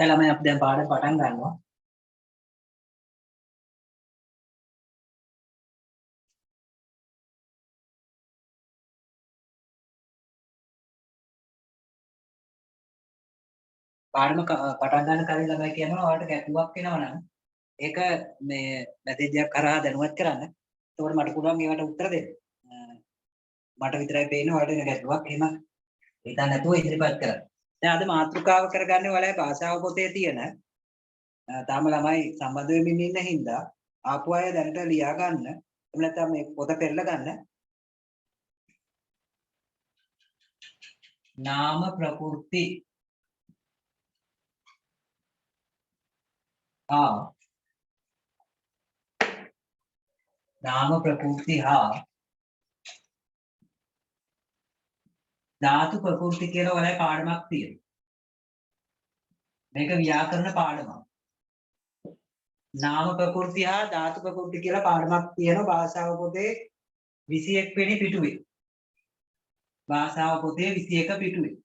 දැන් ළමයි අපි දැන් පාඩම පටන් ගන්නවා. පාඩම පටන් ගන්න කලින් ළමයි කියනවා ඔයාලට ගැටලුවක් එනවා නම් ඒක මේ මැසේජ් එකක් කරා දැනුවත් කරන්න. එතකොට මට පුළුවන් ඒවට උත්තර දෙන්න. මට විතරයි පේන්නේ ඔයාලට එන ගැටලුවක් එහෙම හිතන්න නැතුව ඉදිරිපත් කරන්න. දැන් අද මාතෘකාව කරගන්නේ ඔයාලගේ භාෂාව පොතේ තියෙන තාම ළමයි සම්බන්ධ වෙමින් ඉන්න හින්දා ආපු අය දැනට ලියා ගන්න. එහෙම නැත්නම් මේ පොත පෙරලා ගන්න. නාම ප්‍රකෘති නාම ප්‍රකෘති හා ධාතු ප්‍රකෘති කියලා ඔයාලගේ පාඩමක් තියෙනවා. මේක ව්‍යාකරණ පාඩමක්. නාම ප්‍රකෘති හා ධාතු ප්‍රකෘති කියලා පාඩමක් තියෙනවා භාෂාව පොතේ 21 වෙනි පිටුවේ. භාෂාව පොතේ 21 පිටුවේ.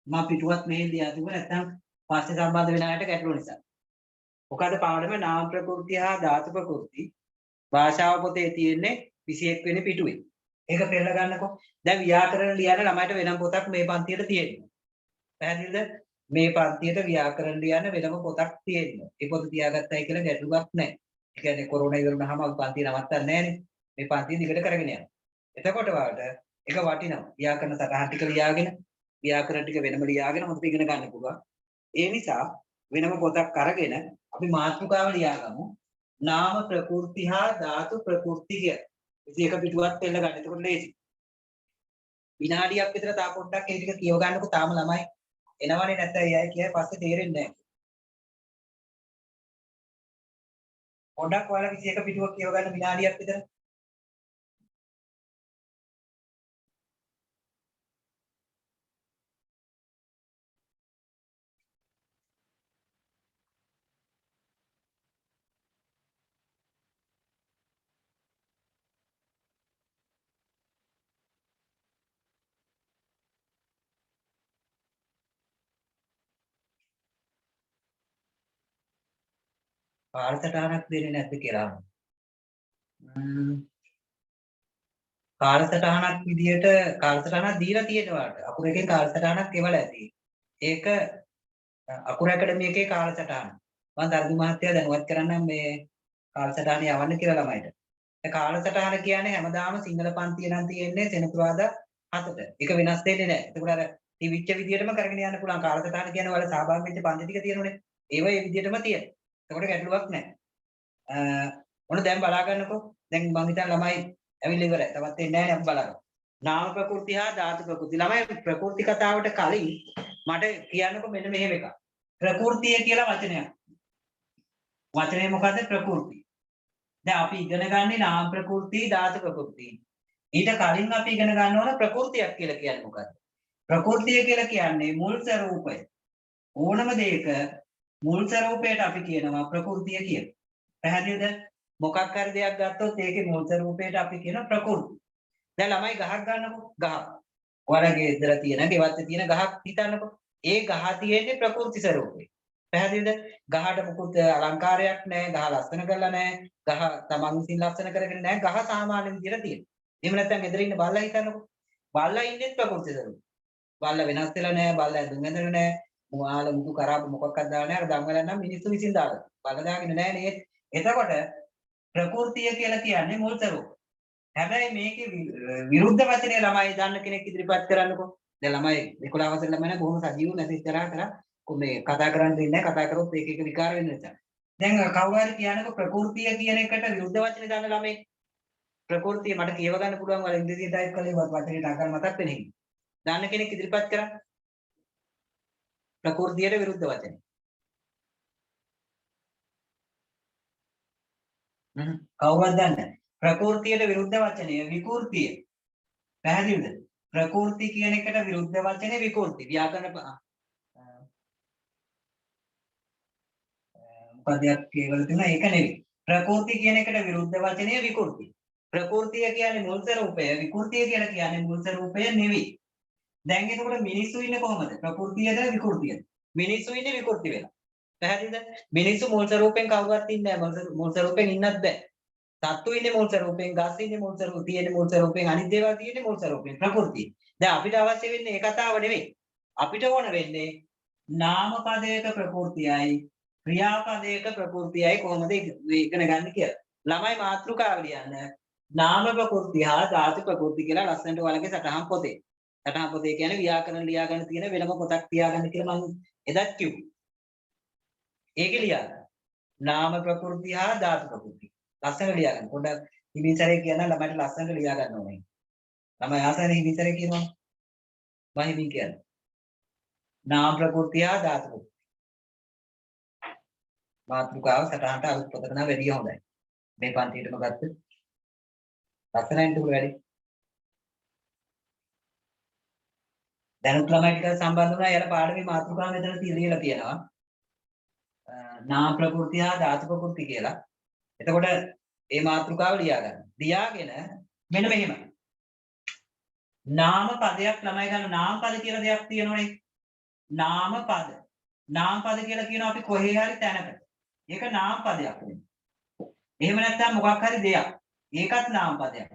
මම පිටුවත් මෙහෙ ලියා දුන්නා නැත්නම් පස්සේ සම්බන්ධ වෙන අයට ගැටලුව නිසා. මොකද පාඩම නාම ප්‍රකෘති හා ධාතු ප්‍රකෘති භාෂාව පොතේ තියෙන්නේ 21 වෙනි පිටුවේ. ඒක පෙරලා ගන්නකො. දැන් ව්‍යාකරණ ලියන ළමයිට වෙනම පොතක් මේ පන්තියට තියෙනවා. පැහැදිලිද? මේ පන්තියට ව්‍යාකරණ ලියන වෙනම පොතක් තියෙනවා. ඒ පොත තියාගත්තයි කියලා ගැටලුවක් නැහැ. ඒ කියන්නේ කොරෝනා ඉවර වුණාම අපි පන්තිය නවත්තන්නේ නැහනේ. මේ පන්තිය දිගට කරගෙන යනවා. එතකොට වාට ඒක වටිනවා. ව්‍යාකරණ සටහන් ටික ලියාගෙන ව්‍යාකරණ ටික වෙනම ලියාගෙන මොකද ඉගෙන ගන්න පුළුවන්. ඒ නිසා වෙනම පොතක් අරගෙන අපි මාතෘකාව ලියාගමු. නාම ප්‍රකෘති හා ධාතු ප්‍රකෘති කිය. ඉතින් එක පිටුවක් දෙන්න ගන්න. එතකොට ලේසි. විනාඩියක් විතර තා පොඩ්ඩක් ඒ ටික කියව ගන්නකො තාම ළමයි එනවනේ නැත්නම් ඒ අය කියයි පස්සේ තේරෙන්නේ නැහැ. පොඩ්ඩක් ඔයාලා 21 පිටුවක් කියව ගන්න විනාඩියක් විතර. කාලසටහනක් දෙන්නේ නැද්ද කියලා. කාලසටහනක් විදියට කාලසටහනක් දීලා තියෙනවාට අකුරකින් කාලසටහනක් එවලා ඇති. ඒක අකුර ඇකඩමි එකේ කාලසටහන. මම දර්දි මහත්තයා දැනුවත් කරන්නම් මේ කාලසටහන යවන්න කියලා ළමයිට. ඒ කාලසටහන කියන්නේ හැමදාම සිංහල පන්තිය නම් තියෙන්නේ සෙනසුරාදා 7ට. ඒක වෙනස් වෙන්නේ නැහැ. ඒකෝර අර ටිවිච්ච විදියටම කරගෙන යන්න පුළුවන්. කාලසටහන කියන්නේ වල සහභාගී වෙච්ච පන්ති ටික තියෙනනේ. ඒව ඒ විදියටම තියෙනවා. ඒකට ගැටලුවක් නැහැ. ඔන්න දැන් බලා ගන්නකෝ. දැන් මම හිතන ළමයි ඇවිල්ලා ඉවරයි. තවත් එන්නේ නැහැ නේ අපි බලමු. නාම ප්‍රකෘති හා ධාතු ප්‍රකෘති. ළමයි ප්‍රකෘති කතාවට කලින් මට කියන්නකෝ මෙන්න මෙහෙම එකක්. ප්‍රකෘතිය කියලා වචනයක්. වචනේ මොකද්ද ප්‍රකෘති? දැන් අපි ඉගෙන ගන්නේ නාම ප්‍රකෘති ධාතු ප්‍රකෘති. ඊට කලින් අපි ඉගෙන ගන්න ඕන ප්‍රකෘතියක් කියලා කියන්නේ මොකද්ද? ප්‍රකෘතිය කියලා කියන්නේ මුල් ස්වરૂපය. ඕනම දෙයක මුල් ස්වરૂපයට අපි කියනවා ප්‍රකෘතිය කියලා. පැහැදිලිද? මොකක් හරි දෙයක් ගත්තොත් ඒකේ මුල් ස්වરૂපයට අපි කියන ප්‍රකෘති. දැන් ළමයි ගහක් ගන්නකො ගහ. ඔයාලගේ ඉදලා තියෙන ගෙවත්තේ තියෙන ගහක් හිතන්නකො. ඒ ගහ තියෙන්නේ ප්‍රකෘති ස්වરૂපේ. පැහැදිලිද? ගහට මොකුත් අලංකාරයක් නැහැ. ගහ ලස්සන කරලා නැහැ. ගහ තමන් විසින් ලස්සන කරගෙන නැහැ. ගහ සාමාන්‍ය විදිහට තියෙනවා. එහෙම නැත්නම් ගෙදර ඉන්න බල්ලා හිතන්නකො. බල්ලා ඉන්නේ ප්‍රකෘති ස්වરૂපේ. බල්ලා වෙනස් වෙලා නැහැ. බල්ලා ඇඳුම් ඇඳලා නැහැ. මොහාල මුතු කරාබ මොකක්වත් දාලා නැහැ. අර දම්වැලන් නම් මිනිස්සු විසින් දාලා. බල්ලා දාගෙන නැහැ නේද? එතකොට ප්‍රකෘතිය කියලා කියන්නේ මුල් ස්වરૂපය. හැබැයි මේකේ විරුද්ධ වචනේ ළමයි දන්න කෙනෙක් ඉදිරිපත් කරන්නකෝ. දැන් ළමයි 11 වසරේ ළමයි නම් බොහොම සජීව මැසේජ් කරා මේ කතා කරන්න දෙන්නේ නැහැ. කතා කරොත් ඒක එක විකාර වෙන නිසා. දැන් කවුරු හරි කියනකො ප්‍රകൃතිය කියන එකට විරුද්ධ වචනේ දාන ළමයි ප්‍රകൃතිය මට කියව ගන්න පුළුවන් වල ඉංග්‍රීසියෙන් ටයිප් කළේ වචනේ ටකල් මතක් වෙන හින්දා. දාන්න කෙනෙක් ඉදිරිපත් කරා. ප්‍රകൃතියට විරුද්ධ වචනේ. කවුරුද දන්නේ? ප්‍රകൃතියට විරුද්ධ වචනය විකෘතිය. පැහැදිලිද? ප්‍රകൃති කියන එකට විරුද්ධ වචනේ විකෘති. ව්‍යාකරණ පදයක් කියවල තියෙනවා ඒක නෙවෙයි. ප්‍රകൃති කියන එකට විරුද්ධ වචනය විකෘති. ප්‍රകൃතිය කියන්නේ මුල් ස්වરૂපය, විකෘතිය කියලා කියන්නේ මුල් ස්වરૂපය නෙවෙයි. දැන් එතකොට මිනිස්සු ඉන්නේ කොහමද? ප්‍රകൃතියද විකෘතියද? මිනිස්සු ඉන්නේ විකෘති වෙලා. පැහැදිලිද? මිනිස්සු මුල් ස්වරූපෙන් කවුරුවත් ඉන්නේ නැහැ. මුල් ස්වරූපෙන් ඉන්නත් බෑ. සත්තු ඉන්නේ මුල් ස්වරූපයෙන්, ගස් ඉන්නේ මුල් ස්වරූපයෙන්, තියෙන්නේ මුල් ස්වරූපයෙන්, අනිත් දේවල් තියෙන්නේ මුල් ස්වරූපයෙන්. ප්‍රകൃතිය. දැන් අපිට අවශ්‍ය වෙන්නේ ඒ කතාව නෙවෙයි. අපිට ඕන වෙන්නේ නාම පදයක ප්‍රകൃතියයි ක්‍රියාපදයක ප්‍රകൃතියයි කොහොමද ඉගෙන ගන්න කියලා. ළමයි මාතෘකාව ලියන්න නාම ප්‍රകൃතිය හා ධාතු ප්‍රകൃති කියලා ලස්සනට ඔයාලගේ සටහන් පොතේ. සටහන් පොතේ කියන්නේ ව්‍යාකරණ ලියා ගන්න තියෙන වෙනම පොතක් තියාගන්න කියලා මම එදත් කිව්වා. ඒකේ ලියන්න. නාම ප්‍රകൃතිය හා ධාතු ප්‍රകൃති. ලස්සනට ලියා ගන්න. පොඩ්ඩක් හිමිසරේ කියන ළමයිට ලස්සනට ලියා ගන්න ඕනේ. ළමයි ආසන්නේ හිමිසරේ කියනවා. මම හිමින් කියන්නේ. නාම ප්‍රകൃතිය හා ධාතු ප්‍රകൃති. මාතෘකාව සටහනට අලුත් පොතක නම් වැඩි හොඳයි. මේ පන්තියටම ගත්ත ලස්සනයින් තුල වැඩි. දැනුත් ළමයි ටික සම්බන්ධ වුණා. යාලා පාඩමේ මාතෘකාව මෙතන ලියලා තියෙනවා. නාම ප්‍රകൃතිය හා ධාතු ප්‍රകൃති කියලා. එතකොට මේ මාතෘකාව ලියා ගන්න. ලියාගෙන මෙන්න මෙහෙම. නාම පදයක් ළමයි ගන්න නාම පද කියලා දෙයක් තියෙනවනේ. නාම පද. නාම පද කියලා කියනවා අපි කොහේ හරි තැනකට. ඒක නාම පදයක් වෙනවා. එහෙම නැත්නම් මොකක් හරි දෙයක්. ඒකත් නාම පදයක්.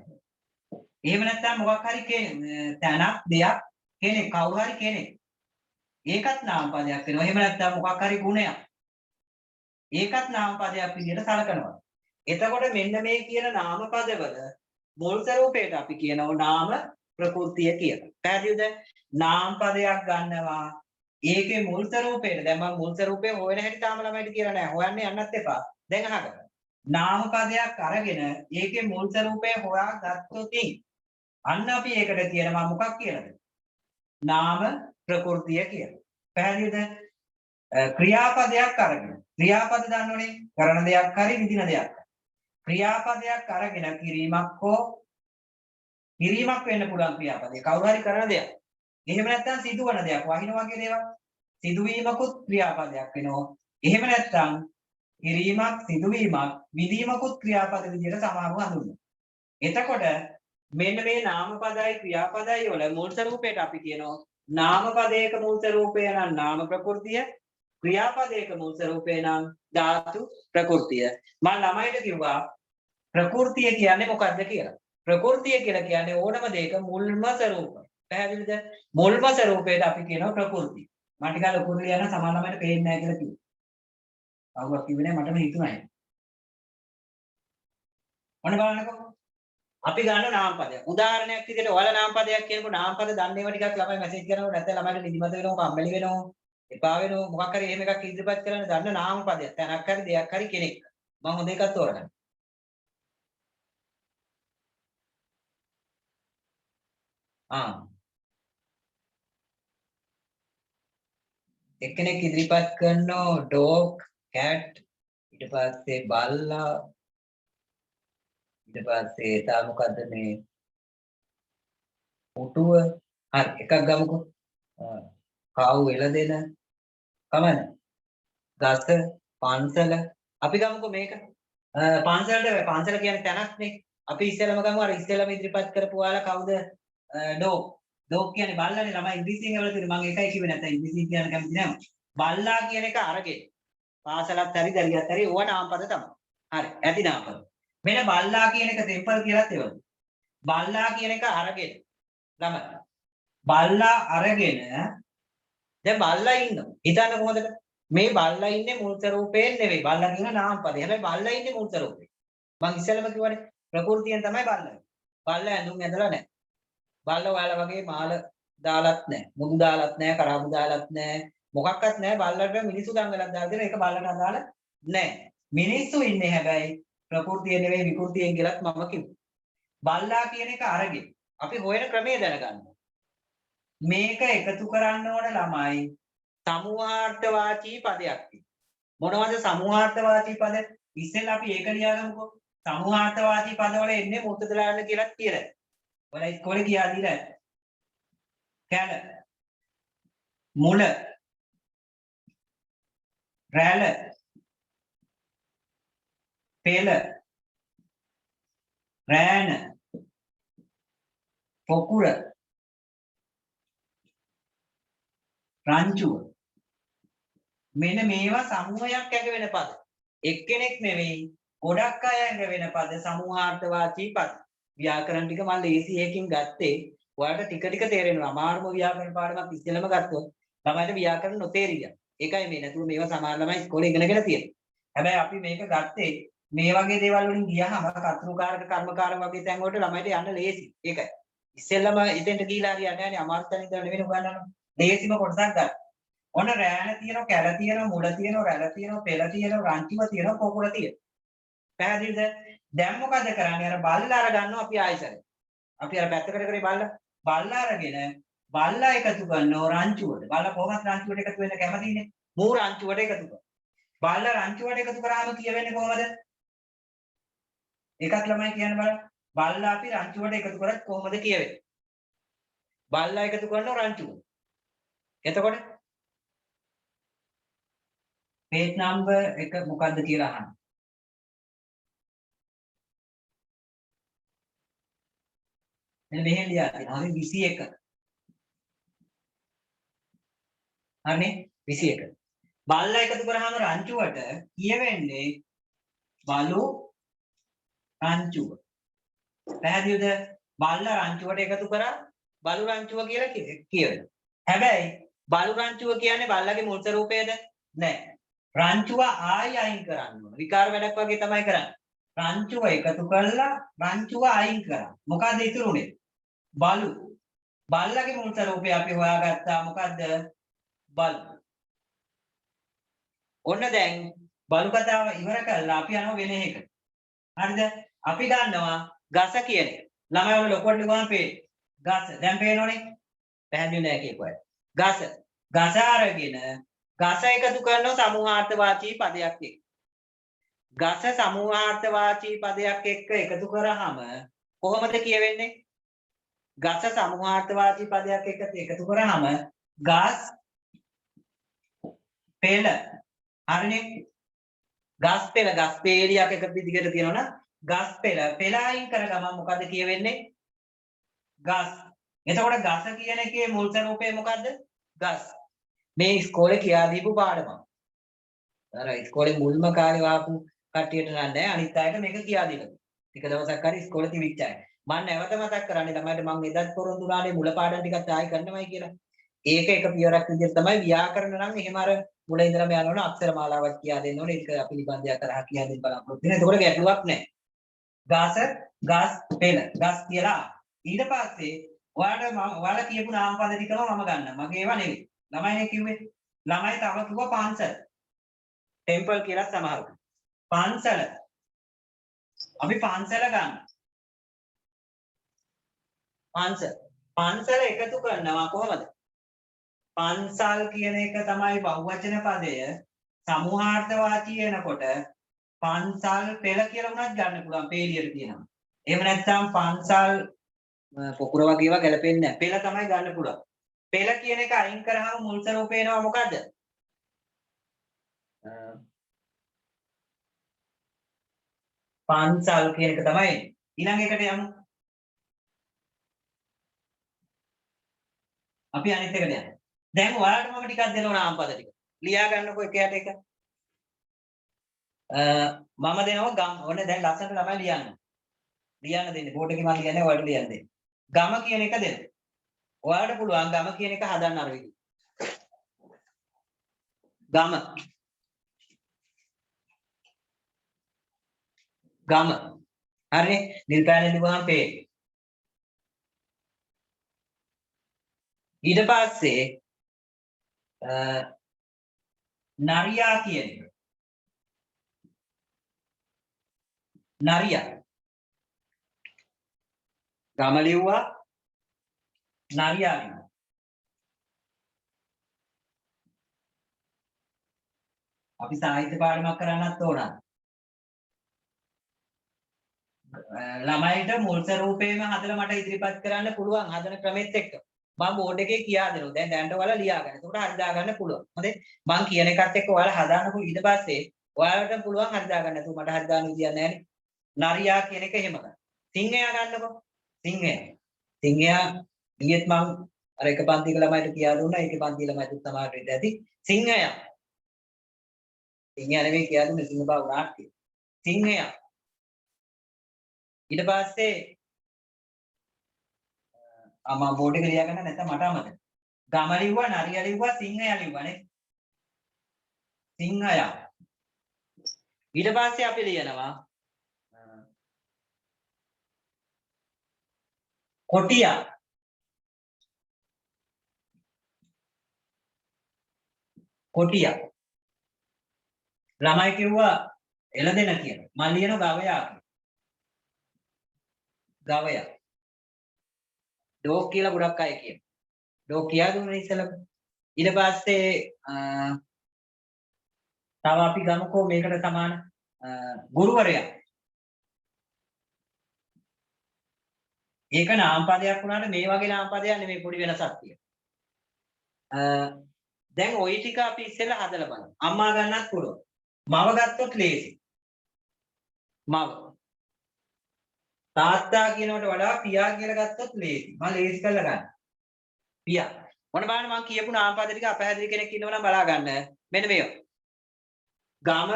එහෙම නැත්නම් මොකක් හරි තැනක් දෙයක් කෙනෙක් කවුරු හරි කෙනෙක්. ඒකත් නාම පදයක් වෙනවා. එහෙම නැත්නම් මොකක් හරි ගුණයක්. ඒකත් නාම පදයක් විදිහට සලකනවා. එතකොට මෙන්න මේ කියන නාම පදවල මුල් ස්වරූපයට අපි කියනවා නාම ප්‍රകൃතිය කියලා. පැහැදිලිද? නාම පදයක් ගන්නවා. ඒකේ මුල් ස්වරූපයට දැන් මම මුල් ස්වරූපය හොයන හැටි තාම ළමයිට කියලා නෑ. හොයන්න යන්නත් එපා. දැන් අහගන්න. නාම පදයක් අරගෙන ඒකේ මුල් ස්වරූපය හොයාගත්තොත් අන්න අපි ඒකට කියනවා මොකක් කියලාද? නාම ප්‍රകൃතිය කියලා. පැහැදිලිද? ක්‍රියාපදයක් අරගෙන ක්‍රියාපද දන්නවනේ කරන දෙයක් හරි විදින දෙයක්. ක්‍රියාපදයක් අරගෙන කිරීමක් වෙන්න පුළුවන් ක්‍රියාපදේ. කවුරු හරි කරන දෙයක්. එහෙම නැත්නම් සිදුවන දෙයක්. වහින වගේ දේවල්. සිදුවීමකුත් ක්‍රියාපදයක් වෙනවා. එහෙම නැත්නම් කිරීමක්, සිදුවීමක්, විදීමකුත් ක්‍රියාපද විදිහට සමහරව හඳුන්වනවා. එතකොට මෙන්න මේ නාමපදයි ක්‍රියාපදයි වල මූල ස්වරූපයට අපි කියනවා නාමපදයක මූල ස්වරූපය නම් නාම ප්‍රകൃතිය, ක්‍රියාපදයක මූල ස්වරූපය නම් ධාතු ප්‍රകൃතිය. මම ළමයිට කිව්වා ප්‍රകൃතිය කියන්නේ මොකක්ද කියලා. ප්‍රകൃතිය කියලා කියන්නේ ඕනම දෙයක මුල්ම ස්වරූපය. පැහැදිලිද? මුල්ම ස්වරූපයට අපි කියනවා ප්‍රകൃතිය. මම ටිකක් ලොකුට ලියන සමහර ළමයිට පේන්නේ නැහැ කියලා කිව්වා. කවුරුත් කිව්වේ නැහැ මටම හිතුණා. ඔන්න බලන්නකෝ. අපි ගන්න නාමපදයක්. උදාහරණයක් විදිහට ඔයාලා නාමපදයක් කියනකොට නාමපද දන්නේව ටිකක් ළමයි මැසේජ් කරනකොට නැත්නම් ළමයිට නිදිමත වෙනවා, කම්මැලි වෙනවා, එපා වෙනවා, මොකක් හරි එහෙම එකක් ඉදිරිපත් කරන්න දන්න නාමපදයක්. තැනක් හරි දෙයක් හරි කෙනෙක්. මම හොඳ එකක් තෝරගන්න. එක්කෙනෙක් ඉදිරිපත් කරනවා dog, cat, ඊට පස්සේ බල්ලා, ඊට පස්සේ තා මොකද්ද මේ පුටුව. හරි එකක් ගමුකෝ. කාව් එළදෙන කමන්න. ගස පන්සල අපි ගමුකෝ මේක. පන්සල කියන්නේ තැනක්නේ. අපි ඉස්සෙල්ලම ගමු අර ඉස්සෙල්ලම ඉදිරිපත් කරපු ඔයාලා කවුද? ඩොග්. ඩොග් කියන්නේ බල්ලානේ. ළමයි ඉංග්‍රීසියෙන් වල තියෙන මම ඒකයි කිව්වේ නැත්නම් ඉංග්‍රීසියෙන් කියන්න කැමති නෑ. බල්ලා කියන එක අරගෙන පාසලත් හරි දරියත් හරි ඕවා නාමපද තමයි. හරි. ඇති නාමපද. මෙන්න බල්ලා කියන එක සිම්පල් කියලාත් ඒවලු. බල්ලා කියන එක අරගෙන ළමයි. බල්ලා අරගෙන දැන් බල්ලා ඉන්නවා. හිතන්න කොහොමද? මේ බල්ලා ඉන්නේ මුල් ස්වරූපයෙන් නෙවෙයි. බල්ලා කියන නාමපදේ. හැබැයි බල්ලා ඉන්නේ මුල් ස්වරූපේ. මං ඉස්සෙල්ලම කිව්වනේ ප්‍රകൃතියෙන් තමයි බල්ලා. බල්ලා ඇඳුම් ඇඳලා නැහැ. බල්ලා ඔයාලා වගේ මාල දාලත් නැහැ. මුදු දාලත් නැහැ, කරාබු දාලත් නැහැ. මොකක්වත් නැහැ. බල්ලට මිනිස්සු දඟලක් දාලා දෙන එක බල්ලට අදාළ නැහැ. මිනිස්සු ඉන්නේ හැබැයි ප්‍රകൃතිය නෙවෙයි විකෘතියෙන් කියලාත් මම කිව්වා. බල්ලා කියන එක අරගෙන අපි හොයන ක්‍රමය දැනගන්න. මේක එකතු කරන්න ඕන ළමයි සමූහාර්ථවාචී පදයක් තියෙනවා. මොනවද සමූහාර්ථවාචී පද? ඉස්සෙල්ලා අපි ඒක ලියාගමුකෝ. සමූහාර්ථවාචී පදවල එන්නේ මුත්තදලාන්න කියලා කියලා. ඔයාලා ඉස්කෝලේ ගියා දීලා කැල මුල රැළ පෙළ රෑන පොකුර රංචුව මෙන්න මේවා සමූහයක් ඇඟවෙන පද. එක්කෙනෙක් නෙවෙයි ගොඩක් අය ඇඟවෙන පද සමූහාර්ථවාචී පද. ව්‍යාකරණ ටික මම ලේසියකින් ගත්තේ. ඔයාලට ටික ටික තේරෙනවා. අමාරුම ව්‍යාකරණ පාඩමක් ඉස්සෙල්ලම ගත්තොත් ළමයිට ව්‍යාකරණ නොතේරිය. ඒකයි මේ නැතුව මේවා සමහර ළමයි ඉස්කෝලේ ඉගෙනගෙන තියෙන්නේ. හැබැයි අපි මේක ගත්තේ මේ වගේ දේවල් වලින් ගියහම කර්තෘකාරක කර්මකාරක වගේ තැන් වලට ළමයිට යන්න ලේසි. ඒකයි. ඉස්සෙල්ලම ඉතින්ට ගිහිලා හරියන්නේ නැහැ නේ. අමාරු තැන ඉඳලා නෙවෙයි උගන්වන්නේ. ලේසිම කොටසක් ගන්න. ඔන්න රෑන තියෙනවා, කැල තියෙනවා, මුල තියෙනවා, රැළ තියෙනවා, පෙළ තියෙනවා, රංචුව තියෙනවා, කොකුල තියෙනවා. පැහැදිලිද? දැන් මොකද කරන්නේ? අර බල්ලා අර ගන්නවා අපි ආයෙසරේ. අපි අර පැත්තකට කරේ බල්ලා අරගෙන බල්ලා එකතු කරනවා රංචුවට. බල්ලා කොහොමද රංචුවට එකතු වෙන්න කැමතිනේ? මූ රංචුවට එකතු කරනවා. බල්ලා රංචුවට එකතු කරාම කියවෙන්නේ කොහොමද? එකක් ළමයි කියන්න බලන්න. බල්ලා අපි රංචුවට එකතු කරත් කොහොමද කියවෙන්නේ? බල්ලා එකතු කරනවා රංචුවට. එතකොට page number එක මොකද්ද කියලා අහන්න. මෙන්න මෙහෙම ලියා තියෙනවා. හරි 21. හරිනේ 21. බල්ලා එකතු කරාම රංචුවට කියවෙන්නේ බලු රංචුව. පැහැදිලිද? බල්ලා රංචුවට එකතු කරා බලු රංචුව කියලා කියවෙනවා. හැබැයි බලු රංචුව කියන්නේ බල්ලාගේ මුල් ස්වරූපයද? නෑ. රංචුව ආයි අයින් කරන්න ඕන. විකාර වැඩක් වගේ තමයි කරන්නේ. රංචුව එකතු කරලා රංචුව අයින් කරා. මොකද ඉතුරුනේ? බලු. බල්ලාගේ මුල් ස්වරූපය අපි හොයාගත්තා. මොකද්ද? බලු. ඔන්න දැන් බලු කතාව ඉවර කරලා අපි යනවා වෙන එකකට. හරිද? අපි ගන්නවා ගස කියන එක. ළමයි වල ලොකුවට ලියුවාම පේන්නේ. ගස. දැන් පේනෝනේ. පැහැදිලි නෑ කියපුවා. ගස. ගස අරගෙන ගස එකතු කරන සමූහාර්ථවාචී පදයක් එක්ක. ගස සමූහාර්ථවාචී පදයක් එක්ක එකතු කරාම කොහොමද කියවෙන්නේ? ගස සමූහාර්ථවාචී පදයක් එක්ක එකතු කරාම ගස් පෙළ. හරිනේ? ගස් පෙළ ගස් පෙළියක් එක දිගට තියෙනවනම් ගස් පෙළ පෙළ අයින් කර ගමන් මොකද කියවෙන්නේ? ගස්. එතකොට ගස කියන එකේ මුල් ස්වරූපය මොකද්ද? ගස්. මේ ඉස්කෝලේ කියා දීපු පාඩමක්. අර ඉස්කෝලේ මුල්ම කාලේ වාපු කට්ටියට නෑ අනිත් අයට මේක කියා දීලා. ටික දවසක් හරි ඉස්කෝලේ තිබිච්ච අය. මම නැවත මතක් කරන්නේ ළමයිට මම එදත් පොරොන්දු වුණානේ මුල පාඩම් ටිකත් ආයෙ කරනවායි කියලා. ඒක එක පියවරක් විදිහට තමයි ව්‍යාකරණ නම් එහෙම අර මුල ඉඳලම යනවනේ අක්ෂර මාලාවක් කියා දෙන්න ඕනේ. ඒක අපි නිබන්ධයක් කරා කියා දෙන්න බලාපොරොත්තු වෙනවා. ඒකෝට ගැටලුවක් නෑ. ගස, ගස්, පෙළ, ගස් කියලා. ඊට පස්සේ ඔයාලා කියපු නාමපද ටිකම මම ගන්නවා. මගේ ඒවා නෙවෙයි. ළමයිනේ කිව්වේ. ළමයි තව කිව්වා පන්සල. ටෙම්පල් කියලා සමහරව. පන්සල. අපි පන්සල ගන්න. පන්සල එකතු කරනවා කොහොමද? පන්සල් කියන එක තමයි බහුවචන පදය. සමූහාර්ථවාචී වෙනකොට පන්සල් පෙළ කියලා උනත් ගන්න පුළුවන් පේලියට තියෙනවා. එහෙම නැත්නම් පන්සල් පොකුර වගේ ඒවා ගැලපෙන්නේ නැහැ. පෙළ තමයි ගන්න පුළුවන්. පෙළ කියන එක අයින් කරාම මුල් ස්වරූපේ එනවා මොකද්ද? පන්සල් කියන එක තමයි. ඊළඟ එකට යමු. අපි අනිත් එකට යමු. දැන් ඔයාලට මම ටිකක් දෙනවා නාමපද ටික. ලියා ගන්නකො එකයට එක. මම දෙනවා ගම්. ඔන්න දැන් ලස්සනට ළමයි ලියන්න. ලියන්න දෙන්නේ. බෝඩ් එකේ මම ලියන්නේ ඔයාලට ලියන්න දෙන්නේ. ගම කියන එක දෙන්න. ඔයාලට පුළුවන් ගම කියන එක හදන්න අර විදිහට. ගම. ගම. හරිනේ? නිල් පෑනේ ලිව්වහම පේන්නේ. ඊට පස්සේ නරියා කියන එක. නරියා. ගම ලිව්වා නරියා ලිව්වා. අපි සාහිත්‍ය පාඩමක් කරන්නත් ඕන. ළමයිට මුල් ස්වරූපේම හදලා මට ඉදිරිපත් කරන්න පුළුවන් හදන ක්‍රමෙත් එක්ක. මම බෝඩ් එකේ කියා දෙනවා. දැන් දැනට ඔයාලා ලියා ගන්න. එතකොට හරි දාගන්න පුළුවන්. හොඳේ. මම කියන එකත් එක්ක ඔයාලා හදාන්නකො ඊට පස්සේ ඔයාලට පුළුවන් හරි දාගන්න. නැතුව මට හරි දාන්න විදියක් නැහැ නේ. නරියා කියන එක එහෙම ගන්න. සිංහයා ගන්නකො. සිංහයා ඊයේත් මම අර එක පන්තික ළමයිට කියා දුන්නා. ඒකේ පන්ති ළමයිට සමහර විට ඇති. සිංහයා සිංහයා නෙවෙයි කියලා දුන්නේ සිංහ බව වුණාට කියලා. සිංහයා. ඊට පස්සේ මම බෝඩ් එක ලියා ගන්න නැත්නම් මට අමතක. ගම ලිව්වා, නරිය ලිව්වා, සිංහයා ලිව්වානේ. සිංහයා. ඊට පස්සේ අපි ලියනවා කොටියා. කොටියා. ළමයි කිව්වා එළදෙන කියලා. මම ලියනවා ගවයා කියලා. ගවයා. ඩොග් කියලා ගොඩක් අය කියනවා. ඩොග් කියා දුන්නේ ඉස්සෙල්ලා. ඊට පස්සේ තව අපි ගමුකෝ මේකට සමාන ගුරුවරයා. ඒක නාමපදයක් වුණාට මේ වගේ නාමපදයක් නෙමෙයි පොඩි වෙනසක් තියෙනවා. දැන් ওই ටික අපි ඉස්සෙල්ලා හදලා බලමු. අම්මා ගන්නත් පුළුවන්. මව ගත්තොත් ලේසි. මව. තාත්තා කියනකට වඩා පියා කියලා ගත්තොත් ලේසි. මම ලේසි කරලා ගන්න. පියා. මොන බලන්න මම කියපු නාමපද ටික අපහැදිලි කෙනෙක් ඉන්නවනම් බලා ගන්න. මෙන්න මේවා. ගම,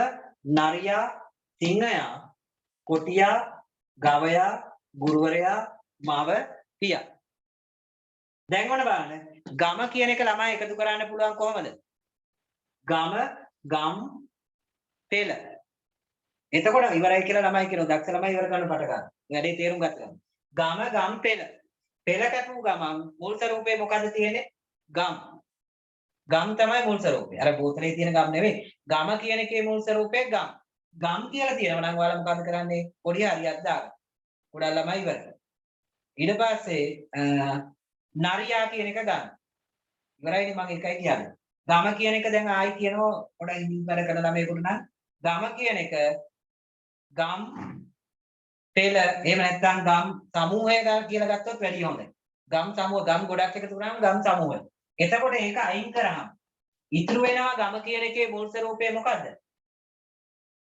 නරියා, සිංහයා, කොටියා, ගවයා, ගුරුවරයා, මව, පියා. දැන් ඔන්න බලන්න. ගම කියන එක ළමයි එකතු කරන්න පුළුවන් කොහොමද? ගම, ගම්, පෙළ. එතකොට ඉවරයි කියලා ළමයි කියනවා. දක්ෂ ළමයි ඉවර කරන්න පට ගන්න. වැඩේ තේරුම් ගත්තා. ගම, ගම්, පෙළ. පෙළ කැපුව ගමන් මුල් ස්වරූපේ මොකද්ද තියෙන්නේ? ගම්. ගම් තමයි මුල් ස්වරූපේ. අර බෝතලේ තියෙන ගම් නෙවෙයි. ගම කියන එකේ මුල් ස්වරූපේ ගම්. ගම් කියලා තියෙනවා නම් ඔයාලා මොකද කරන්නේ? පොඩි හරියක් දාගන්න. පොඩක් ළමයි ඉවර. ඊට පස්සේ නරියා කියන එක ගන්න. ඉවරයිනේ මම එකයි කියන්නේ. ගම කියන එක දැන් ආයි කියනවා පොඩක් ඉංග්‍රීසි බර කරන ළමයෙකුට නම් ගම කියන එක ගම් පෙළ එහෙම නැත්නම් ගම් සමූහය කියලා ගත්තොත් වැඩි හොඳයි. ගම් සමූහ ගම් ගොඩක් එකතු කරාම ගම් සමූහය. එතකොට ඒක අයින් කරාම ඉතුරු වෙනවා ගම කියන එකේ මුල් ස්වරූපය මොකද්ද?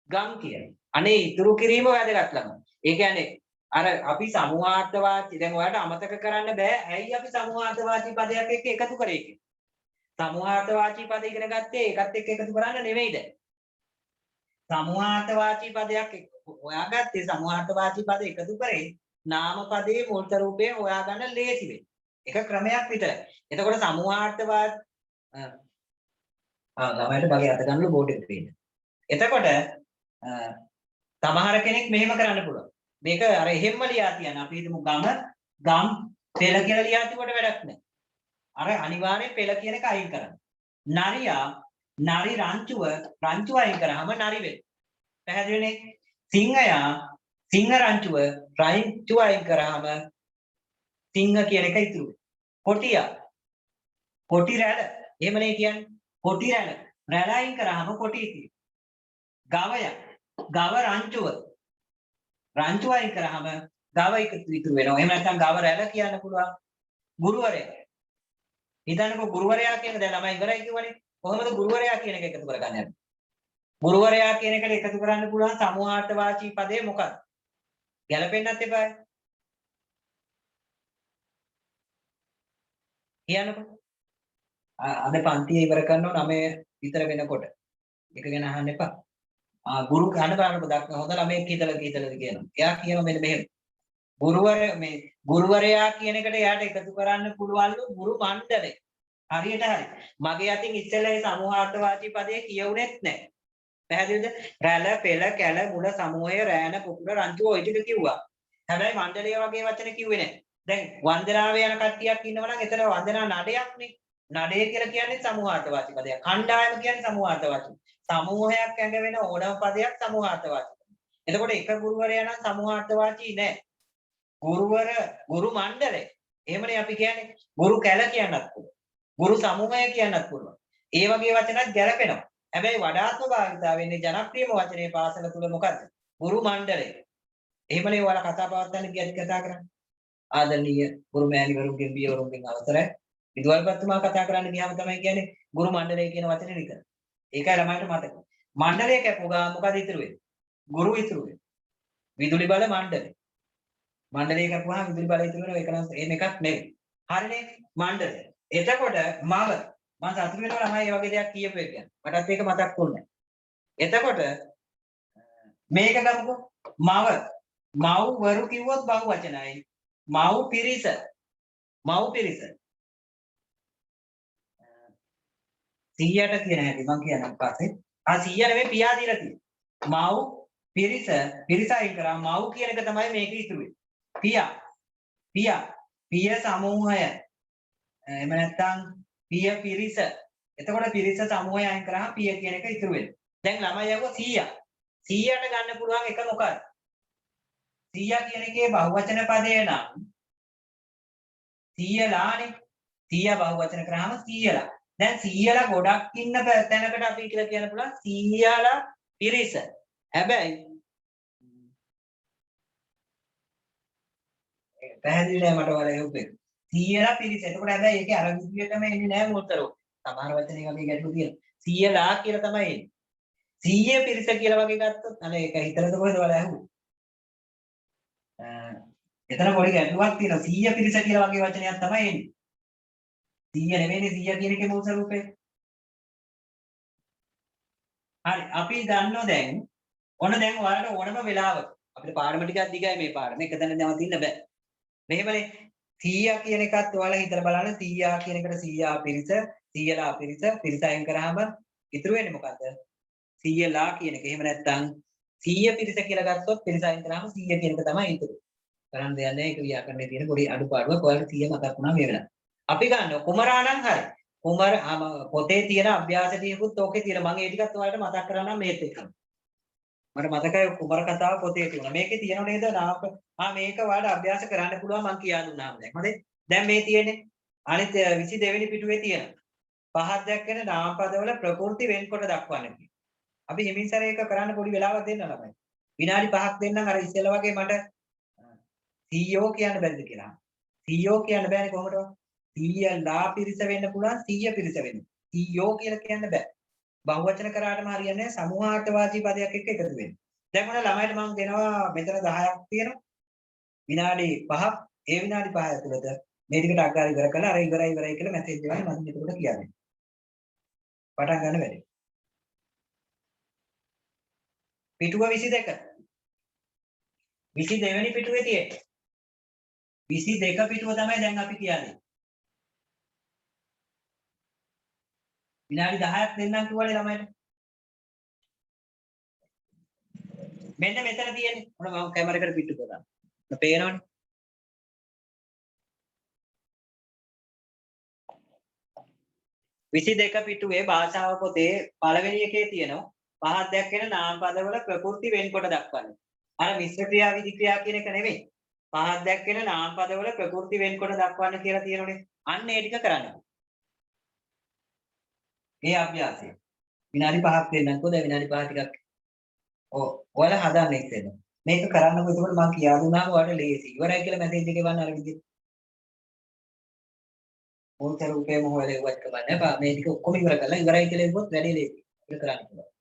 ගම් කියන්නේ. අනේ ඉතුරු කිරීම වැදගත් ළමයි. ඒ කියන්නේ අර අපි සමූහාර්ථවාචී දැන් ඔයාලට අමතක කරන්න බෑ. ඇයි අපි සමූහාර්ථවාචී පදයක් එක්ක එකතු කරේ කියලා. සමූහාර්ථවාචී පද ඉගෙන ගත්තේ ඒකත් එක්ක එකතු කරන්න නෙවෙයිද? සමූහාර්ථවාචී පදයක් හොයාගත්තේ සමූහාර්ථවාචී පද එකතු කරේ නාම පදයේ මුල් ස්වරූපය හොයාගන්න ලේසි වෙයි. එක ක්‍රමයක් විතරයි. එතකොට සමූහාර්ථවාච ළමයට බගේ අත ගන්නලු බෝඩ් එකට පේන්න. එතකොට සමහර කෙනෙක් මෙහෙම කරන්න පුළුවන්. මේක අර එහෙම්ම ලියා තියන්න. අපි හිතමු ගම් පෙළ කියලා ලියා තිබුවට වැඩක් නැහැ. අර අනිවාර්යෙන් පෙළ කියන එක අයින් කරන්න. නරියා නරි රංචුව අයින් කරාම නරි වෙයි. පැහැදිලිනේ? සිංහයා සිංහ රංචුව අයින් කරාම සිංහ කියන එක ඉතුරු වෙයි. කොටියා කොටි රැළ එහෙමනේ කියන්නේ. කොටි රැළ අයින් කරාම කොටි ඉතුරු. ගවයා ගව රංචුව අයින් කරාම ගව ඉතුරු වෙනවා. එහෙම නැත්නම් ගව රැළ කියන්න පුළුවන්. ගුරුවරයා හිතන්නකෝ ගුරුවරයා කියන දැන් ළමයි ඉවරයි කියවනේ. කොහොමද ගුරුවරයා කියන එක එකතු කරගන්නේ? ගුරුවරයා කියන එකට එකතු කරන්න පුළුවන් සමූහාර්ථවාචී පදේ මොකක්ද? ගැලපෙන්නත් එපායි. කියන්නකෝ. අද පන්තිය ඉවර කරනවා 9 විතර වෙනකොට. එක ගැන අහන්න එපා. ගුරු කන බලන්නකෝ දක්න හොඳ ළමයෙක් හිතලා කියනවා. එයා කියනවා මෙන්න මෙහෙම. ගුරුවරයා කියන එකට එයාට එකතු කරන්න පුළුවන්ලු ගුරු මණ්ඩලය. හරියට හරි. මගේ අතින් ඉස්සෙල්ලා මේ සමූහාර්ථවාචී පදේ කියුනේත් නැහැ. පැහැදිලිද? රැළ, පෙළ, කැළ, මුල, සමූහය, රෑන, පුපුර, රංචුව ඔය ටික කිව්වා. හැබැයි මණ්ඩලය වගේ වචන කිව්වේ නැහැ. දැන් වන්දනාවේ යන කට්ටියක් ඉන්නවා නම් එතන වන්දනා නඩයක්නේ. නඩය කියලා කියන්නේ සමූහාර්ථවාචී පදයක්. කණ්ඩායම කියන්නේ සමූහාර්ථවාචී. සමූහයක් ඇඟ වෙන ඕනම පදයක් සමූහාර්ථවාචී. එතකොට එක ගුරුවරයා නම් සමූහාර්ථවාචී නැහැ. ගුරු මණ්ඩලය. එහෙමනේ අපි කියන්නේ. ගුරු කැළ කියන්නත් පුළුවන්. ගුරු සමූහය කියන්නත් පුළුවන්. ඒ වගේ වචනත් ගැලපෙනවා. හැබැයි වඩාත්ම භාවිතා වෙන්නේ ජනප්‍රියම වචනේ පාසල තුල මොකද්ද? ගුරු මණ්ඩලය. එහෙමනේ ඔයාලා කතා පවත්වන්න ගියත් කතා කරන්නේ. ආදරණීය ගුරු මෑණිවරුන්ගෙන් බියවරුන්ගෙන් අවසරයි. විදුහල්පතිතුමා කතා කරන්න ගියාම තමයි කියන්නේ ගුරු මණ්ඩලය කියන වචනේ විතර. ඒකයි ළමයින්ට මතක. මණ්ඩලය කැපුවා මොකද ඉතුරු වෙන්නේ? ගුරු ඉතුරු වෙන්නේ. විදුලි බල මණ්ඩලය. මණ්ඩලය කැපුවාම විදුලි බල ඉතුරු වෙනවා. ඒක නම් එහෙම එකක් නෙවෙයි. හරිනේ? මණ්ඩලය. එතකොට මම සතුටු වෙනවා ළමයි මේ වගේ දෙයක් කියපු එක ගැන. මටත් ඒක මතක් වුණා. එතකොට මේක ගමුකෝ. මව වරු කිව්වොත් බහු වචනයි. මව් පිරිස. මව් පිරිස. 100ට කියන හැටි මම කියන්නම් පස්සේ. 100 නෙවෙයි පියා දීලා තියෙන්නේ. මව් පිරිස පිරිසයි කරා මව් කියන එක තමයි මේක ඉතුරු වෙන්නේ. පියා පිය සමූහය. එහෙම නැත්නම් පිය පිරිස. එතකොට පිරිස සමූහය අයින් කරාම පිය කියන එක ඉතුරු වෙනවා. දැන් ළමයි යවුවා 100. 100ට ගන්න පුළුවන් එක මොකක්ද? 100 කියන එකේ බහුවචන පදය නම් 100ලානේ. 100 බහුවචන කරාම 100ලා. දැන් 100ලා ගොඩක් ඉන්න තැනකට අපි කියලා කියන්න පුළුවන් 100ලා පිරිස. හැබැයි පැහැදිලි නෑ මට ඔයාලා යොප්පේ. 100ලා පිරිස. එතකොට හැබැයි ඒකේ අර විදියටම එන්නේ නෑ මුල්තරෝ. සමහර වචනේ වගේ ගැටලු තියෙනවා. 100ලා කියලා තමයි එන්නේ. 100 පිරිස කියලා වගේ ගත්තොත් අනේ ඒක හිතලද කොහෙද ඔයාලා ඇහුවේ? එතන පොඩි ගැටලුවක් තියෙනවා. 100 පිරිස කියලා වගේ වචනයක් තමයි එන්නේ. 100 නෙමෙයිනේ 100 කියන එකේ මූල ස්වරූපය. හරි අපි දන්නවා දැන් ඔන්න දැන් ඔයාලට ඕනම වෙලාවක අපිට පාඩම ටිකක් දිගයි මේ පාඩම. එක තැන නවතින්න බෑ. මෙහෙමනේ 100 කියන එකත් ඔයාලා හිතලා බලන්න 100 කියන එකට 100 පිරිස 100ලා පිරිස පිරිස අයින් කරාම ඉතුරු වෙන්නේ මොකද්ද? 100ලා කියන එක. එහෙම නැත්නම් 100 පිරිස කියලා ගත්තොත් පිරිස අයින් කරාම 100 කියන එක තමයි ඉතුරු. කරන්න දෙයක් නැහැ. ඒක ව්‍යාකරණයේ තියෙන පොඩි අඩුපාඩුවක්. ඔයාලට 100 මතක් වුණා මේ වෙලාවට. අපි ගන්නවා කුමරා නම් හරි. පොතේ තියෙන අභ්‍යාස ටිකකුත් ඕකේ තියෙන. මම ඒ ටිකත් ඔයාලට මතක් කරන්නම් මේත් එක්ක. මට මතකයි කුමර කතාව පොතේ තිබුණා. මේකේ තියෙනව නේද මේක ඔයාලට අභ්‍යාස කරන්න පුළුවන් මම කියා දුන්නාම දැන්. හරි. දැන් මේ තියෙන්නේ අනිත් 22 වෙනි පිටුවේ තියෙන. පහක් දැක්කෙන නාමපදවල ප්‍රකෘති වෙන්කොට දක්වන්න කියන. අපි හිමින්සර ඒක කරන්න පොඩි වෙලාවක් දෙන්න ළමයි. විනාඩි 5ක් දෙන්නම් අර ඉස්සෙල්ලා වගේ මට CEO කියන්න බැරිද කියලා. CEO කියන්න බෑනේ කොහොමද? 100 ලා පිරිස වෙන්න පුළුවන් 100 පිරිස වෙන්න. CEO කියලා කියන්න බෑ. බහුවචන කරාටම හරියන්නේ නැහැ සමූහාර්ථවාචී පදයක් එක්ක එකතු වෙන්න. දැන් ඔන්න ළමයිට මම දෙනවා මෙතන 10ක් තියෙනවා. විනාඩි 5ක්. ඒ විනාඩි 5 ඇතුළත මේ ටිකට අග්ගාර ඉවර කරලා අර ඉවරයි කියලා මැසේජ් එකක් මම එතකොට කියන්නේ. පටන් ගන්න වැඩි. පිටුව 22. 22 වෙනි පිටුවේ තියෙන්නේ. 22 පිටුව තමයි දැන් අපි කියන්නේ. විනාඩි 10ක් දෙන්නම් කිව්වනේ ළමයිට. මෙන්න මෙතන තියෙන්නේ. මොන මම කැමරේකට පිටු කරා. පේනවනේ. විසි දෙක පිටුවේ භාෂාව පොතේ පළවෙනි එකේ තියෙනවා පහක් දැක්කෙන නාම පදවල ප්‍රකෘති වෙන්කොට දක්වන්න. අර මිශ්‍ර ක්‍රියා විධි කියන එක නෙමෙයි. පහක් දැක්කෙන නාම පදවල ප්‍රකෘති වෙන්කොට දක්වන්න කියලා තියෙනනේ. අන්න ඒ ටික කරන්න. ඒ අභ්‍යාසය. විනාඩි 5ක් දෙන්නම්කෝ. දැන් විනාඩි 5 ටිකක් ඔයාලා හදන්න ඉතින්. මේක කරන්නකො එතකොට මම කියා දුන්නාම ඔයාලට ලේසි. ඉවරයි කියලා මැසේජ් එකේ වන්න අර විදිහට. මොකද රූපේ මොහොලේ වත් කමන්නේ. මේ ටික ඔක්කොම ඉවර කරලා ඉවරයි කියලා ඉවොත් වැඩි ලේසි. ඒක කරන්න පුළුවන්.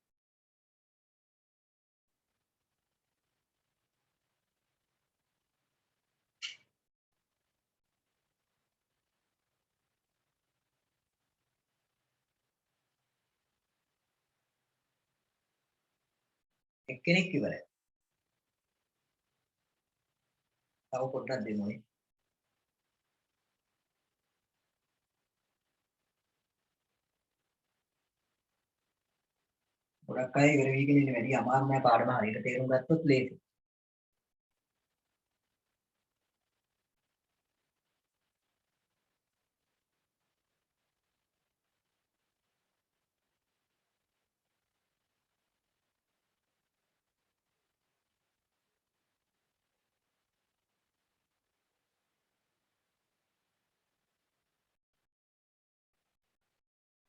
එක්කෙනෙක් ඉවරයි. තව පොඩ්ඩක් දෙමු. ගොඩක් අය ඉවර වෙගෙන ඉන්නේ වැඩි අමාරු නෑ පාඩම හරියට තේරුම් ගත්තොත් ලේසි.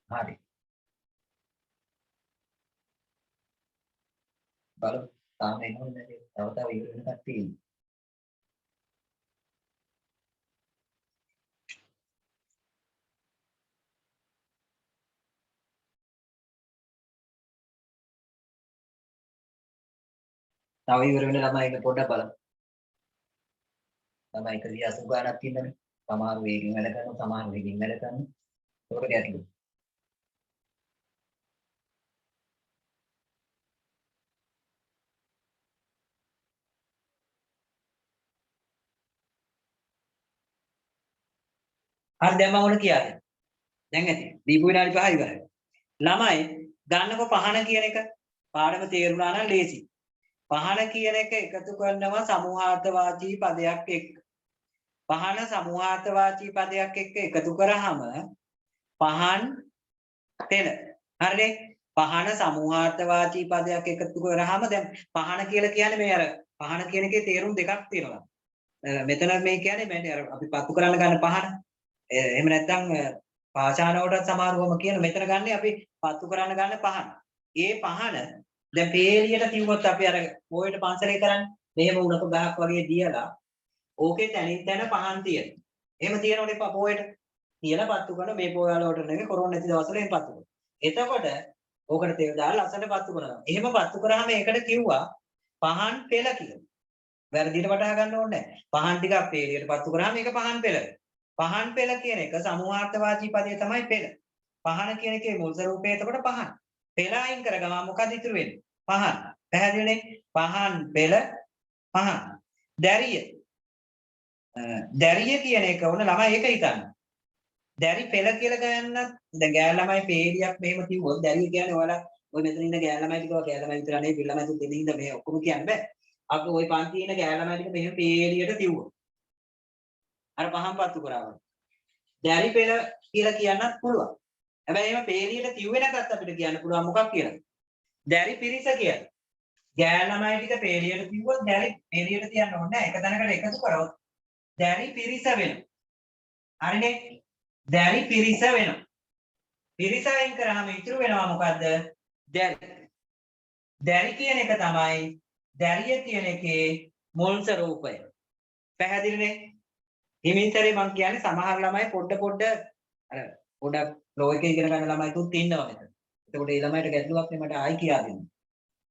හරි. බලමු. තාම එන්නේ නැහැ. තව ඉවර වෙන කට්ටිය ඉන්නේ. තව ඉවර වෙන ළමයි ඉන්න පොඩ්ඩක් බලමු. ළමයි 180 ගාණක් ඉන්නනේ. සමහර වේගෙන් වැඩ කරනවා, සමහර වේගෙන් වැඩ කරනවා. ඒකට ගැටලු. හරි දැන් මම ඔන්න කියලා දෙන්න. දැන් ඇති. දීපු විනාඩි 5 ඉවරයි. ළමයි ගන්නකො පහන කියන එක පාඩම තේරුණා නම් ලේසි. පහන කියන එක එකතු කරනවා සමූහාර්ථවාචී පදයක් එක්ක. පහන සමූහාර්ථවාචී පදයක් එක්ක එකතු කරාම පහන් තෙල. හරිනේ? පහන සමූහාර්ථවාචී පදයක් එකතු කරාම දැන් පහන කියලා කියන්නේ මේ අර පහන කියන එකේ තේරුම් දෙකක් තියෙනවා. මෙතන මේ කියන්නේ මේ අර අපි පත්තු කරන්න ගන්න පහන. එහෙම නැත්නම් පාෂාණවලට සමහරවම කියන මෙතන ගන්න අපි පත්තු කරන්න ගන්න පහන. ඒ පහන දැන් පේලියට කිව්වොත් අපි අර පොයේට පන්සලේ කරන්නේ මෙහෙම උණක ගහක් වගේ දියලා ඕකේ තැනින් තැන පහන් තියෙනවා. එහෙම තියෙනවනේ පොයේට කියලා පත්තු කරන මේ පොයාල වලට නෙවෙයි කොරෝන නැති දවස්වල එහෙම පත්තු කරනවා. එතකොට ඕකට තේල් දාලා ලස්සනට පත්තු කරනවා. එහෙම පත්තු කරාම ඒකට කිව්වා පහන් පෙළ කියලා. වැරදියට වටහා ගන්න ඕනේ නැහැ. පහන් ටිකක් පේලියට පත්තු කරාම ඒක පහන් පෙළ. පහන් පෙළ කියන එක සමූහාර්ථවාචී පදේ තමයි පෙළ. පහන කියන එකේ මුල් ස්වරූපය එතකොට පහන්. පෙළ අයින් කරගම මොකද ඉතුරු වෙන්නේ? පහන්. පැහැදිලිනේ? පහන් පෙළ පහන්. දැරිය. දැරිය කියන එක උන ළමයි ඒක හිතන්න. දැරි පෙළ කියලා ගන්නත් දැන් ගෑල් ළමයි පේලියක් මෙහෙම කිව්වොත් දැරිය කියන්නේ ඔයාලා ඔය මෙතන ඉන්න ගෑල් ළමයි ටික ගෑල් ළමයි විතර නෙවෙයි පිළ ළමයි දෙදින්ද මේ ඔක්කොම කියන්න බෑ. අපි ওই පන්තියේ ඉන්න ගෑල් ළමයි ටික මෙහෙම පේලියට කිව්වොත් අර පහන් පත්තු කරාම දැරි පෙළ කියලා කියන්නත් පුළුවන්. හැබැයි එහෙම පේලියට කිව්වේ නැත්නම් අපිට කියන්න පුළුවන් මොකක් කියලා. දැරි පිරිස කියලා. ගෑල් ළමයි ටික පේලියට කිව්වොත් දැරි පේලියට කියන්න ඕනේ නැහැ. එක තැනකට එකතු කරවොත් දැරි පිරිස වෙනවා. හරිනේ? දැරි පිරිස වෙනවා. පිරිස වෙන් කරාම ඉතුරු වෙනවා මොකද්ද? දැරි. දැරි කියන එක තමයි දැරිය කියන එකේ මුල් ස්වරූපය. පැහැදිලිනේ? හිමින්තරේ මම කියන්නේ සමහර ළමයි පොඩ අර පොඩක් ලෝ එකේ ඉගෙන ගන්න ළමයි තුත් ඉන්නවා මෙතන. එතකොට ඒ ළමයිට ගැටලුවක් නේ මට ආයි කියා දෙන්න.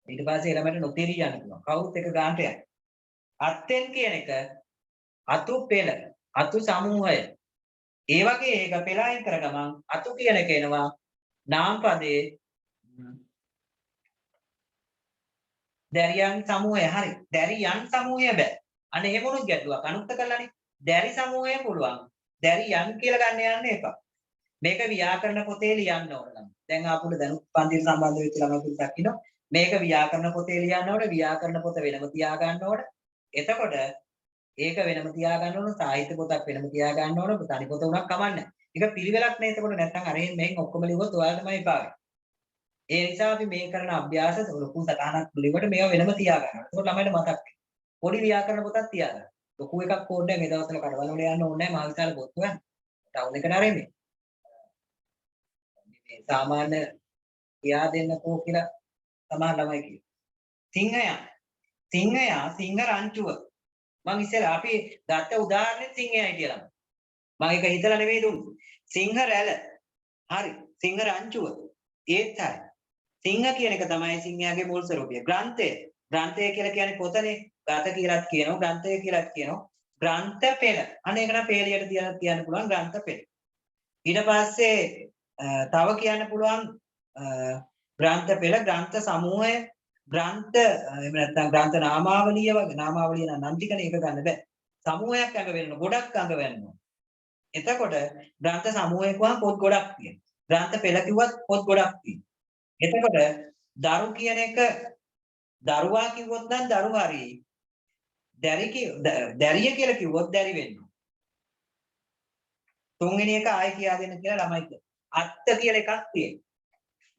ඊට පස්සේ ඒ ළමයිට නොතේරී යන්න පුළුවන්. කවුරුත් එක ගන්නට යන්න. අත්ෙන් කියන එක අතු පෙළ, අතු සමූහය. ඒ වගේ ඒක පෙළයින් කර ගමන් අතු කියන එක එනවා නාම පදේ දැරියන් සමූහය. හරි. දැරියන් සමූහය බෑ. අන්න එහෙම උනොත් ගැටලුවක් අනුත්ත කළානේ. දැරි සමූහය පුළුවන්. දැරියන් කියලා ගන්න යන්න එපා. මේක ව්‍යාකරණ පොතේ ලියන්න ඕන නම්. දැන් ආපුල දැනුත් පන්තියට සම්බන්ධ වෙච්ච ළමයි පිටක් ඉන්නවා. මේක ව්‍යාකරණ පොතේ ලියන්න ඕනේ. ව්‍යාකරණ පොත වෙනම තියා ගන්න ඕනේ. එතකොට ඒක වෙනම තියා ගන්න ඕන. සාහිත්‍ය පොතක් වෙනම තියා ගන්න ඕන. තනි පොත උනක් කමන්නේ. ඒක පිළිවෙලක් නේ. එතකොට නැත්තම් අරෙන් මෙහෙන් ඔක්කොම ලිව්වොත් ඔයාලටමයි පාවෙන්නේ. ඒ නිසා අපි මේ කරන අභ්‍යාස ලොකු සටහනක් ලිව්වට මේවා වෙනම තියා ගන්නවා. එතකොට ළමයිට මතක්. පොඩි ව්‍යාකරණ පොතක් තියා ගන්න. ලොකු එකක් ඕනේ නැහැ. මේ දවස්වල කඩවල වල යන්න ඕනේ නැහැ. මහ විශාල පොත් හොයන්න. ටවුන් එකට ආරෙන්නේ. මේ සාමාන්‍ය කියා දෙන්නකෝ කියලා සමහර ළමයි කියනවා. සිංහයා සිංහ රංචුව. මම ඉස්සෙල්ලා අපි ගත්ත උදාහරණෙත් සිංහයයි කියලා. මම ඒක හිතලා නෙවෙයි දුන්නේ. සිංහ රැළ. හරි. සිංහ රංචුව. ඒත් හරි. සිංහ කියන එක තමයි සිංහයාගේ මුල් ස්වරූපය. ග්‍රන්ථය. ග්‍රන්ථය කියලා කියන්නේ පොතනේ. ගත කියලාත් කියනවා. ග්‍රන්ථය කියලාත් කියනවා. ග්‍රන්ථ පෙළ. අන්න ඒක නම් පෙළියට තියන්න පුළුවන් ග්‍රන්ථ පෙළ. ඊට පස්සේ තව කියන්න පුළුවන් ග්‍රන්ථ පෙළ, ග්‍රන්ථ සමූහය, ග්‍රන්ථ එහෙම නැත්නම් ග්‍රන්ථ නාමාවලිය වගේ. නාමාවලිය නම් නම් ටිකනේ ඒක ගන්න බෑ. සමූහයක් අඟ වෙන්න ගොඩක් අඟ වෙනවා. එතකොට ග්‍රන්ථ සමූහයක වහම පොත් ගොඩක් තියෙනවා. ග්‍රන්ථ පෙළ කිව්වත් පොත් ගොඩක් තියෙනවා. එතකොට දරු කියන එක දරුවා කිව්වොත් නම් දරු හරියි. දැරිය කියලා කිව්වොත් දැරි වෙනවා. තුන්වෙනි එක ආයෙ කියා දෙන්න කියලා ළමයි කියනවා. අත්ත කියලා එකක් තියෙනවා.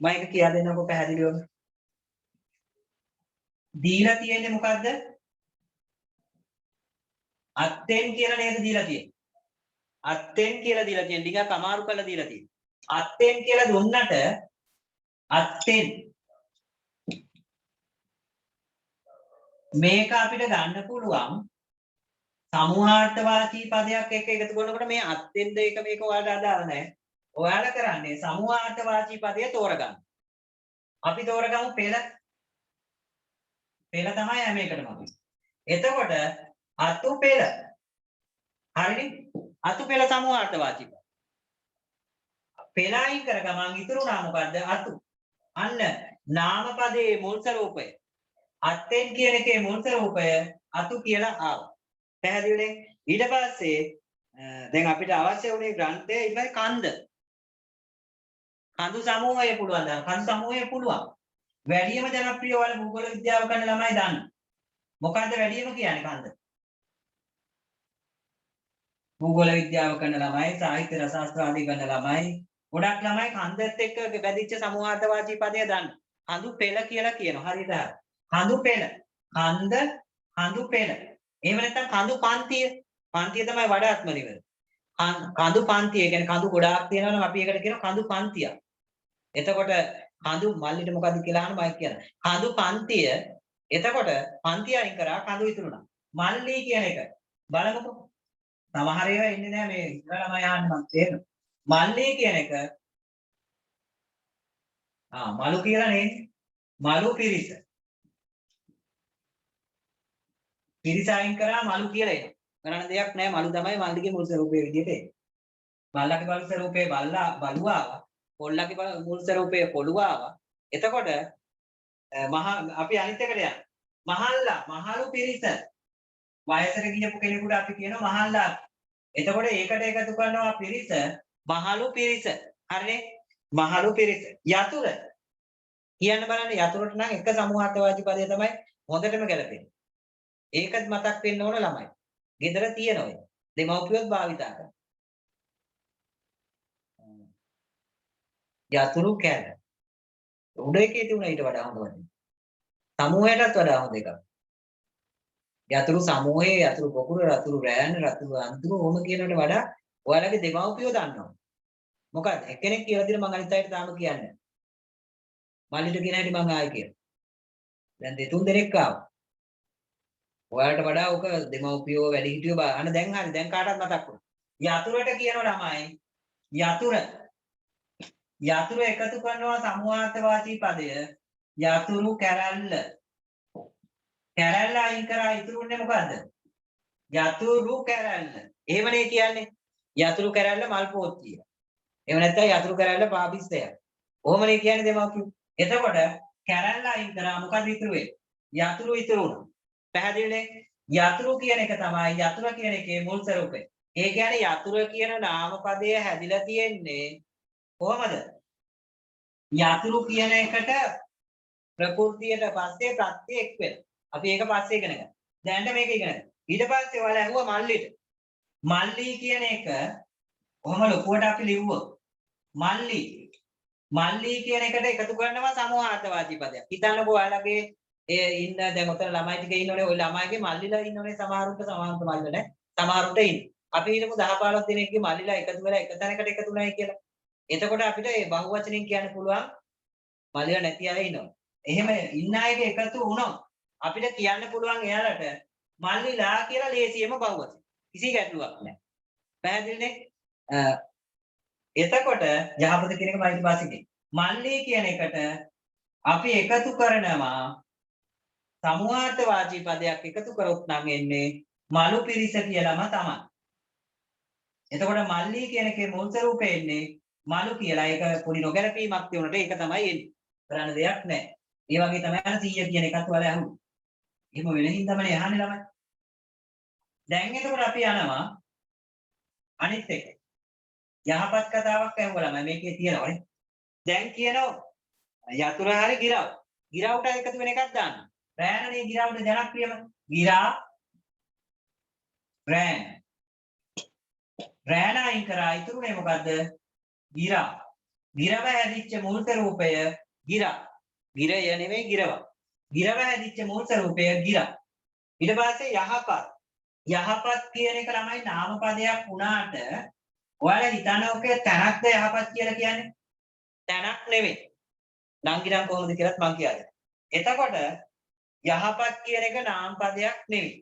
මම ඒක කියා දෙන්නකෝ පැහැදිලිවම. දීලා තියෙන්නේ මොකද්ද? අත්ෙන් කියලා නේද දීලා තියෙන්නේ. අත්ෙන් කියලා දීලා තියෙන්නේ. ටිකක් අමාරු කරලා දීලා තියෙන්නේ. අත්ෙන් කියලා දුන්නට අත්ෙන් මේක අපිට ගන්න පුළුවන් සමූහාර්ථවාචී පදයක් එක්ක එකතු කරනකොට මේ අත්ෙන් දෙක මේක ඔයාලට අදාළ නැහැ. ඔයාලා කරන්නේ සමූහාර්ථවාචී පදය තෝරගන්න. අපි තෝරගමු පෙළ. පෙළ තමයි හැම එකටම අපි. එතකොට අතු පෙළ. හරිනේ? අතු පෙළ සමූහාර්ථවාචී පද. පෙළයින් කර ගමන් ඉතුරුනා මොකද්ද? අතු. අන්න නාම පදයේ මුල් ස්වරූපය. අත්ෙන් කියන එකේ මුල් ස්වරූපය අතු කියලා ආවා. පැහැදිලිනේ? ඊට පස්සේ දැන් අපිට අවශ්‍ය වුණේ ග්‍රන්ථය ඉතින් කන්ද. කඳු සමූහය පුළුවන් දැන් කඳු සමූහය පුළුවන්. වැඩිම ජනප්‍රිය වල භූගෝල විද්‍යාව කරන ළමයි දන්න. මොකද්ද වැඩිම කියන්නේ කන්ද? භූගෝල විද්‍යාව කරන ළමයි, සාහිත්‍ය රසාස්ත්‍ර ආදී කරන ළමයි, ගොඩක් ළමයි කන්දත් එක්ක බැඳිච්ච සමූහාර්ථවාචී පදය දන්න. කඳු පෙළ කියලා කියනවා. හරියට. කඳු පෙළ. කන්ද කඳු පෙළ. එහෙම නැත්නම් කඳු පන්තිය. පන්තිය තමයි වඩාත්ම නිවැරදි. කඳු පන්තිය කියන්නේ කඳු ගොඩාක් තියෙනවා නම් අපි ඒකට කියනවා කඳු පන්තියක්. එතකොට කඳු මල්ලිට මොකද්ද කියලා අහන්න මම කියනවා. කඳු පන්තිය එතකොට පන්තිය අයින් කරා කඳු ඉතුරුනා. මල්ලි කියන එක බලමුකෝ. සමහර ඒවා ඉන්නේ නැහැ මේ ඉස්සර ළමයි අහන්න මම තේරෙනවා. මල්ලි කියන එක මලු කියලා නේ. මලු පිරිස. පිරිස අයින් කරා මලු කියලා එනවා. කරන්න දෙයක් නැහැ මලු තමයි මල්ලිගේ මුල් ස්වරූපයේ විදිහට එන්නේ. බල්ලගේ මුල් ස්වරූපයේ බලුවා කොල්ලගේ මුල් ස්වරූපයේ කොළුවා. එතකොට අපි අනිත් එකට යන්න. මහල්ලු පිරිස. වයසට ගියපු කෙනෙකුට අපි කියනවා මහල්ලා. එතකොට ඒකට එකතු කරනවා පිරිස, මහලු පිරිස. හරිනේ? මහලු පිරිස. යතුරු කියන්න බලන්න යතුරුට නම් එක සමූහාර්ථවාචී පදය තමයි හොඳටම ගැලපෙන්නේ. ඒකත් මතක් වෙන්න ඕන ළමයි. ගෙදර තියෙනවා. දෙමව්පියොත් භාවිතා කරනවා. යතුරු කැල. උඩ එකේ තිබුණා ඊට වඩා හොඳ වගේ. සමූහයටත් වඩා හොඳ එකක්. යතුරු සමූහයේ යතුරු පොකුර යතුරු රෑන යතුරු අන්තුරු ඕම කියනකට වඩා ඔයාලගේ දෙමව්පියෝ දන්නවා. මොකද එක්කෙනෙක් කියලා දෙන මම අනිත් අයට තාම කියන්නේ. මල්ලිට කියන හැටි මම ආයෙ කියනවා. දැන් දෙතුන් දෙනෙක් ආවා. ඔයාලට වඩා ඔක දෙමව්පියෝ වැඩි හිටියෝ අන්න දැන් හරි දැන් කාටවත් මතක් වුණා. යතුරට කියනවා ළමයි යතුරු එකතු කරනවා සමූහාර්ථවාචී පදය යතුරු කැරැල්ල. කැරැල්ල අයින් කරා ඉතුරුන්නේ මොකද්ද? යතුරු කැරැල්ල. එහෙමනේ කියන්නේ. යතුරු කැරැල්ල මල් පෝච්චිය. එහෙම නැත්නම් යතුරු කැරැල්ල පාපිස්සය. ඔහොමනේ කියන්නේ දෙමව්පියෝ. එතකොට කැරැල්ල අයින් කරා මොකද ඉතුරු වෙන්නේ? යතුරු ඉතුරු වුණා. පැහැදිලිනේ? යතුරු කියන එක තමයි යතුරු කියන එකේ මුල් ස්වරූපය. ඒ කියන්නේ යතුරු කියන නාම පදය හැදිලා තියෙන්නේ කොහමද? යතුරු කියන එකට ප්‍රകൃතියට පස්සේ ප්‍රත්‍ය එක් වෙනවා. අපි ඒක පස්සේ ඉගෙන ගන්න. දැන් මේක ඉගෙන ගන්න. ඊට පස්සේ ඔයාලා ඇහුවා මල්ලිට. මල්ලි කියන එක කොහොම ලොකුවට අපි ලිව්වොත් මල්ලි කියන එකට එකතු කරනවා සමූහාර්ථවාචී පදයක්. හිතන්නකෝ ඔයාලගේ ඉන්න දැන් ඔතන ළමයි ටික ඉන්නෝනේ ওই ළමයිගේ මල්ලිලා ඉන්නෝනේ සමහරුන්ට මල්ල නැහැ. සමහරුන්ට ඉන්නේ. අපි හිතමු 10 15 දෙනෙක්ගේ මල්ලිලා එකතු වෙලා එක තැනකට එකතු වුණායි කියලා. එතකොට අපිට මේ බහුවචනෙන් කියන්න පුළුවන් මල්ලිලා නැති අය ඉන්නවා. එහෙම ඉන්න අයගේ එකතු වුණොත් අපිට කියන්න පුළුවන් එයාලට මල්ලිලා කියලා ලේසියෙම බහුවචන. කිසි ගැටලුවක් නැහැ. පැහැදිලිනේ? එතකොට යහපත කියන එක මයිත් වාසිකේ. මල්ලි කියන එකට අපි එකතු කරනවා සමූහාර්ථවාචී පදයක් එකතු කරොත් නම් එන්නේ මලු පිරිස කියලාම තමයි. එතකොට මල්ලි කියන එකේ මුල් ස්වරූපය එන්නේ මලු කියලා. ඒක පොඩි නොගැලපීමක් තියුණට ඒක තමයි එන්නේ. කරන්න දෙයක් නැහැ. ඒ වගේ තමයි 100 කියන එකත් වල අහුනේ. එහෙම වෙන හින්දාමනේ අහන්නේ ළමයි. දැන් එතකොට අපි යනවා අනිත් එක. යහපත් කතාවක් ඇහුවා ළමයි මේකේ තියෙනවානේ. දැන් කියනවා යතුරු හරි ගිරව්. ගිරව්ට එකතු වෙන එකක් දාන්න. රෑනනේ ගිරව්ට ජනප්‍රියම. රෑන. රෑන අයින් කරා ඉතුරුනේ මොකද්ද? ගිරා. ගිරව හැදිච්ච මුල් ස්වරූපය ගිරා. ගිරය නෙමෙයි ගිරව. ගිරව හැදිච්ච මුල් ස්වරූපය ගිරා. ඊට පස්සේ යහපත්. යහපත් කියන එක ළමයි නාම පදයක් වුණාට ඔයාලා හිතන්නේ ඔකේ තැනක්ද යහපත් කියලා කියන්නේ? තැනක් නෙමෙයි. නංගිනම් කොහොමද කියලාත් මං කියන්නම්. එතකොට යහපත් කියන එක නාම පදයක් නෙමෙයි.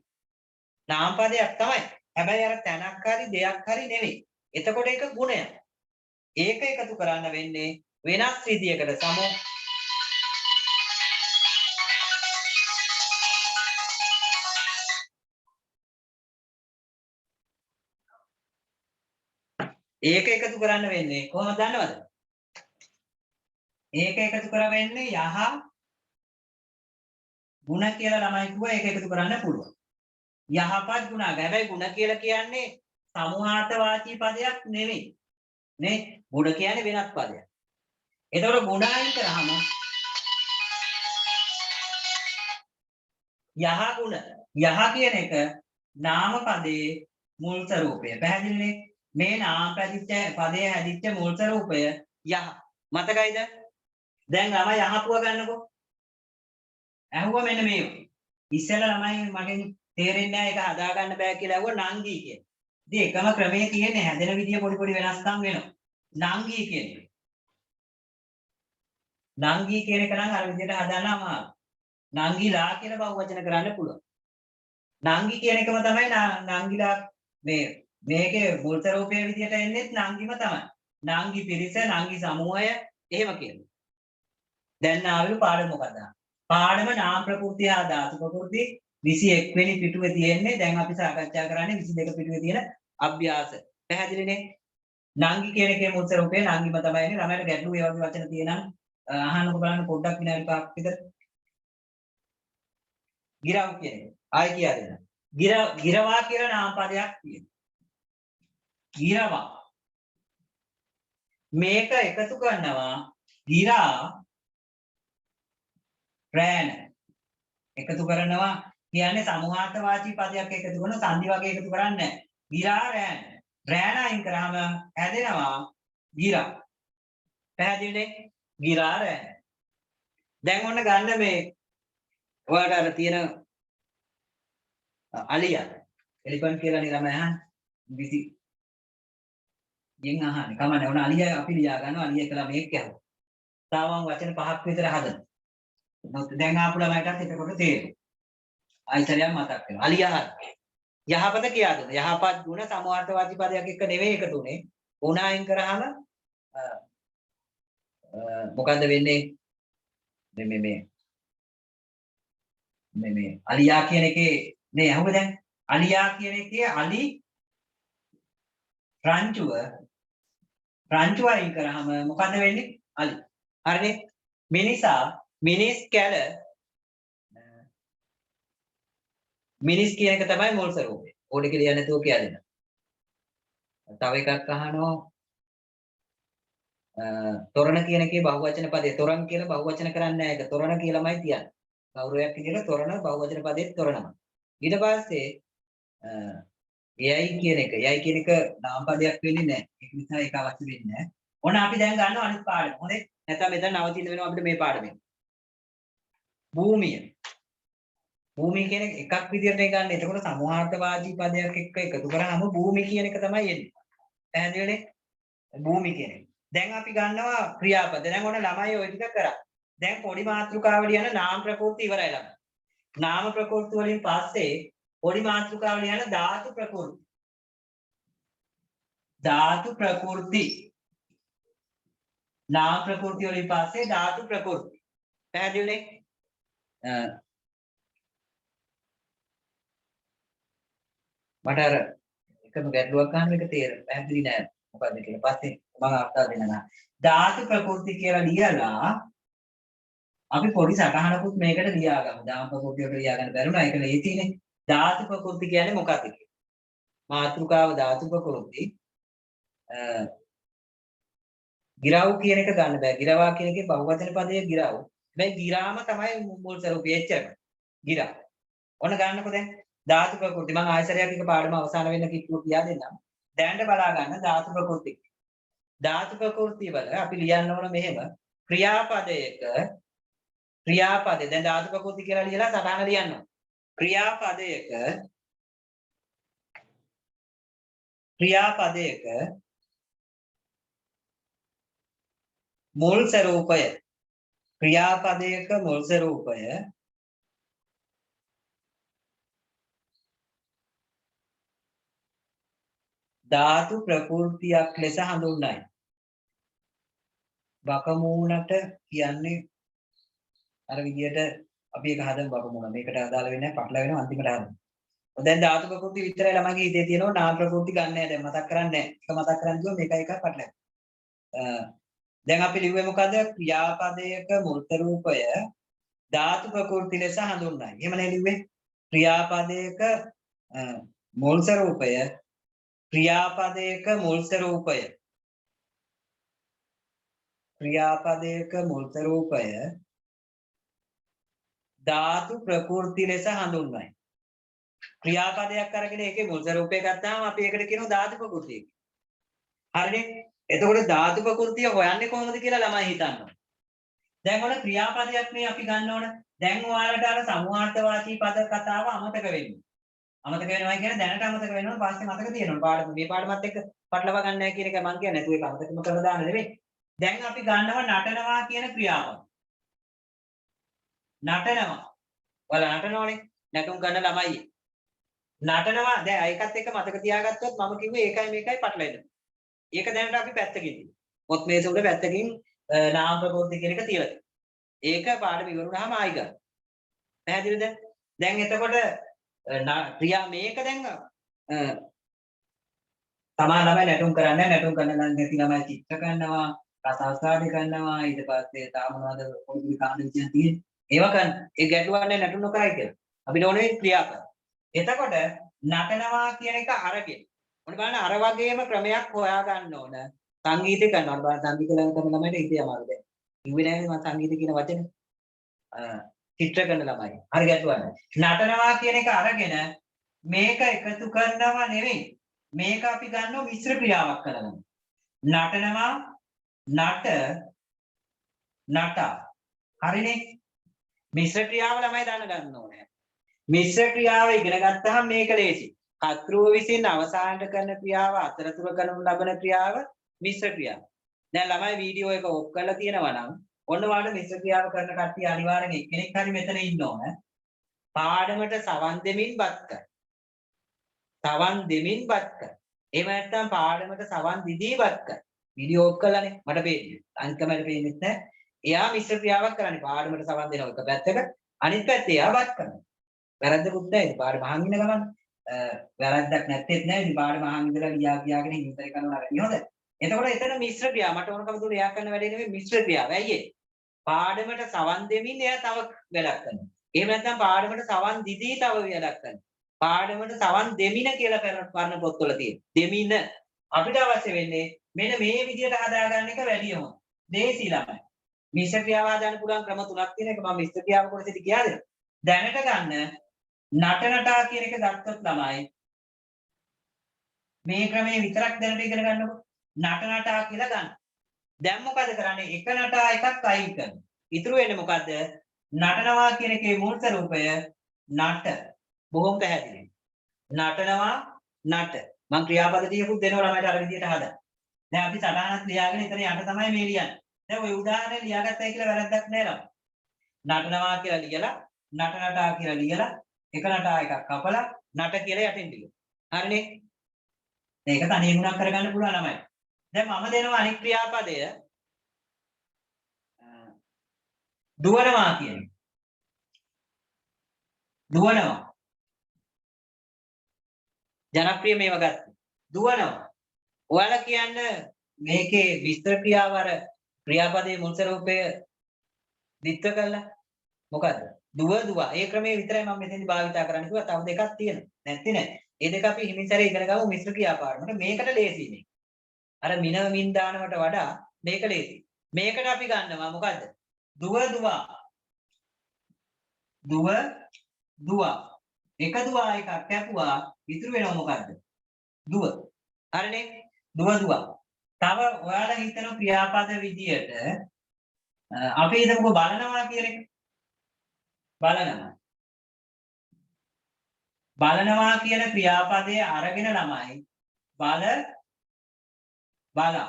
නාම පදයක් තමයි. හැබැයි අර තැනක් හරි දෙයක් හරි නෙමෙයි. එතකොට ඒක ගුණයක්. ඒක එකතු කරන්න වෙන්නේ වෙනස් විදියකට ඒක එකතු කරන්න වෙන්නේ කොහොමද දන්නවද? ඒක එකතු කර වෙන්නේ යහ ಗುಣ කියලා ළමයි කිව්වා ඒක එකතු කරන්න පුළුවන්. යහපත් ගුණ. හැබැයි ගුණ කියලා කියන්නේ සමූහාර්ථවාචී පදයක් නෙවෙයි. නේ? ගුණ කියන්නේ වෙනත් පදයක්. එතකොට ගුණ අයින් කරාම යහ ගුණ. යහ කියන එක නාම පදයේ මුල් ස්වરૂපය. පැහැදිලිනේ? මේ නාම පදයේ හැදිච්ච මුල් ස්වરૂපය යහ. මතකයිද? දැන් ළමයි යහපුව ගන්නකො. ඇහුවා මෙන්න මේ. ඉස්සෙල්ලා ළමයි මගෙන් තේරෙන්නේ නැහැ ඒක හදා ගන්න බෑ කියලා ඇහුවා නංගි කියන. ඉතින් එකම ක්‍රමයේ තියෙන්නේ හැදෙන විදිය පොඩි පොඩි වෙනස්කම් වෙනවා. නංගි කියන්නේ. නංගි කියන එක නම් අර විදියට හදන්න අමාරුයි. නංගිලා කියලා බහුවචන කරන්න පුළුවන්. නංගි කියන එකම තමයි නංගිලා මේකේ මුල් ස්වරූපයේ විදියට එන්නේ නංගිම තමයි. නංගි පිරිස, නංගි සමූහය එහෙම කියන්නේ. දැන් ආවෙ පාඩම මොකක්ද? පාඩම නාම ප්‍රකෘති හා ධාතු ප්‍රකෘති 21 වෙනි පිටුවේ තියෙන්නේ. දැන් අපි සාකච්ඡා කරන්නේ 22 පිටුවේ තියෙන අභ්‍යාස. පැහැදිලිනේ? නංගි කියන එකේ මුල් ස්වරූපය නංගිම තමයි ඉන්නේ. ළමයට ගැටලු ඒ වගේ වචන තියෙනම් අහන්නකො බලන්න පොඩ්ඩක් විනාඩි 5ක් විතර. ගිරව් කියන්නේ. ආයි කියා දෙන්න. ගිරවා කියලා නාම පදයක් තියෙනවා. ගිරවා. මේක එකතු කරනවා ගිරා රෑන. එකතු කරනවා කියන්නේ සමූහාර්ථවාචී පදයක් එකතු කරන සංදි වගේ එකතු කරන්නේ නැහැ. ගිරා රෑන. රෑන අයින් කරාම හැදෙනවා ගිරා. පැහැදිලිනේ? ගිරා රෑන. දැන් ඔන්න ගන්න මේ ඔයාලට අර තියෙන අලියා එලිෆන්ට් කියලා නේ ළමයි අහන්නේ. විසි යෙන් අහන්නේ. කමන්නේ ඔන්න අලියා අපි ලියා ගන්නවා අලියා කියලා මේක කියනවා. තාම වචන 5ක් විතර හදන්න. දැන් ආපු ළමයිටත් එතකොට තේරෙනවා. ආයිතරයක් මතක් වෙනවා. අලියා යහපත කියා දෙන්න. යහපත් ගුණ සමෝර්ථවාදී පදයක් එක්ක නෙවෙයි එකතු උනේ. උනායින් කරාම මොකද්ද වෙන්නේ? මේ අලියා කියන එකේ නේ අහුව දැන් අලියා කියන එකේ අලි රංචුව අයින් කරාම මොකද්ද වෙන්නේ? අලි. හරිනේ? මිනිසා මිනිස් කැල මිනිස් කියන එක තමයි මුල් ස්වරූපය. ඕඩ කියලා නැතුව කියලා දෙන්න. තව එකක් අහනවා තොරණ කියන එකේ බහුවචන පදේ තොරන් කියලා බහුවචන කරන්නේ නැහැ. ඒක තොරණ කියලාමයි කියන්නේ. ගෞරවයක් විදිහට තොරණ බහුවචන පදෙත් තොරණම. ඊට පස්සේ එයයි කියන එක නාම පදයක් වෙන්නේ නැහැ. ඒක නිසා ඒක අවශ්‍ය වෙන්නේ නැහැ. ඔන්න අපි දැන් ගන්නවා අනිත් පාඩම. හොඳේ. නැත්නම් මෙතන නවතින්න වෙනවා අපිට මේ පාඩමෙන්. භූමිය. භූමිය කියන එකක් විදිහට ගන්න. එතකොට සමූහාර්ථවාදී පදයක් එක්ක එකතු කරාම භූමි කියන එක තමයි එන්නේ. පැහැදිලිනේ? භූමි කියන එක. දැන් අපි ගන්නවා ක්‍රියාපද. දැන් ඔන්න ළමයි ওই ටික කරා. දැන් පොඩි මාතෘකාවල යන නාම ප්‍රකෘති ඉවරයි ළමයි. නාම ප්‍රකෘති වලින් පස්සේ පොඩි මාතෘකාවල යන ධාතු ප්‍රකෘති. ධාතු ප්‍රකෘති. නාම ප්‍රකෘති වලින් පස්සේ ධාතු ප්‍රකෘති. පැහැදිලිනේ? මට අර එකම ගැටලුවක් අහන්න එක තේරෙන්නේ පැහැදිලි නෑ මොකද්ද කියලා. පස්සේ මම අර්ථය දෙන්නම්. ධාතු ප්‍රකෘති කියලා ලියලා අපි පොඩි සටහනකුත් මේකට ලියාගමු. ධාතු ප්‍රකෘතියට ලියා ගන්න බැරුණා. ඒක ලේසියිනේ. ධාතු ප්‍රකෘති කියන්නේ මොකක්ද කියලා. මාතෘකාව ධාතු ප්‍රකෘති ගිරව් කියන එක ගන්න බෑ. ගිරවා කියන එකේ බහුවචන පදයේ ගිරව්. හැබැයි ගිරාම තමයි මුල් ස්වරූපය එච්චරයි. ගිරා. ඔන්න ගන්නකො දැන්. ධාතු ප්‍රකෘති මම ආයතරයක් එක පාඩම අවසන් වෙන්න කිව්ව කියා දෙන්නම්. දැනට බලා ගන්න ධාතු ප්‍රකෘති. ධාතු ප්‍රකෘති වල අපි ලියන්න ඕන මෙහෙම ක්‍රියාපදයක දැන් ධාතු ප්‍රකෘති කියලා ලියලා සටහන ලියන්න ඕන. ක්‍රියාපදයක මුල් ස්වරූපය ධාතු ප්‍රකෘතියක් ලෙස හඳුන්වයි. බකමූණට කියන්නේ අර විදියට අපි එක හදමු බකමූණ. මේකට අදාළ වෙන්නේ නැහැ. පටල වෙනවා අන්තිමට හදමු. දැන් ධාතු ප්‍රකෘති විතරයි ළමයිගේ ඉතේ තියෙනවා. නාම ප්‍රකෘති ගන්න නැහැ. දැන් මතක් කරන්නේ නැහැ. එක මතක් කරන් ගියොත් මේක එකක් පටලයි. දැන් අපි ලිව්වේ මොකද? ක්‍රියාපදයක මුල් ස්වරූපය ධාතු ප්‍රකෘති ලෙස හඳුන්වයි. එහෙම නේ ලිව්වේ. ක්‍රියාපදයක මුල් ස්වරූපය ක්‍රියාපදයක මුල් ස්වරූපය ධාතු ප්‍රකෘති ලෙස හඳුන්වයි. ක්‍රියාපදයක් අරගෙන ඒකේ මුල් ස්වරූපය ගත්තාම අපි ඒකට කියනවා ධාතු ප්‍රකෘතිය කියලා. හරිනේ? එතකොට ධාතු ප්‍රකෘතිය හොයන්නේ කොහොමද කියලා ළමයි හිතන්න. දැන් ඔන්න ක්‍රියාපදයක් මේ අපි ගන්න ඕන. දැන් ඔයාලට අර සමුහාර්ථවාචී පද කතාව අමතක වෙන්නේ. අමතක වෙනවා කියන්නේ දැනට අමතක වෙනවා පස්සේ මතක තියෙනවා. පාඩම මේ පාඩමත් එක්ක පටලවා ගන්න නැහැ කියන එක මම කියන්නේ නැතුව ඒක අමතකම කරලා දාන්න නෙවෙයි. දැන් අපි ගන්නවා නටනවා කියන ක්‍රියාව. නටනවා. ඔයාලා නටනවනේ. නැටුම් ගන්න ළමයි. නටනවා දැන් ඒකත් එක්ක මතක තියාගත්තොත් මම කිව්වේ ඒකයි මේකයි පටලෙන්න. ඒක දැනට අපි පැත්තකින් තියෙනවා. පොත් මේසෙ උඩ පැත්තකින් නාම ප්‍රකෘති කියන එක තියලා තියෙනවා. ඒක පාඩම ඉවරුනහම ආයි ගන්න. පැහැදිලිද? දැන් එතකොට ක්‍රියා මේක දැන් තමා ළමයි නැටුම් කරන්නේ නැටුම් කරන නැති ළමයි චිත්‍ර කරනවා රසාස්වාද කරනවා ඊට පස්සේ තා මොනවද පොඩි කාණ්ඩ විදියක් තියෙන්නේ ඒවා කරන ඒ ගැටුවන්නේ නැටුම් නොකරයි කියලා අපිට ඕනේ ක්‍රියා කරන්න. එතකොට නටනවා කියන එක අරගෙන මොන බලන්න අර වගේම ක්‍රමයක් හොයා ගන්න ඕන. සංගීතය කරනවා බලන්න සංගීත කරන ළමයිට ඉතින් අමාරු දැන්. ඉුවේ නැහැ මම සංගීත කියන වචනේ. චිත්‍ර කරන ළමයි. හරි ගැටුවන්නේ. නටනවා කියන එක අරගෙන මේක එකතු කරනවා නෙවෙයි. මේක අපි ගන්නවා මිශ්‍ර ක්‍රියාවක් කරනවා. නටනවා නටා. හරිනේ? මිශ්‍ර ක්‍රියාව ළමයි දැන ගන්න ඕනේ. මිශ්‍ර ක්‍රියාව ඉගෙන ගත්තාම මේක ලේසි. කර්තෘව විසින් අවසානට කරන ක්‍රියාව අතරතුර කරනු ලබන ක්‍රියාව මිශ්‍ර ක්‍රියාව. දැන් ළමයි වීඩියෝ එක ඔෆ් කරලා තියෙනවා නම් ඔන්න ඔයාලට මිශ්‍ර ක්‍රියාව කරන කට්ටිය අනිවාර්යෙන් එක්කෙනෙක් හරි මෙතන ඉන්න ඕන. පාඩමට සවන් දෙමින් බත් කර. සවන් දෙමින් බත් කර. එහෙම නැත්නම් පාඩමට සවන් දිදී බත් කර. වීඩියෝ ඔෆ් කළානේ මට පේන්නේ. අනිත් කමකට පේන්නේ නැහැ. එයා මිශ්‍ර ක්‍රියාවක් කරන්නේ පාඩමට සවන් දෙනවා එක පැත්තක අනිත් පැත්තේ එයා බත් කරනවා. වැරද්දකුත් නැහැ. ඉතින් පාඩම අහන් ඉන්න ගමන් වැරද්දක් නැත්තේත් නැහැ. ඉතින් පාඩම අහන් ඉඳලා කියාගෙන ඉඳලා කරනවා හරි හොඳයි. එතකොට එතන මිශ්‍ර ක්‍රියාව මට ඕනකම දුන්නේ එයා කරන වැඩේ නෙමෙයි මිශ්‍ර ක්‍රියාව. ඇයි ඒ? පාඩමට සවන් දෙමින් එයා තව වැඩක් කරනවා. එහෙම නැත්නම් පාඩමට සවන් දිදී තව වැඩක් කරනවා. පාඩමට සවන් දෙමින කියලා කරන පොත්වල තියෙන. දෙමින අපිට අවශ්‍ය වෙන්නේ මෙන්න මේ විදිහට හදාගන්න එක වැඩි හොඳ. දේසි ළමයි. මිශ්‍ර ක්‍රියාව හදාන්න පුළුවන් ක්‍රම තුනක් තියෙන එක මම මිශ්‍ර ක්‍රියාව කොටසට කියා දෙනවා. දැනට ගන්න නටනටා කියන එක ගත්තොත් ළමයි මේ ක්‍රමයේ විතරක් දැනට ඉගෙන ගන්නකො. නටනටා කියලා ගන්න. දැන් මොකද කරන්නේ? එක නටා එකක් අයින් කරනවා. ඉතුරු වෙන්නේ මොකද්ද? නටනවා කියන එකේ මූල ස්වරූපය නට. බොහොම පැහැදිලි. නටනවා නට. මම ක්‍රියාපද ටිකකුත් දෙනවා ළමයිට අර විදිහට හදන්න. දැන් අපි සටහනක් ලියාගෙන එතන යට තමයි මේ ලියන්නේ. දැන් ওই උදාහරණය ලියාගත්තයි කියලා වැරද්දක් නෑ ළමයි. නටනවා කියලා ලියලා නටනටා කියලා ලියලා එක නටා එකක් කපලා නට කියලා යටින් ලියනවා. හරිනේ? මේක තනියෙන් උනක් කරගන්න පුළුවන් ළමයි. දැන් මම දෙනවා අනිත් ක්‍රියාපදය දුවනවා කියන්නේ. දුවනවා. ජනප්‍රිය මේවා ගත්තා. දුවනවා. ඔයාලා කියන්නේ මේකේ විස්තර ක්‍රියාව අර ක්‍රියාපදයේ මුල් ස්වරූපය විස්තර කළා. මොකද්ද? දුව. ඒ ක්‍රමයේ විතරයි මම මෙතෙන්දි භාවිතා කරන්න කිව්වා. තව දෙකක් තියෙනවා. නැත්ති නෑ. ඒ දෙක අපි හිමින් සැරේ ඉගෙන ගමු මිශ්‍ර ක්‍රියාපාඩමට. මේකට ලේසි මේ. අර මිනව මින් දානවට වඩා මේක ලේසි. මේකට අපි ගන්නවා මොකද්ද? දුව. එක දුවා එකක් කැපුවා ඉතුරු වෙනව මොකද්ද? දුව. හරිනේ? දුව. තව ඔයාලා හිතන ක්‍රියාපද විදියට අපි හිතමුකෝ බලනවා කියන එක. බලනවා කියන ක්‍රියාපදයේ අරගෙන ළමයි බලා.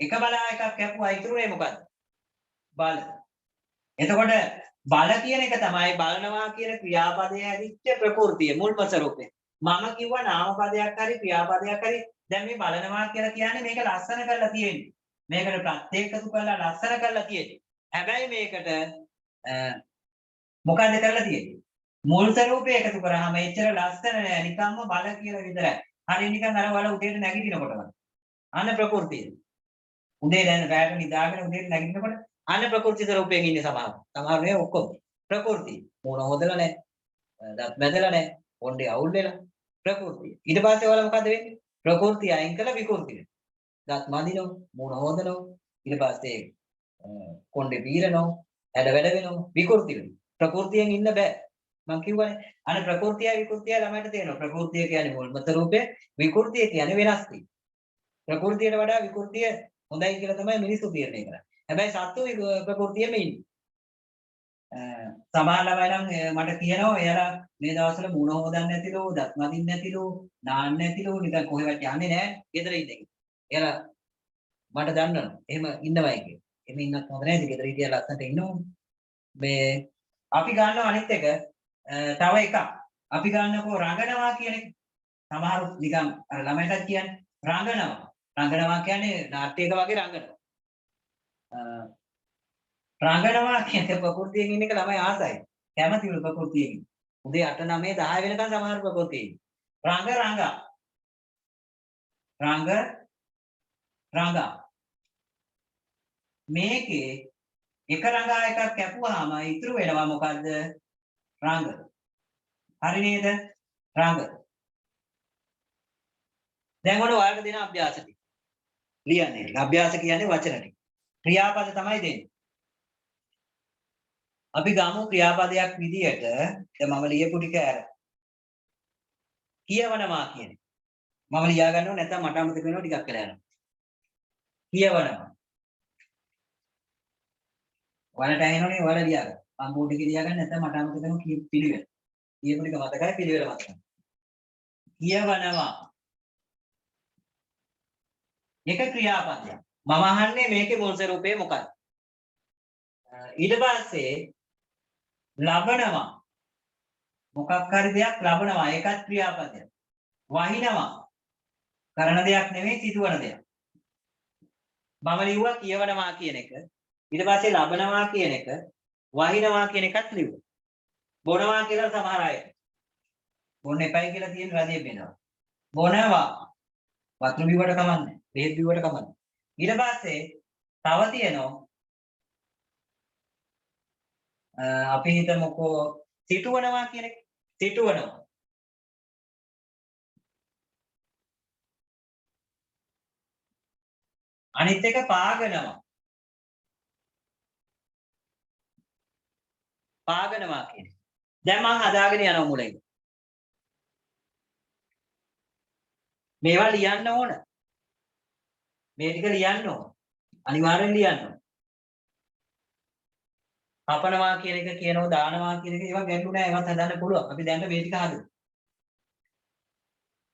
එක බලා එකක් කැපුවා ඉතුරුනේ මොකද්ද? බල. එතකොට බල කියන එක තමයි බලනවා කියන ක්‍රියාපදයේ ඇදිච්ච ප්‍රകൃතිය මුල්ම ස්වරූපය. මම කිව්වා නාම පදයක් හරි ක්‍රියාපදයක් හරි දැන් මේ බලනවා කියලා කියන්නේ මේක ලස්සන කරලා තියෙන්නේ. මේකට ප්‍රත්‍යක්ෂතු කරලා ලස්සන කරලා තියෙන්නේ. හැබැයි මේකට මොකද්ද කරලා තියෙන්නේ? මුල් ස්වරූපය එකතු කරාම එච්චර ලස්සන නෑ නිකම්ම බල කියලා විතරයි. හරිය නිකන් අර වල උදේට නැගිටිනකොටම. අන්න ප්‍රകൃතිය. උදේ දැන් රැට නිදාගෙන උදේට නැගිටිනකොට අන්න ප්‍රകൃති ස්වරූපයෙන් ඉන්නේ සමහර. සමහර නේ ඔක්කොම. ප්‍රകൃති. මොන හොදලා නැහැ. දත් මැදලා නැහැ. පොණ්ඩේ අවුල් වෙලා. ප්‍රകෘතිය. ඊට පස්සේ ඔයාලා මොකද වෙන්නේ? ප්‍රകෘතිය අයින් කළා විකෘතිය. දත් මදිනෝ, මුණ හොදනෝ, ඊට පස්සේ කොණ්ඩේ පීරනෝ, ඇඩ වැඩ වෙනෝ, විකෘති වෙනවා. ප්‍රകൃතියෙන් ඉන්න බෑ. මම කිව්වනේ අනේ ප්‍රകൃතිය විකෘතිය ළමයට තේරෙනවා. ප්‍රകൃතිය කියන්නේ මුල්මත රූපය, විකෘතිය කියන්නේ වෙනස් වීම. ප්‍රകൃතියට වඩා විකෘතිය හොඳයි කියලා තමයි මිනිස්සු තීරණය කරන්නේ. හැබැයි සත්තු ප්‍රകൃතියෙම ඉන්නේ. සමහර ළමයි නම් මට කියනවා එයාලා මේ දවස්වල මුණ හොදන්නේ නැතිලු, දත් මදින්නේ නැතිලු, නාන්නේ නැතිලු, නිකන් කොහෙවත් යන්නේ නැහැ, ගෙදර ඉන්නේ. එයාලා මට දන්නවනේ. එහෙම ඉන්නවයි කියලා. එහෙම ඉන්නත් හොඳ නැහැ. ගෙදර හිටියා ලස්සනට ඉන්නවා. මේ අපි ගන්නවා අනිත් එක තව එකක්. අපි ගන්නකො රඟනවා කියන එක. සමහරු නිකන් අර ළමයිටත් කියන්නේ රඟනවා. රඟනවා කියන්නේ නාට්‍යයක වගේ රඟනවා. රඟනවා කියන්නේ ප්‍රകൃතියෙන් ඉන්න එක ළමයි ආසයි. කැමතිලු ප්‍රകൃතියෙන්. උදේ 8 9 10 වෙනකන් සමහර ප්‍රകൃතියෙන්. රඟ මේකේ එක රඟා එකක් කැපුවාම ඉතුරු වෙනවා මොකද්ද? රඟ. හරි නේද? රඟ. දැන් ඔන්න ඔයාලට දෙන අභ්‍යාස ටික. ලියන්නේ. අභ්‍යාස කියන්නේ වචන ටික. ක්‍රියාපද තමයි දෙන්නේ. අපි ගමු ක්‍රියාපදයක් විදියට දැන් මම ලියපු ටික ඇර. කියවනවා කියන්නේ. මම ලියා ගන්නව නැත්නම් මට අමතක වෙනවා ටිකක් වෙලා යනවා. කියවනවා. ඔයාලට ඇහෙනවනේ ඔයාලා ලියා ගන්න. මම බෝඩ් එකේ ලියා ගන්න නැත්නම් මට අමතක වෙනවා පිළිවෙල. කියපු ටික මතකයි පිළිවෙල මතකයි. කියවනවා. එක ක්‍රියාපදයක්. මම අහන්නේ මේකේ මුල් ස්වරූපය මොකක්ද? ඊට පස්සේ ලබනවා. මොකක් හරි දෙයක් ලබනවා. ඒකත් ක්‍රියාපදයක්. වහිනවා. කරන දෙයක් නෙමෙයි සිදුවන දෙයක්. මම ලිව්වා කියවනවා කියන එක. ඊට පස්සේ ලබනවා කියන එක, වහිනවා කියන එකත් ලිව්වා. බොනවා කියලා සමහර අය. බොන්න එපයි කියලා තියෙන රජයේ වෙනවා. බොනවා. වතුර බිව්වට කමන්නේ. බෙහෙත් බිව්වට කමන්නේ. ඊට පස්සේ තව තියෙනවා අපි හිතමුකෝ සිටුවනවා කියන එක. සිටුවනවා. අනිත් එක පාගනවා. පාගනවා කියන්නේ. දැන් මම හදාගෙන යනවා මුලින්. මේවා ලියන්න ඕන. මේ ටික ලියන්න ඕන. අනිවාර්යෙන් ලියන්න ඕන. කපනවා කියන එක කියනවා දානවා කියන එක ඒවා ගැටලු නෑ ඒවත් හදන්න පුළුවන්. අපි දැන් මේ ටික හදමු.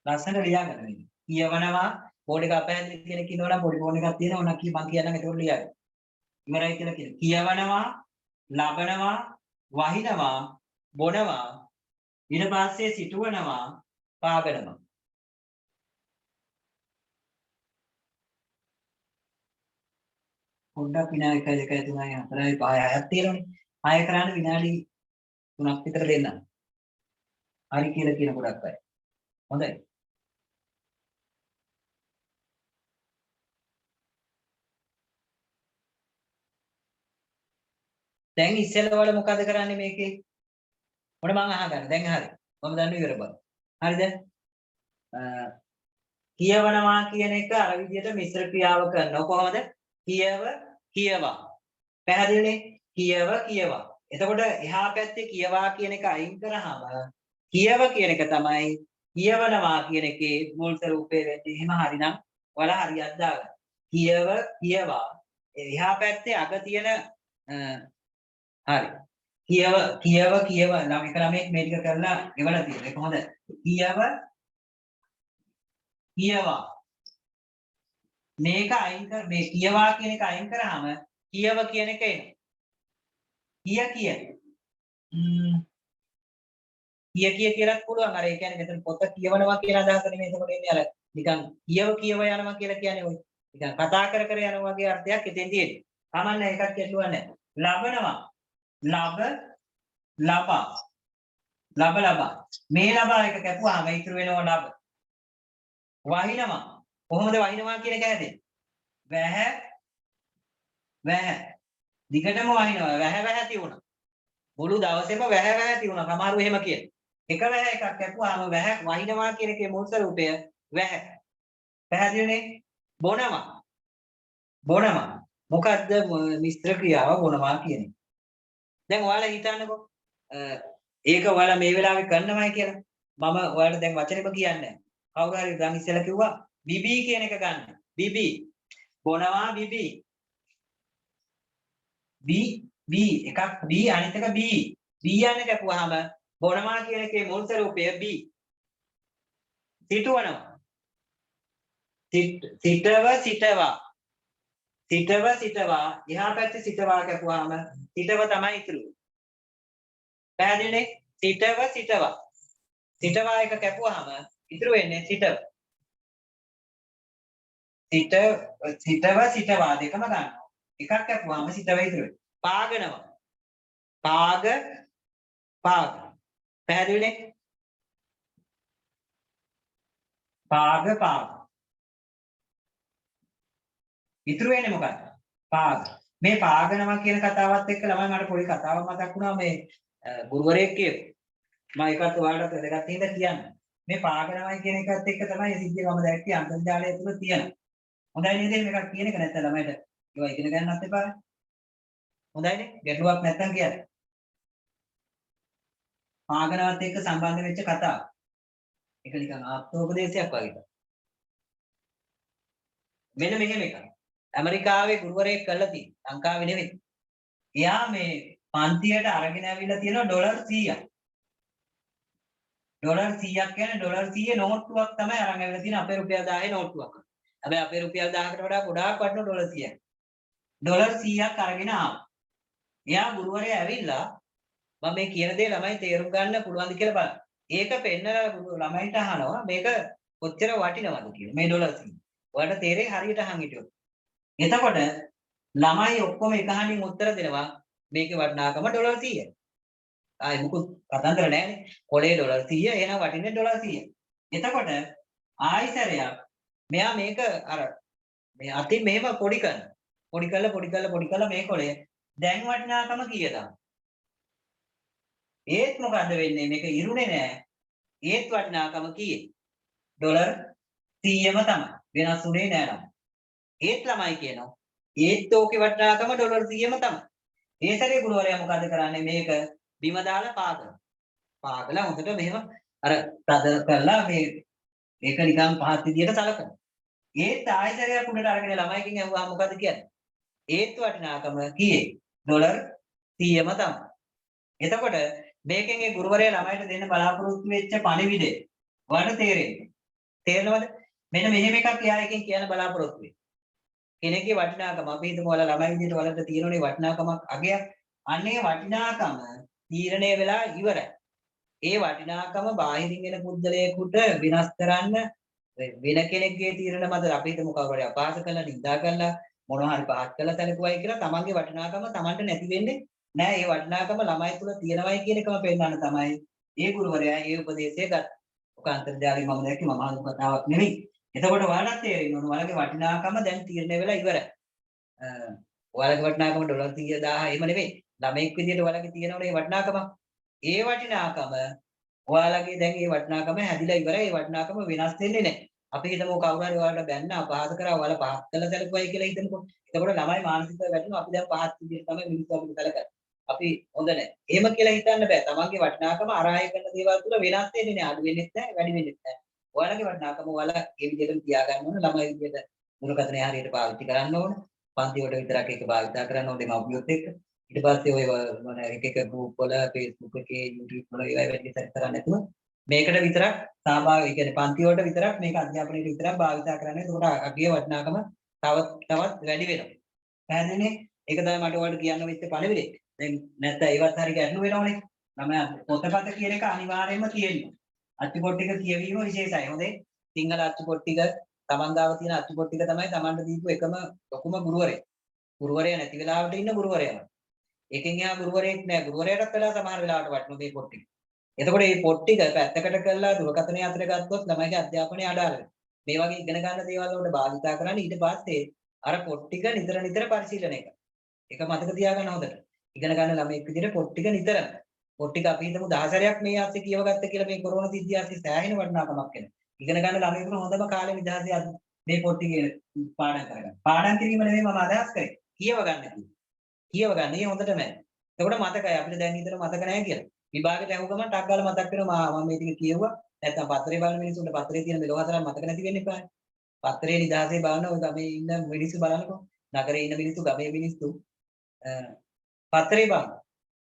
ලස්සනට ලියා ගන්න මේක. කියවනවා බෝඩ් එක අපහැදිලි කෙනෙක් ඉන්නවනම් පොඩි ෆෝන් එකක් තියෙනවා ඕනක් මම කියන්නම් ඒක ලියන්න. ඉවරයි කියලා කියන. කියවනවා, ලබනවා, වහිනවා, බොනවා, ඊට පස්සේ සිටුවනවා, පාගනවා. පොඩ්ඩක් විනාඩි 1 2 3 4 5 6ක් තියෙනවනේ. 6 කරාන විනාඩි 3ක් විතර දෙන්නම්. හරි කියලා කියන ගොඩක් අය. හොඳයි. දැන් ඉස්සෙල්ලා වල මොකද කරන්නේ මේකේ? මොන මං අහගන්න. දැන් හරි. මම දන්න ඉවර බං. හරිද? කියවනවා කියන එක අර විදිහට මිශ්‍ර ක්‍රියාව කරනවා. කොහොමද? කියව කියවා. පැහැදිලිනේ? කියව කියවා. එතකොට එහා පැත්තේ කියවා කියන එක අයින් කරාම කියව කියන එක තමයි කියවනවා කියන එකේ මූල ස්වරූපය වෙන්නේ. එහෙම හරිනම් ඔයාලා හරියට දාගන්න. කියව කියවා. එහා පැත්තේ අග තියෙන හරි. කියව නම් එක ළමෙක් මේ ටික කරලා ඉවරලා තියෙනවා. ඒක හොඳයි. කියවා. මේක අයින් කර මේ කියවා කියන එක අයින් කරාම කියව කියන එක එනවා. කිය කියලාත් පුළුවන්. අර ඒ කියන්නේ මෙතන පොත කියවනවා කියන අදහස නෙමෙයි. එතකොට එන්නේ අර නිකන් කියව යනවා කියලා කියන්නේ ඔය. නිකන් කතා කර යනවා වගේ අර්ථයක් එතෙන් තියෙන්නේ. තමන්න එකක් ගැටලුවක් නැහැ. ලබනවා. ලබා. මේ ලබා එක කැපුවාම ඉතුරු වෙනවා ලබ. වහිනවා. කොහොමද වහිනවා කියන එක හැදෙන්නේ? වැහැ. දිගටම වහිනවා. වැහැ තියුණා. මුළු දවසේම වැහැ තියුණා. සමහරව එහෙම කියන. එක වැහ එකක් කැපුවාම වැහ වහිනවා කියන එකේ මූල ස්වරූපය වැහ. පැහැදිලිනේ? බොනවා. මොකද්ද මිශ්‍ර ක්‍රියාව බොනවා කියන එක. දැන් ඔයාලා හිතන්නකෝ ඒක ඔයාලා මේ වෙලාවේ කරනවයි කියලා. මම ඔයාලට දැන් වචනෙම කියන්නේ නැහැ. කවුරු හරි දැන් ඉස්සෙල්ලා කිව්වා බිබී කියන එක ගන්න. බිබී. බොනවා බිබී. බී එකක් බී අනිත් එක බී. බී යන්නේ කැපුවාම බොනවා කියන එකේ මූල ස්වරූපය බී. සිටවනවා. සිටවා එහා පැත්තේ සිටවා කැපුවාම සිටව තමයි ඉතුරු. පැහැදිලිනේ? සිටවා එක කැපුවාම ඉතුරු වෙන්නේ සිටව. සිටවා දෙකම ගන්නවා. එකක් කැපුවාම සිටව ඉතුරු වෙනවා. පාගනවා. පාග. පැහැදිලිනේ? පාග. ඉතුරු වෙන්නේ මොකක්ද? පාග. මේ පාගනවා කියන කතාවත් එක්ක ළමයි මට පොඩි කතාවක් මතක් වුණා මේ ගුරුවරයෙක් කියපු. මම ඒකත් ඔයාලට වැදගත් හින්දා කියන්නේ. මේ පාගනවයි කියන එකත් එක්ක තමයි සිද්ධිය මම දැක්කේ අන්තර්ජාලය තුල තියෙනවා. හොඳයි නේද මේකක් කියන එක නැත්නම් ළමයිට ඒවා ඉගෙන ගන්නත් එපා. හොඳයිනේ? ගැටලුවක් නැත්නම් කියන්න. පාගනවත් එක්ක සම්බන්ධ වෙච්ච කතාව. ඒක නිකන් ආත්මෝපදේශයක් වගේ. මෙන්න මෙහෙම එකක්. ඇමරිකාවේ ගුරුවරයෙක් කළා තියෙනවා. ලංකාවේ නෙවෙයි. එයා මේ පන්තියට අරගෙන ඇවිල්ලා තියෙනවා ඩොලර් 100ක්. ඩොලර් 100ක් කියන්නේ ඩොලර් 100 නෝට්ටුවක් තමයි අරන් ඇවිල්ලා තියෙන අපේ රුපියල් 1000 නෝට්ටුවක්. හැබැයි අපේ රුපියල් 1000කට වඩා ගොඩාක් වටින ඩොලර් 100ක්. ඩොලර් 100ක් අරගෙන ආවා. එයා ගුරුවරයා ඇවිල්ලා මම මේ කියන දේ ළමයි තේරුම් ගන්න පුළුවන්ද කියලා බලන්න. ඒක පෙන්නලා ළමයින්ට අහනවා මේක කොච්චර වටිනවද කියලා. මේ ඩොලර් 100. ඔයාලට තේරෙයි හරියට අහන් හිටියොත්. එතකොට ළමයි ඔක්කොම එක හඬින් උත්තර දෙනවා මේකේ වටිනාකම ඩොලර් 100යි. ආයි මුකුත් කතන්දර නැහැනේ. කොලේ ඩොලර් 100 එහෙනම් වටින්නේ ඩොලර් 100. එතකොට ආයිසරයක් මෙයා මේක අර මේ අතින් මෙහෙම පොඩි කරලා මේ කොලේ දැන් වටිනාකම කීයද? ඒත් මොකද්ද වෙන්නේ? මේක ඉරුනේ නෑ. ඒත් වටිනාකම කීයේ? ඩොලර් 100ම තමයි. වෙනස් උනේ නෑ නම. ඒත් ළමයි කියනවා. ඒත් ඕකේ වටිනාකම ඩොලර් 100ම තමයි. ඒ සැරේ ගුරුවරයා මොකද කරන්නේ? මේක බිම දාලා පාගනවා. පාගලා හොඳට මෙහෙම අර තද කරලා මේ ඒක නිකන් පහත් විදියට සලකනවා. ඒත් ආයතරයක් උඩට අරගෙන ළමයිකින් ඇහුවා මොකද කියන්නේ? ඒත් වටිනාකම කීයේ? ඩොලර් 100ම තමයි. එතකොට මේකෙන් ඒ ගුරුවරයා ළමයිට දෙන්න බලාපොරොත්තු වෙච්ච පණිවිඩය ඔයාලට තේරෙන්නේ. තේරෙනවද? මෙන්න මෙහෙම එකක් එයා එකෙන් කියන්න බලාපොරොත්තු වෙන්නේ. කෙනෙක්ගේ වටිනාකම අපි හිතමු ඔයාලා ළමයි විදිහට ඔයාලට තියෙනනේ වටිනාකමක් අගයක්. අන්නේ වටිනාකම තීරණය වෙලා ඉවරයි. ඒ වටිනාකම බාහිරින් එන පුද්ගලයෙකුට විනාශ කරන්න වෙන කෙනෙක්ගේ තීරණ මත අපි හිතමු කවුරු හරි අපහාස කරලා නිඳා කරලා මොනවා හරි පහත් කරලා සැලකුවයි කියලා තමන්ගේ වටිනාකම තමන්ට නැති වෙන්නේ නෑ. ඒ වටිනාකම ළමයි තුල තියෙනවයි කියන එකම පෙන්නන්න තමයි ඒ ගුරුවරයා ඒ උපදේශය ගත්තා. ඔක අන්තර්ජාලයෙන් මම දැක්කේ මම අහන කතාවක් නෙවෙයි. එතකොට ඔයාලට තේරෙන්න ඕන ඔයාලගේ වටිනාකම දැන් තීරණය වෙලා ඉවරයි. ඔයාලගේ වටිනාකම ඩොලර් 100,000 එහෙම නෙවෙයි. ළමෙක් විදියට ඔයාලගේ තියෙනවනේ වටිනාකම. ඒ වටිනාකම ඔයාලගේ දැන් ඒ වටිනාකම හැදිලා ඉවරයි. ඒ වටිනාකම වෙනස් වෙන්නේ නැහැ. අපි හිතමු කවුරු හරි ඔයාලට බැන්න අපහාස කරා ඔයාලා පහත් කළා සැලකුවයි කියලා හිතමුකෝ. එතකොට ළමයි මානසිකව වැටෙනවා අපි දැන් පහත් විදියට තමයි මිනිස්සු අපිට සැලකන්නේ. අපි හොඳ නැහැ. එහෙම කියලා හිතන්න බෑ. තමන්ගේ වටිනාකම අරාය කරන දේවල් තුල වෙනස් වෙන්නේ නැහැ. අඩු වෙන්නේ නැහැ, වැඩි වෙන්නේ නැහැ. ඔයාලගේ වටිනාකම ඔයාලා ඒ විදිහටම තියාගන්න ඕන. ළමයි විදිහට දුරකථනය හරියට පාවිච්චි කරන්න ඕන. පන්ති වලට විතරක් ඒක භාවිත කරන්න ඕනේ දෙමව්පියොත් එක්ක. ඊට පස්සේ ඔය මොන එක ගෲප් වල Facebook එකේ YouTube වල ඒවා වැඩි සැර කරන්නේ නැතුව මේකට විතරක් සහභාගී කියන්නේ පන්ති වලට විතරක් මේක අධ්‍යාපනයේ විතරක් භාවිත කරන්න. එතකොට අගිය වටිනාකම තවත් වැඩි වෙනවා. පැහැදිලිනේ? ඒක තමයි මට ඔයාලට කියන්න වෙච්ච පණිවිඩය. දැන් නැත්නම් ඒවත් හරිය ගැටලු වෙනවනේ. ළමයා පොතපත කියන එක අනිවාර්යයෙන්ම තියෙනවා. අච්චුපොට් ටික කියවීම විශේෂයි. හොඳේ. සිංහල අච්චුපොට් ටික තමන් ගාව තියෙන අච්චුපොට් ටික තමයි තමන්ට දීපු එකම ලොකුම ගුරුවරයා. ගුරුවරයා නැති වෙලාවට ඉන්න ගුරුවරයා. එකෙන් එහා ගුරුවරයෙක් නෑ. ගුරුවරයාටත් වෙලා සමහර වෙලාවට වටිනවා මේ පොත් ටික. එතකොට මේ පොත් ටික පැත්තකට කරලා දුරකථනය අතර ගත්තොත් ළමයිගේ අධ්‍යාපනය අඩාල වෙනවා. මේ වගේ ඉගෙන ගන්න දේවල් වලට භාවිතා කරන්න ඊට පස්සේ අර පොත් ටික නිතර පරිශීලනය කරනවා. ඒක මතක තියාගන්න හොඳට. ඉගෙන ගන්න ළමෙක් විදිහට පොත් ටික නිතරම පොත් ටික අපි හිතමු 10 සැරයක් මේ ආස්සේ කියවගත්ත කියලා මේ කොරෝනා සිද්ධිය ආස්සේ සෑහෙන වටිනාකමක් එන. ඉගෙන ගන්න ළමයින්ට හොඳම කාලේ විදාසේ මේ පොත් ටික පාඩම් කරගන්න. පාඩම් කිරීම නෙමෙයි මම අදහස් කරේ. කියව ගන්න කිව්වා. කියව ගන්න. ඒ හොඳටම. එතකොට මතකයි අපිට දැන් හිතන මතක නැහැ කියලා. විභාගෙට ඇහුව ගමන් ටක් ගාලා මතක් වෙනවා මම මේ ටික කියුවා. නැත්නම් පත්‍රේ බලන මිනිස්සුන්ට පත්‍රේ තියෙන මෙලොව හතරක් මතක නැති වෙන්න එපා. පත්‍රේ නිදහසේ බලන ඔය ගමේ ඉන්න මිනිස්සු බලනකො. නගරේ ඉන්න මිනිස්සු ගමේ මිනිස්සු පත්‍රේ බලන.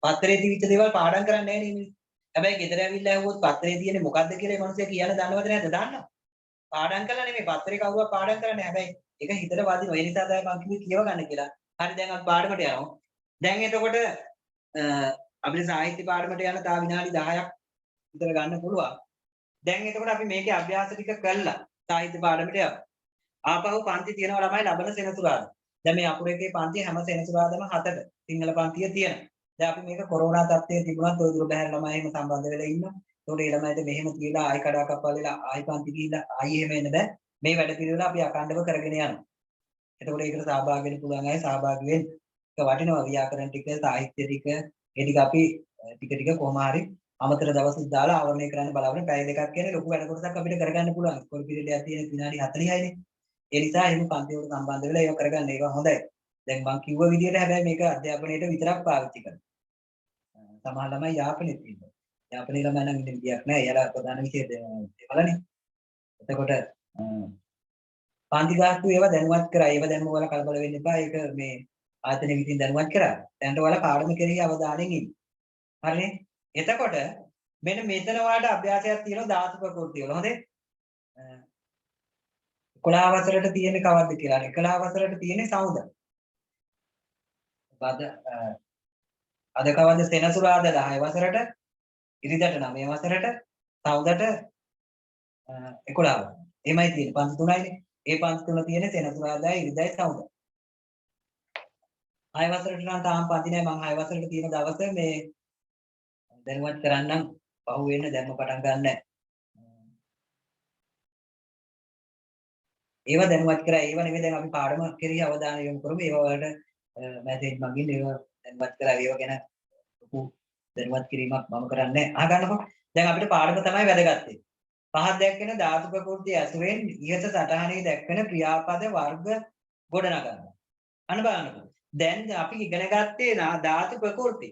පත්‍රේ තිබිච්ච දේවල් පාඩම් කරන්නේ නැහැ නේ මිනිස්සු. හැබැයි ගෙදර ඇවිල්ලා ඇහුවොත් පත්‍රේ තියෙන්නේ මොකද්ද කියලා ඒ මිනිස්සු කියන්න දන්නවද නැද්ද? දන්නවා. පාඩම් කරලා නෙමෙයි පත්‍රේ කවුරුවක් පාඩම් කරන්නේ. හැබැයි ඒක හිතට වදිනවා. ඒ නිසා තමයි මම කිව්වේ කියව ගන්න කියලා. හරි දැන් අපි පාඩමට යනවා. දැන් එතකොට අපිට සාහිත්‍ය පාඩමට යන තව විනාඩි 10ක් විතර ගන්න පුළුවන්. දැන් එතකොට අපි මේකේ අභ්‍යාස ටික කළා. සාහිත්‍ය පාඩමට යමු. ආපහු පන්ති තියෙනවා ළමයි ලබන සෙනසුරාදා. දැන් මේ අකුරු එකේ පන්ති හැම සෙනසුරාදාම 7ට සිංහල පන්තිය තියෙනවා. දැන් අපි මේක කොරෝනා තත්ත්වයේ තිබුණත් ඔය දුර බැහැර ළමයි එහෙම සම්බන්ධ වෙලා ඉන්නවා. ඒතකොට ඒ ළමයිට මෙහෙම කියලා ආයි කඩා කප්පල් වෙලා ආයි පන්ති ගිහිල්ලා ආයි එහෙම එන්න බෑ. මේ වැඩ පිළිවෙල අපි අකණ්ඩව කරගෙන යනවා. එතකොට ඒකට සහභාගී වෙන්න පුළුවන් අය සහභාගී වෙන්න. ඒක වටිනවා ව්‍යාකරණ ටික, සාහිත්‍ය ටික, ඒ ටික අපි ටික ටික කොහොම හරි අමතර දවස් දාලා ආවරණය කරන්න බලාගෙන පැය දෙකක් කියන්නේ ලොකු වැඩ කොටසක් අපිට කරගන්න පුළුවන්. ස්කෝල් පීරියඩ් එකක් තියෙන විනාඩි 40යිනේ. ඒ නිසා එහෙම පන්ති වලට සම්බන්ධ වෙලා ඒක කරගන්න ඒක හොඳයි. දැන් මම කිව්ව විදිහට හැබැයි මේක අධ්‍යාපනයේට විතරක් පාවිච්චි කරනවා. සමහර ළමයි යාපනයේත් ඉන්නවා. යාපනයේ ළමයි නම් ඉන්න විදියක් නැහැ. එයාලා ප්‍රධාන විෂය දේවල්නේ. එතකොට පන්ති ගාස්තු ඒවා දැනුවත් කරා. ඒවා දැන් ඔයාලා කලබල වෙන්න එපා. ඒක මේ ආයතන විදිහින් දැනුවත් කරා. දැන්ට ඔයාලා පාඩම කෙරෙහි අවධානයෙන් ඉන්න. හරිනේ? එතකොට මෙන්න මෙතන ඔයාලට අභ්‍යාසයක් තියෙනවා ධාතු ප්‍රකෘති වල. හොඳේ? 11 වසරට තියෙන්නේ කවද්ද කියලා. 11 වසරට තියෙන්නේ සවුද. අද කවද්ද සෙනසුරාදා 10 වසරට, ඉරිදට 9 වසරට, සවුදට 11. එමයයි තියෙන්නේ. පන්ති තුනයිනේ. ඒ පන්ති තුන තියෙන්නේ සෙනසුරාදායි, ඉරිදයි, සවුද. 6 වසරට නම් තාම පන්ති නැහැ. මම 6 වසරට තියෙන දවස මේ දැනුවත් කරන්නම්. පහු වෙන්න දැම්ම පටන් ගන්න නැහැ. ඒවා දැනුවත් කරා. ඒවා නෙමෙයි දැන් අපි පාඩම කෙරෙහි අවධානය යොමු කරමු. ඒවා වලට මැසේජ් මගින් ඒවා දැනුවත් කරා. ඒවා ගැන ලොකු දැනුවත් කිරීමක් මම කරන්නේ නැහැ. අහගන්නකො. දැන් අපිට පාඩම තමයි වැදගත් වෙන්නේ. පහක් දැක්වෙන ධාතු ප්‍රකෘතිය ඇසුරෙන් ඉහත සටහනේ දැක්වෙන ක්‍රියාපද වර්ග ගොඩනගන්න. අන්න බලන්නකො. දැන් අපි ඉගෙන ගත්තේ ධාතු ප්‍රකෘති.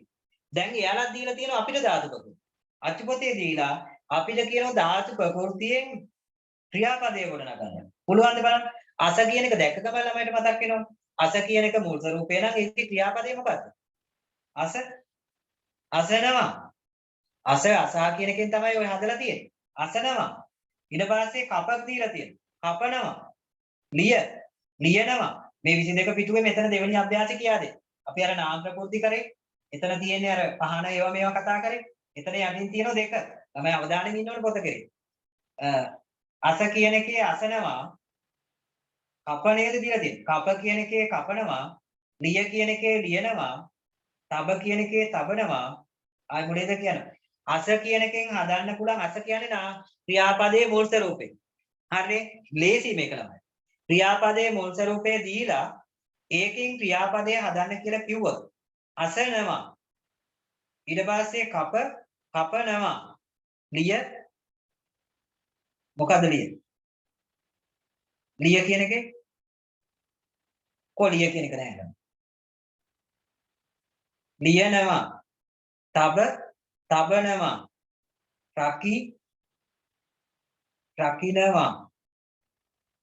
දැන් එයාලා දීලා තියෙනවා අපිට ධාතු ප්‍රකෘති. අච්චුපතේ දීලා අපිට කියනවා ධාතු ප්‍රකෘතියෙන් ක්‍රියාපදයේ ගොඩනගන්න. පුළුවන්ද බලන්න? අස කියන එක දැක්ක ගමන් ළමයිට මතක් වෙනවා. අස කියන එක මූල ස්වරූපේ නම් ඒකේ ක්‍රියාපදේ මොකද්ද? අසනවා. අසා කියන එකෙන් තමයි ඔය හදලා තියෙන්නේ. අසනවා. ඊට පස්සේ කපක් දීලා තියෙනවා. කපනවා. ලියනවා. මේ 22 පිටුවේ මෙතන දෙවෙනි අභ්‍යාසය කියා දෙන්න. අපි අර නාම ප්‍රකෘති කරේ. එතන තියෙන්නේ අර පහන ඒවා මේවා කතා කරේ. එතන යටින් තියෙනවා දෙක. තමයි අවධානයෙන් ඉන්න ඕනේ පොත කරේ. අස කියන එකේ අසනවා. කප නේද දීලා තියෙන්නේ. කප කියන එකේ කපනවා. ලිය කියන එකේ ලියනවා. තබ කියන එකේ තබනවා. ආයි මොනේද කියන්නේ? අස කියන එකෙන් හදන්න පුළුවන්. අස කියන්නේ ක්‍රියාපදයේ මූල ස්වරූපේ. හරිනේ? ලේසි මේක ළමයි. ක්‍රියාපදයේ මූල ස්වරූපේ දීලා ඒකෙන් ක්‍රියාපදයේ හදන්න කියලා කිව්වොත් අසනවා. ඊට පස්සේ කපනවා. ලිය මොකද්ද ලිය? ලිය කියන එකේ කොලිය කියන එක නෑ. ලියනවා. තබනවා.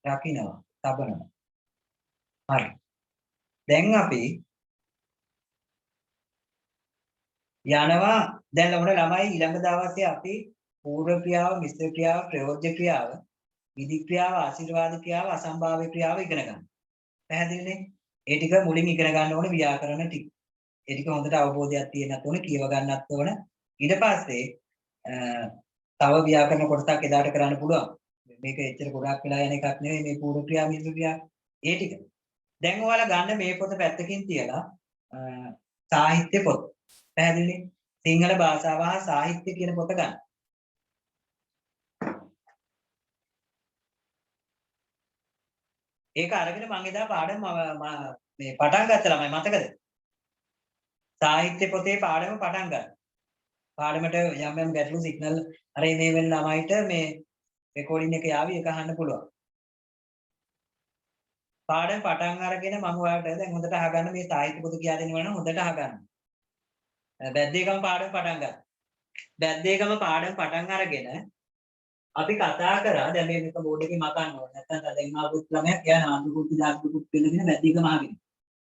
රකින්නවා. තබනවා. හරි. දැන් අපි යනවා දැන් ළමයි ඊළඟ දවසේ අපි පූර්ව ක්‍රියාව, මිශ්‍ර ක්‍රියාව, ප්‍රයෝජ්‍ය ක්‍රියාව, විධි ක්‍රියාව, ආශිර්වාද ක්‍රියාව, අසම්භාව්‍ය ක්‍රියාව ඉගෙන ගන්න. පැහැදිලිනේ? ඒ ටික මුලින් ඉගෙන ගන්න ඕනේ ව්‍යාකරණ ටික. ඒ ටික හොඳට අවබෝධයක් තියෙන්නත් ඕනේ, කියව ගන්නත් ඕනේ. ඊට පස්සේ තව ව්‍යාකරණ කොටසක් එදාට කරන්න පුළුවන්. මේක එච්චර ගොඩක් වෙලා යන එකක් නෙවෙයි මේ පූර්ව ක්‍රියා, මිශ්‍ර ක්‍රියා. ඒ ටික. දැන් ඔයාලා ගන්න මේ පොත පැත්තකින් තියලා සාහිත්‍ය පොත. පැහැදිලිනේ? සිංහල භාෂාව හා සාහිත්‍ය කියන පොත ගන්න. ඒක අරගෙන මම එදා පාඩම මේ පටන් ගත්තා ළමයි මතකද? සාහිත්‍ය පොතේ පාඩම පටන් ගන්න. පාඩමට යම් ගැටලු සිග්නල් අර මේ වෙන ළමයිට මේ රෙකෝඩින් එක යාවි ඒක අහන්න පුළුවන්. පාඩම් පටන් අරගෙන මම ඔයාලට දැන් හොඳට අහගන්න මේ සාහිත්‍ය පොත කියලා දෙනවා නම් හොඳට අහගන්න. බැද්දේගම පාඩම් පටන් ගන්න. බැද්දේගම පාඩම් පටන් අරගෙන අපි කතා කරා දැන් මේක බෝඩ් එකේ මකන්න ඕනේ. නැත්නම් දැන් ආපුත් ළමයා එයා නාමකුත් දාපුත් පිළිගෙන බැද්දේගම අහගෙන.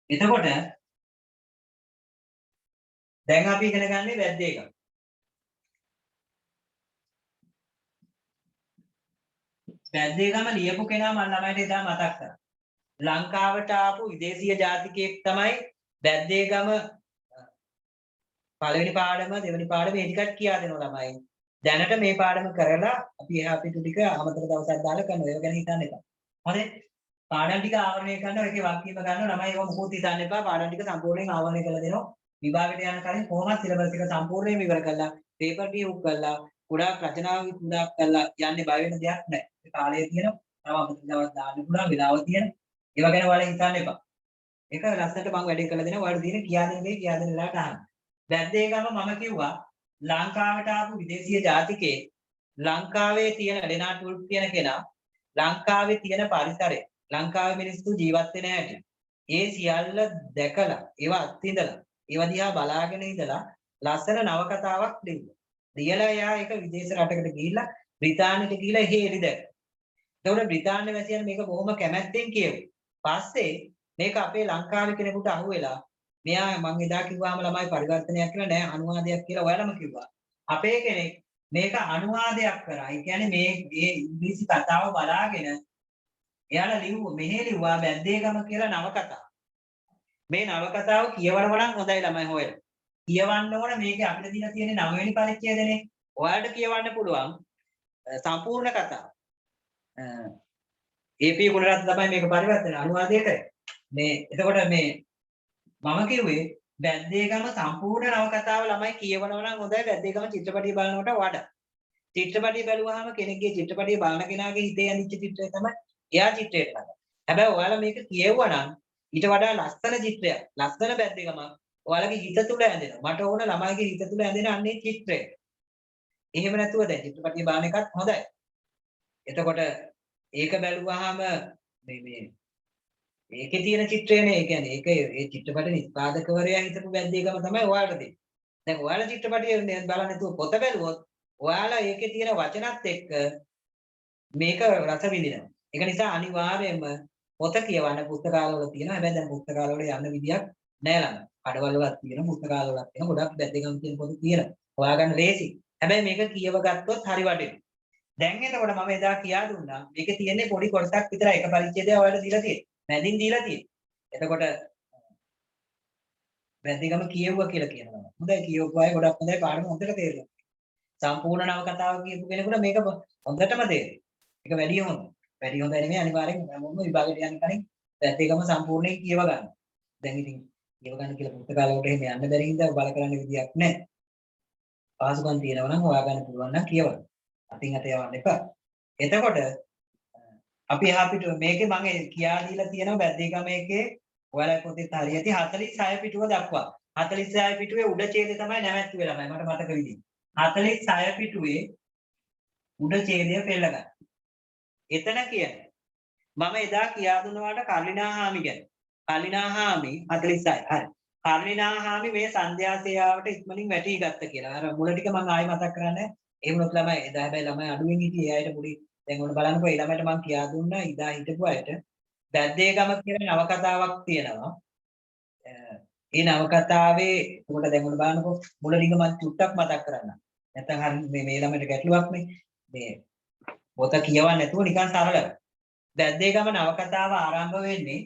එතකොට දැන් අපි ඉගෙන ගන්නේ බැද්දේගම. බැද්දේගම ලියපු කෙනා මම ළමයිට එදා මතක් කරා. ලංකාවට ආපු විදේශීය ජාතිකයෙක් තමයි බැද්දේගම පළවෙනි පාඩම දෙවෙනි පාඩම මේ ටිකක් කියා දෙනවා ළමයි. දැනට මේ පාඩම කරලා අපි එහා පිටු ටික අමතර දවසක් දාලා කරනවා. ඒව ගැන හිතන්න එපා. හරි? පාඩම් ටික ආවරණය කරනවා. ඒකේ වගකීම ගන්නවා. ළමයි ඒව මොකොත් හිතන්න එපා. පාඩම් ටික සම්පූර්ණයෙන් ආවරණය කරලා දෙනවා. විභාගයට යන කලින් කොහොමද සිලබස් එක සම්පූර්ණයෙන් ඉවර කරලා පේපර් ටික උක් කරලා ගොඩාක් රචනා විකුණක් කරලා යන්නේ බය වෙන දෙයක් නැහැ. ඒ කාලය තියෙනවා. තව අමතර දවස් දාන්න පුළුවන් වෙලාව තියෙනවා. ඒව ගැන ඔයාලා හිතන්න එපා. ඒක ලස්සනට මම වැඩේ කරලා දෙනවා. ඔයාලට දින කියා දෙන දේ කියා දෙන වෙලාවට අහන්න. බැද්දේගම මම කිව්වා ලංකාවට ආපු විදේශීය ජාතිකයෙක් ලංකාවේ තියෙන ලෙනාට් වුල්ෆ් කියන කෙනා ලංකාවේ තියෙන පරිසරය ලංකාවේ මිනිස්සු ජීවත් වෙන හැටි ඒ සියල්ල දැකලා ඒවා අත්විඳලා ඒවා දිහා බලාගෙන ඉඳලා ලස්සන නවකතාවක් ලිව්වා. ලියලා එයා ඒක විදේශ රටකට ගිහිල්ලා බ්‍රිතාන්‍යයට ගිහිල්ලා එහෙ එළි දැක්කා. එතකොට බ්‍රිතාන්‍ය වැසියන් මේක බොහොම කැමැත්තෙන් කියුවා. පස්සේ මේක අපේ ලංකාවේ කෙනෙකුට අහුවෙලා මෙයා මම එදා කිව්වාම ළමයි පරිවර්තනයක් කියලා නෑ අනුවාදයක් කියලා ඔයාලම කිව්වා. අපේ කෙනෙක් මේක අනුවාදයක් කරා. ඒ කියන්නේ මේ ඉංග්‍රීසි කතාව බලාගෙන එයාලා ලිව්වා මෙහෙ ලිව්වා බැද්දේගම කියලා නවකතාව. මේ නවකතාව කියවනවා නම් හොඳයි ළමයි හොයලා. කියවන්න ඕන මේකේ අපිට දීලා තියෙන 9 වෙනි පරිච්ඡේදනේ. ඔයාලට කියවන්න පුළුවන් සම්පූර්ණ කතාව. AP ගුණරත්න තමයි මේක පරිවර්තන අනුවාදය කරේ. මේ එතකොට මේ මම කිව්වේ බැද්දේගම සම්පූර්ණ නවකතාව ළමයි කියවනවා නම් හොඳයි බැද්දේගම චිත්‍රපටිය බලනකොට වඩා. චිත්‍රපටිය බැලුවාම කෙනෙක්ගේ චිත්‍රපටිය බලන කෙනාගේ හිතේ ඇඳිච්ච චිත්‍රය තමයි එයා චිත්‍රයට ගන්න. හැබැයි ඔයාලා මේක කියෙව්වා නම් ඊට වඩා ලස්සන චිත්‍රයක්, ලස්සන බැද්දේගම ඔයාලගේ හිත තුල ඇඳෙනවා. මට ඕන ළමයිගේ හිත තුල ඇඳෙන අන්නේ චිත්‍රය. එහෙම නැතුව දැන් චිත්‍රපටිය බලන එකත් හොඳයි. එතකොට ඒක බැලුවාම මේ ඒකේ තියෙන චිත්‍රයනේ ඒ කියන්නේ ඒක ඒ චිත්‍රපට නිෂ්පාදකවරයා හිතපු බැද්දේගම තමයි ඔයාලට දෙන්නේ. දැන් ඔයාලා චිත්‍රපටිය බලන්න නැතුව පොත බැලුවොත් ඔයාලා ඒකේ තියෙන වචනත් එක්ක මේක රස විඳිනවා. ඒක නිසා අනිවාර්යයෙන්ම පොත කියවන්න පුස්තකාලවල තියෙනවා. හැබැයි දැන් පුස්තකාලවල යන්න විදියක් නැහැ ළඟ. කඩවල වලත් තියෙන පුස්තකාලවලත් තියෙන ගොඩක් බැද්දේගම කියන පොත තියෙනවා. හොයාගන්න ලේසි. හැබැයි මේක කියව ගත්තොත් හරි වටිනවා. දැන් එතකොට මම එදා කියා දුන්නා මේකේ තියෙන්නේ පොඩි කොටසක් විතරයි එක පරිච්ඡේදයක් ඔයාලට දීලා තියෙන්නේ. මැදින් දීලා තියෙන්නේ. එතකොට බැද්දේගම කියෙව්වා කියලා කියනවා. හොඳයි කියවපු අය ගොඩක් හොඳයි පාඩම හොඳට තේරෙනවා. සම්පූර්ණ නවකතාව කියපු කෙනෙකුට මේක හොඳටම තේරෙනවා. ඒක වැඩි හොඳයි. වැඩි හොඳයි නෙමෙයි අනිවාර්යෙන් හැමෝම විභාගයට යන්න කලින් බැද්දේගම සම්පූර්ණයෙන් කියව ගන්න. දැන් ඉතින් කියව ගන්න කියලා පුස්තකාලවලට එහෙම යන්න බැරි හින්දා බල කරන්න විදියක් නැහැ. පාසුකම් තියෙනවා නම් හොයාගන්න පුළුවන් නම් කියවන්න. අතින් අත යවන්න එපා. එතකොට අපි එහා පිටු මේකේ මම කියා දීලා තියෙනවා බැද්දේගම එකේ ඔයාලා පොතේ හරියටි 46 පිටුව දක්වා 46 පිටුවේ උඩ ඡේදය තමයි නැවැත්තුවේ ළමයි මට මතක විදිහට 46 පිටුවේ උඩ ඡේදය පෙළ ගන්න. එතන කියන්නේ මම එදා කියා දුන්නාට කර්ලිනාහාමි ගැන. කර්ලිනාහාමි 46 හරි. කර්ලිනාහාමි මේ සන්ධ්‍යා සේයාවට ඉක්මනින් වැටී ගත්ත කියලා. අර මුල ටික මම ආයෙ මතක් කරන්නේ. ඒ වුණොත් ළමයි එදා හැබැයි ළමයි අඩුවෙන් හිටියේ. ඒ අයට පොඩි දැන් ඔන්න බලන්නකෝ ඒ ළමයට මම කියා දුන්නා ඉදා හිටපු අයට බැද්දේගම කියන නවකතාවක් තියෙනවා. ඒ නවකතාවේ උකට දැන් ඔන්න බලන්නකෝ මුලින්ම මම චුට්ටක් මතක් කරන්නම්. නැත්නම් හරි මේ ළමයට ගැටලුවක් මේ පොත කියවන්න නැතුව නිකන් සරලව. බැද්දේගම නවකතාව ආරම්භ වෙන්නේ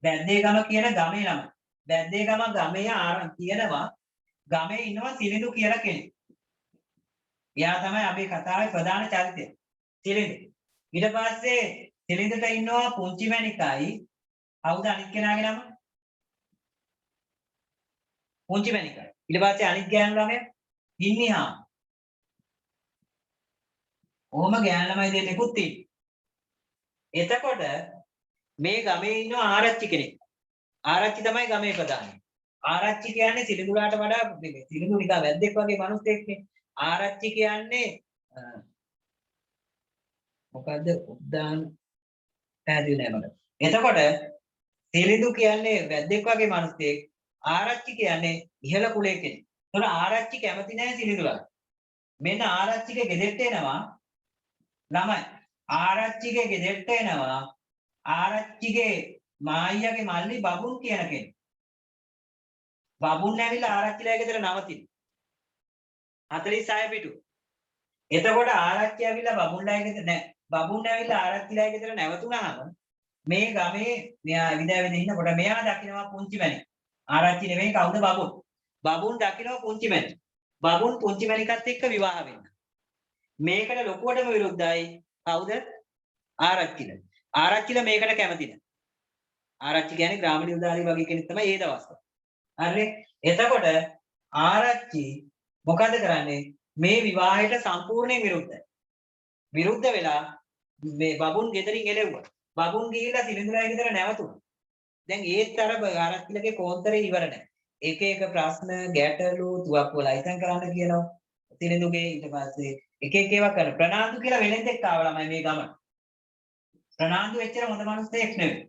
බැද්දේගම කියන ගමේ ළමයි. බැද්දේගම ගමේ කියනවා ගමේ ඉන්නවා සිලිඳු කියලා කෙනෙක්. එයා තමයි අපේ කතාවේ ප්‍රධාන චරිතය. සිලිඳු. ඊට පස්සේ සිලිඳුට ඉන්නවා පුංචි මැණිකයි. කවුද අනිත් කෙනාගේ නම? පුංචි මැණිකයි. ඊට පස්සේ අනිත් ගෑනු ළමයා ඉන්නිහා. ඔහොම ගෑනු ළමයි දෙන්නෙකුත් තියෙනවා. එතකොට මේ ගමේ ඉන්නවා ආරච්චි කෙනෙක්. ආරච්චි තමයි ගමේ ප්‍රධානී. ආරච්චි කියන්නේ සිලිඳුලාට වඩා සිලිඳු නිකන් වැද්දෙක් වගේ මිනිස්සෙක්නේ. ආරච්චි කියන්නේ මොකද්ද උද්දාන පැහැදිලි නෑ මට. එතකොට සිලිඳු කියන්නේ වැද්දෙක් වගේ මිනිස්සෙක්. ආරච්චි කියන්නේ ඉහළ කුලයේ කෙනෙක්. එතකොට ආරච්චි කැමති නෑ සිලිඳුලාට. මෙන්න ආරච්චිගේ ගෙදරට එනවා ළමයි. ආරච්චිගේ ගෙදරට එනවා ආරච්චිගේ මායියාගේ මල්ලි බබුන් කියන කෙනෙක්. බබුන් ඇවිල්ලා ආරච්චිලා ගෙදර නවතින. 46 පිටු. එතකොට ආරච්චි ඇවිල්ලා බබුන්ලා ගෙදර නෑ. බබුන් ඇවිල්ලා ආරච්චිලා ගෙදර නැවතුණාම මේ ගමේ මෙයා විදාවෙද ඉන්නකොට මෙයා දකිනවා පුංචි මැණික්. ආරච්චි නෙමෙයි කවුද බබුන්. බබුන් දකිනවා පුංචි මැණික්. බබුන් පුංචි මැණිකත් එක්ක විවාහ වෙන්න. මේකට ලොකුවටම විරුද්ධයි කවුද? ආරච්චිලා. ආරච්චිලා මේකට කැමති නෑ. ආරච්චි කියන්නේ ග්‍රාම නිලධාරී වගේ කෙනෙක් තමයි ඒ දවස්වල. හරිනේ? එතකොට ආරච්චි මොකද කරන්නේ? මේ විවාහයට සම්පූර්ණයෙන් විරුද්ධයි. විරුද්ධ වෙලා මේ බබුන් ගෙදරින් එළෙව්වා. බබුන් ගිහිල්ලා සිලිඳුරාගේ ගෙදර නැවතුණා. දැන් ඒත් අර ආරච්චිලගේ කෝන්තරේ ඉවර නැහැ. එක එක ප්‍රශ්න ගැටලු තුවක්කුව ලයිසන් කරන්න කියනවා. සිලිඳුගේ ඊට පස්සේ එක එක ඒවා කරන ප්‍රනාන්දු කියලා වෙලෙන්දෙක් ආව ළමයි මේ ගම. ප්‍රනාන්දු එච්චර හොඳ මිනිස්සෙක් නෙවෙයි.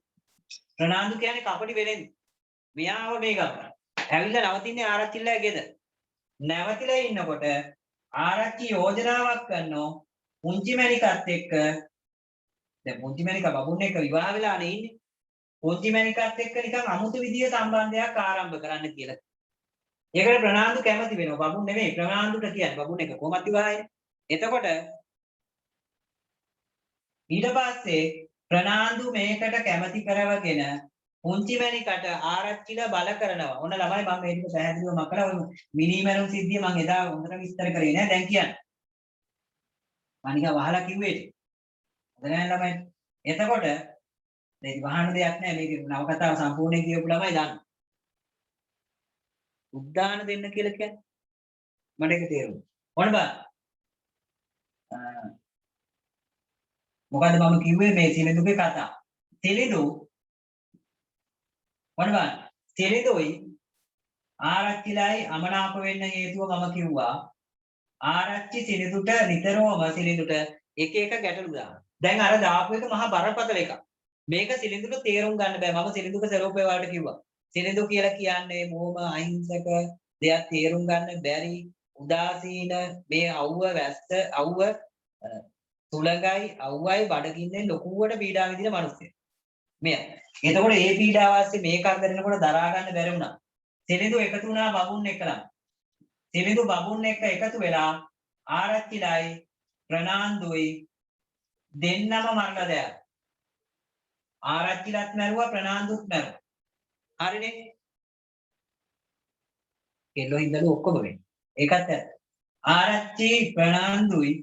ප්‍රනාන්දු කියන්නේ කපටි වෙලෙන්ද. මෙයාව මේ ගම. ඇවිල්ලා නවතින්නේ ආරච්චිලා ගෙදර. නැවතිලා ඉන්නකොට ආරච්චි යෝජනාවක් කරනවා පුංචි මැණිකත් එක්ක. දැන් පුංචි මැණික බබුන් එක්ක විවාහ වෙලානේ ඉන්නේ. පුංචි මැණිකත් එක්ක නිකන් අමුතු විදිය සම්බන්ධයක් ආරම්භ කරන්න කියලා. ඒකට ප්‍රනාන්දු කැමති වෙනවා. බබුන් නෙමෙයි ප්‍රනාන්දුට කියන්නේ. බබුන් එක කොහොමද විවාහය? එතකොට ඊට පස්සේ ප්‍රනාන්දු මේකට කැමති කරවගෙන පුංචි මැණිකට ආරච්චිලා බල කරනවා. ඔන්න ළමයි මම මේක පැහැදිලිව මකලා මිනිමරුන් සිද්ධිය මම එදා හොඳට විස්තර කරේ නෑ. දැන් කියන්න. මම නිකන් වහලා කිව්වේ. හොඳ නෑ ළමයි. එතකොට මේක වහන්න දෙයක් නෑ. මේක නවකතාව සම්පූර්ණයෙන් කියවපු ළමයි දන්න. උද්දාන දෙන්න කියලා කියන්නේ මට ඒක තේරුණා. ඔන්න බලන්න. මොකද්ද මම කිව්වේ මේ සිලිඳුගේ කතාව. සිලිඳු ඔන්න බලන්න. සිලිඳුයි ආරච්චිලයි අමනාප වෙන්න හේතුව මම කිව්වා. ආරච්චි සිලිඳුට නිතරම සිලිඳුට එක එක ගැටලු දානවා. දැන් අර දාපු එක මහා බරපතල එකක්. මේක සිලිඳුට තේරුම් ගන්න බෑ. මම සිලිඳුක ස්වරූපය වලට කිව්වා. සිලිඳු කියලා කියන්නේ බොහොම අහිංසක දෙයක් තේරුම් ගන්න බැරි උදාසීන මේ අවුව වැස්ස අවුව තුලඟයි අවුවයි බඩගින්නේ ලොකුවට පීඩා විඳින මිනිස්සෙක්. මෙයා. එතකොට ඒ පීඩාව ඇස්සේ මේ කරදරනකොට දරා ගන්න බැරි වුණා. සිලිඳු එකතු වුණා බබුන් එක්කලා. සිලිඳු බබුන් එක්ක එකතු වෙලා ආරච්චිලයි ප්‍රනාන්දුයි දෙන්නම මරලා දැම්මා. ආරච්චිලත් මැරුවා ප්‍රනාන්දුත් මැරුවා. හරිනේ? කෙල්ලෝ හින්දාලු ඔක්කොම වෙන්නේ. ඒකත් ඇත්ත. ආරච්චි ප්‍රනාන්දුයි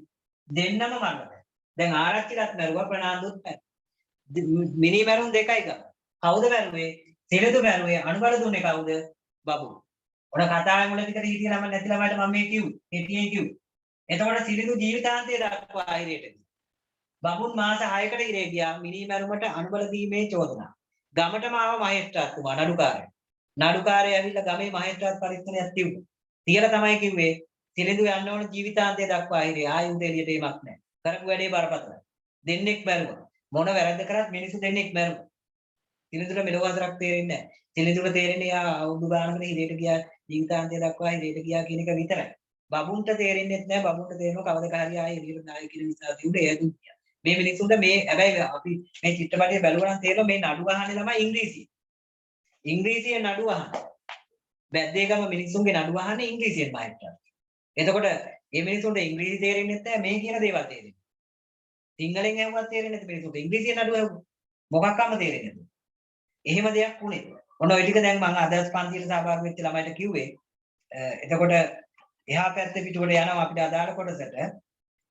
දෙන්නම මරලා දැම්මා. දැන් ආරච්චිලත් මැරුවා ප්‍රනාන්දුත් මැරුවා. මිනි මැරුම් දෙකයි ගම. කවුද මැරුවේ? සිලිඳු මැරුවේ. අනුබල දුන්නේ කවුද? බබු. ඔන කතාවේ මුල විතර හිටිය ළමයි නැති ළමයිට මම මේ කිව්වේ. හිටියේ කිව්වේ. එතකොට සිලිඳු ජීවිතාන්තය දක්වා ආහිරයට ගියා. බබුන් මාස 6කට ඉරේ ගියා මිනි මැරුමට අනුබල දීමේ චෝදනාව. ගමටම ආව මහේස්ත්‍රාත්තුමා නඩුකාරයා. නඩුකාරයා ඇවිල්ලා ගමේ මහේස්ත්‍රාත් පරීක්ෂණයක් තියුවා. තියලා තමයි කිව්වේ සිලිඳු යන්න ඕන ජීවිතාන්තය දක්වා ආහිරේ. ආයෙ උදේ එළියට එීමක් නැහැ. කරපු වැඩේ බරපතලයි. දෙන්නෙක් මැරුවා. මොන වැරද්ද කරත් මිනිස්සු දෙන්නෙක් මැරුවා. සිලිඳුට මෙලොව හතරක් තේරෙන්නේ නැහැ. සිලිඳුට තේරෙන්නේ යා අවුරුදු ගානකට හිරේට ගියා ජීවිතාන්තය දක්වා හිරේට ගියා කියන එක විතරයි. බබුන්ට තේරෙන්නේ නැහැ. බබුන්ට තේරෙනවා කවදක හරි ආයෙ එළියට නායි කියන නිසා තියුනේ එයදුත් ගියා. මේ මිනිස්සුන්ට මේ හැබැයි අපි මේ චිත්‍රපටය බැලුවා නම් තේරෙනවා මේ නඩු අහන්නේ ළමයි ඉංග්‍රීසියෙන්. ඉංග්‍රීසියෙන් නඩු අහන්නේ. වැද්දේගම මිනිස්සුන්ගේ නඩු අහන්නේ ඉංග්‍රීසියෙන් මහත්තයා. එතකොට මේ මිනිස්සුන්ට ඉංග්‍රීසි තේරෙන්නේ නැහැ මේ කියන දේවල් තේරෙන්නේ. සිංහලෙන් ඇහුවත් තේරෙන්නේ නැති මිනිස්සුන්ට ඉංග්‍රීසියෙන් නඩු ඇහුවා. මොකක්වම තේරෙන්නේ නැහැ. එහෙම දෙයක් වුණේ. ඔන්න ඔය ටික දැන් මම අදහස් පන්තියට සහභාගී වෙච්ච ළමයිට කිව්වේ. එතකොට එහා පැත්තේ පිටුවට යනවා අපිට අදාළ කොටසට.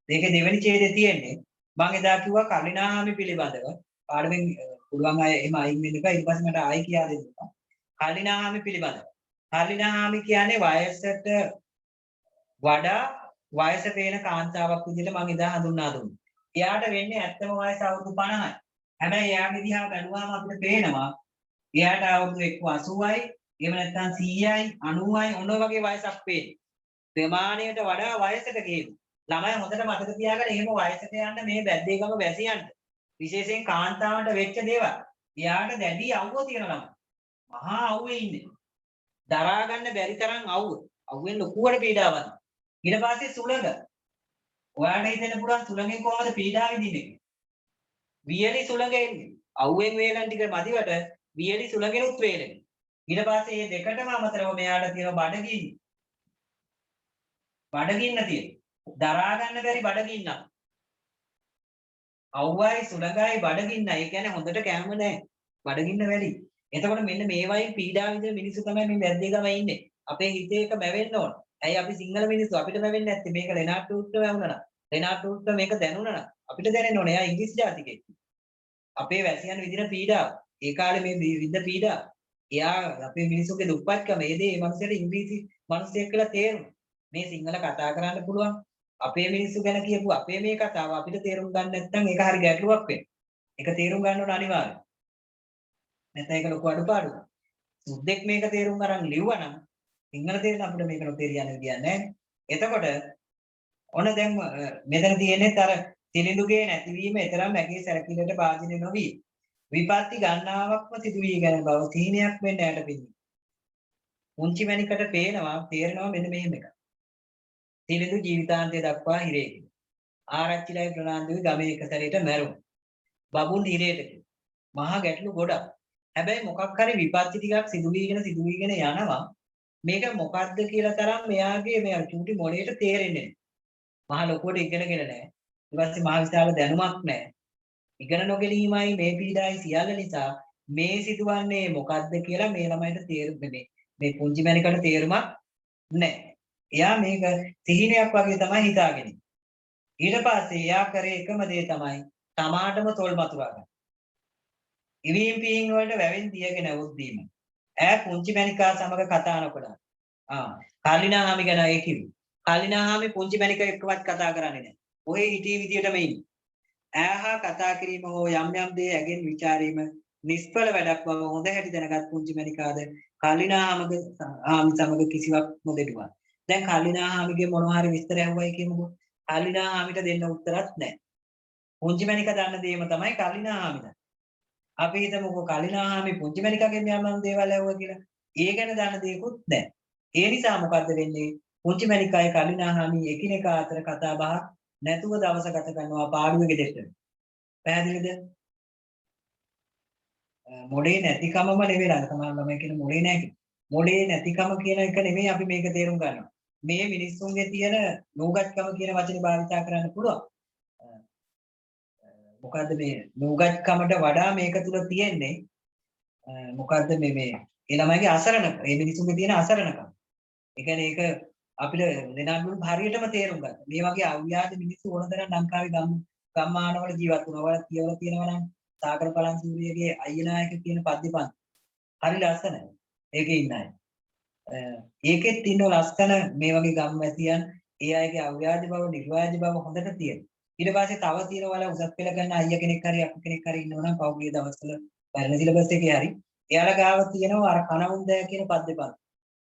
මේකේ දෙවෙනි ඡේදයේ තියෙන්නේ මම එදා කිව්වා කලිනාමි පිළිබඳව පාඩමෙන් පුළුවන් අය එහෙම අයින් වෙන්න එපා. ඊට පස්සේ මට ආයි කියා දෙන්න. කලිනාමි පිළිබඳව. කලිනාමි කියන්නේ වයසට වඩා වයස පේන කාන්තාවක් විදිහට මම එදා හඳුන්වා දුන්නා. එයාට වෙන්නේ ඇත්තම වයස අවුරුදු 50යි. හැබැයි එයාගේ දිහා බැලුවාම අපිට පේනවා එයාට අවුරුදු 80යි එහෙම නැත්නම් 100යි 90යි ඔන්න ඔය වගේ වයසක් පේන්නේ. ප්‍රමාණයට වඩා වයසට ගිහින් ළමයි හොඳට මතක තියාගන්න එහෙම වයසට යන්න මේ බැද්දේගම වැසියන්ට විශේෂයෙන් කාන්තාවන්ට වෙච්ච දේවල්. එයාට දැඩි අවුව තියෙන ළමයි. මහා අවුවේ ඉන්නේ. දරා ගන්න බැරි තරම් අවුව. අවුවෙන් ලොකුවට පීඩාවක්. ඊට පස්සේ සුළඟ. ඔයාලට හිතෙන්න පුළුවන් සුළඟෙන් කොහොමද පීඩාව විඳින්නේ? වියලි සුළඟ එන්නේ. අවුවෙන් වේලන් ටික මදිවට වියලි සුළඟෙනුත් වේලෙන්නේ. ඊට පස්සේ මේ දෙකටම අමතරව මෙයාට තියෙන බඩගින්න. බඩගින්න තියෙන. දරා ගන්න බැරි බඩගින්නක්. අවුවයි සුළඟයි බඩගින්න. ඒ කියන්නේ හොඳට කැම නැහැ. බඩගින්න වැඩි. එතකොට මෙන්න මේ වගේ පීඩා විඳින මිනිස්සු තමයි මේ වැද්දේගම ඉන්නේ. අපේ හිතේ එක මැවෙන්න ඕන. ඇයි අපි සිංහල මිනිස්සු අපිට මැවෙන්නේ නැත්තේ? මේක ලෙනාට් ටූට්ට වැවුණා නම්. ලෙනාට් ටූට්ට මේක දැනුණා නම් අපිට දැනෙන්න ඕනේ. එයා ඉංග්‍රීසි ජාතිකයෙක්. අපේ වැසියන් විඳින පීඩාව. ඒ කාලේ මේ විඳ පීඩාව. එයා අපේ මිනිස්සුගේ දුප්පත්කම ඒ දේ මේ මනුස්සයට ඉංග්‍රීසි මිනිස්සෙක් කියලා තේරුණා. මේ සිංහල කතා කරන්න පුළුවන්. අපේ මිනිස්සු ගැන කියපු අපේ මේ කතාව අපිට තේරුම් ගන්න නැත්නම් ඒක හරි ගැටලුවක් වෙනවා. ඒක තේරුම් ගන්න ඕන අනිවාර්යයෙන්. නැත්නම් ඒක ලොකු අඩුපාඩුවක්. සුද්දෙක් මේක තේරුම් අරන් ලිව්වනම් සිංහල තේරෙන අපිට මේක නොතේරියන්නේ කියන්නේ නැහැ. එතකොට ඔන්න දැන් මෙතන තියෙන්නේ අර තිලිඳුගේ නැතිවීම එතරම් ඇගේ සැලකිල්ලට භාජනය නොවි. විපත්ති ගණනාවක්ම සිදු වී ගැන බව තීනයක් වෙන්න යට පිළිගනි. මුංචි මැණිකට පේනවා තේරෙනවා මෙන්න මෙහෙම එකක්. තිලිඳු ජීවිතාන්තය දක්වා හිරේකි. ආරච්චිලයි ප්‍රනාන්දුයි ගමේ එක සැරේට මැරුණා. බබුන් හිරේට මහා ගැටලු ගොඩක්. හැබැයි මොකක් හරි විපත්ති ටිකක් සිදු වීගෙන යනවා. මේක මොකද්ද කියලා තරම් මෙයාගේ මේ චූටි මොළයට තේරෙන්නේ නැහැ. මහා ලොකුවට ඉගෙනගෙන නැහැ. ඊට පස්සේ මහා විශාල දැනුමක් නැහැ. ඉගෙන නොගැනීමයි මේ පීඩායි සියල්ල නිසා මේ සිදුවන්නේ මොකද්ද කියලා මේ ළමයිට තේරුන්නේ මේ පුංචි මැනිකට තේරුමක් නැහැ. එයා මේක සිහිනයක් වගේ තමයි හිතාගෙන. ඊට පස්සේ එයා කරේ එකම දේ තමයි තමාටම තොල් මතුරා ගන්න. ඉවීම් පිහින් වලට වැවෙන් තියගෙන උද්දීම. ඈ පුංචි මැනිකා සමග කතා නොකළා. කාලිනා හාමි ගැන ඒ කිව්වේ. කාලිනා හාමි පුංචි මැනික එක්කවත් කතා කරන්නේ නැහැ. ඔහේ හිටී විදියටම ඉන්නේ. ඈහා කතා කිරීම හෝ යම් යම් දේ ඇගෙන් ਵਿਚාරීම නිෂ්ඵල වැඩක් බව හොඳ හැටි දැනගත් පුංචි මැනිකාද කාලිනා හාමි සමග කිසිවක් නොදෙඩුවා. දැන් කාලිනා හාමිගේ මොනවා හරි විස්තර ඇහුවයි කියමුකෝ. කාලිනා හාමිට දෙන්න උත්තරත් නැහැ. පුංචි මැනික දන්න දේම තමයි කාලිනා හාමිට. අපි හිතමුකෝ කාලිනා හාමි පුංචි මැනිකගෙන් යම් දේවල් ඇහුවා කියලා. ඒ ගැන දන්න දේකුත් නැහැ. ඒ නිසා මොකද්ද වෙන්නේ? පුංචි මැනිකයි කාලිනා හාමි එකිනෙකා අතර කතා බහක් නැතුව දවස ගත කරනවා පාඩුවේ ගෙදරට. පැහැදිලිද? මොඩේ නැතිකමම නෙවෙයි නේද? තමයි ළමයි කියන මොඩේ නැහැ කියන. මොඩේ නැතිකම කියන එක නෙමෙයි අපි මේක තේරුම් ගන්නවා. මේ මිනිස්සුන්ගේ තියෙන නූගත්කම කියන වචනේ භාවිතා කරන්න පුළුවන්. මොකද්ද මේ නූගත්කමට වඩා මේක තුල තියෙන්නේ මොකද්ද මේ ඒ ළමයිගේ අසරණකම. මේ මිනිස්සුන්ගේ තියෙන අසරණකම. ඒ කියන්නේ ඒක අපිට දෙනාගුණ හරියටම තේරුම් ගන්න. මේ වගේ අව්‍යාජ මිනිස්සු ඕනතරම් ලංකාවේ ගම්මානවල ජීවත් වුණා. ඔයාලා කියවලා තියෙනවා නම් සාගර පළන්සූරියගේ අයියනායක කියන පද්‍යපන්ති. හරි ලස්සනයි. ඒකේ ඉන්න අය. ඒකෙත් ඉන්න ලස්සන මේ වගේ ගම්වැසියන් ඒ අයගේ අව්‍යාජ බව, නිර්වාජ බව හොඳට තියෙනවා. ඊට පස්සේ තව තියෙනවා උසස් පෙළ කරන අයියා කෙනෙක් හරි අපු කෙනෙක් හරි ඉන්නවා නම් පෞද්ගලික දවස්වල පැරණි සිලබස් එකේ හරි එයාලා ගාව තියෙනවා අර කනවුන්දය කියන පද්‍යපන්ති.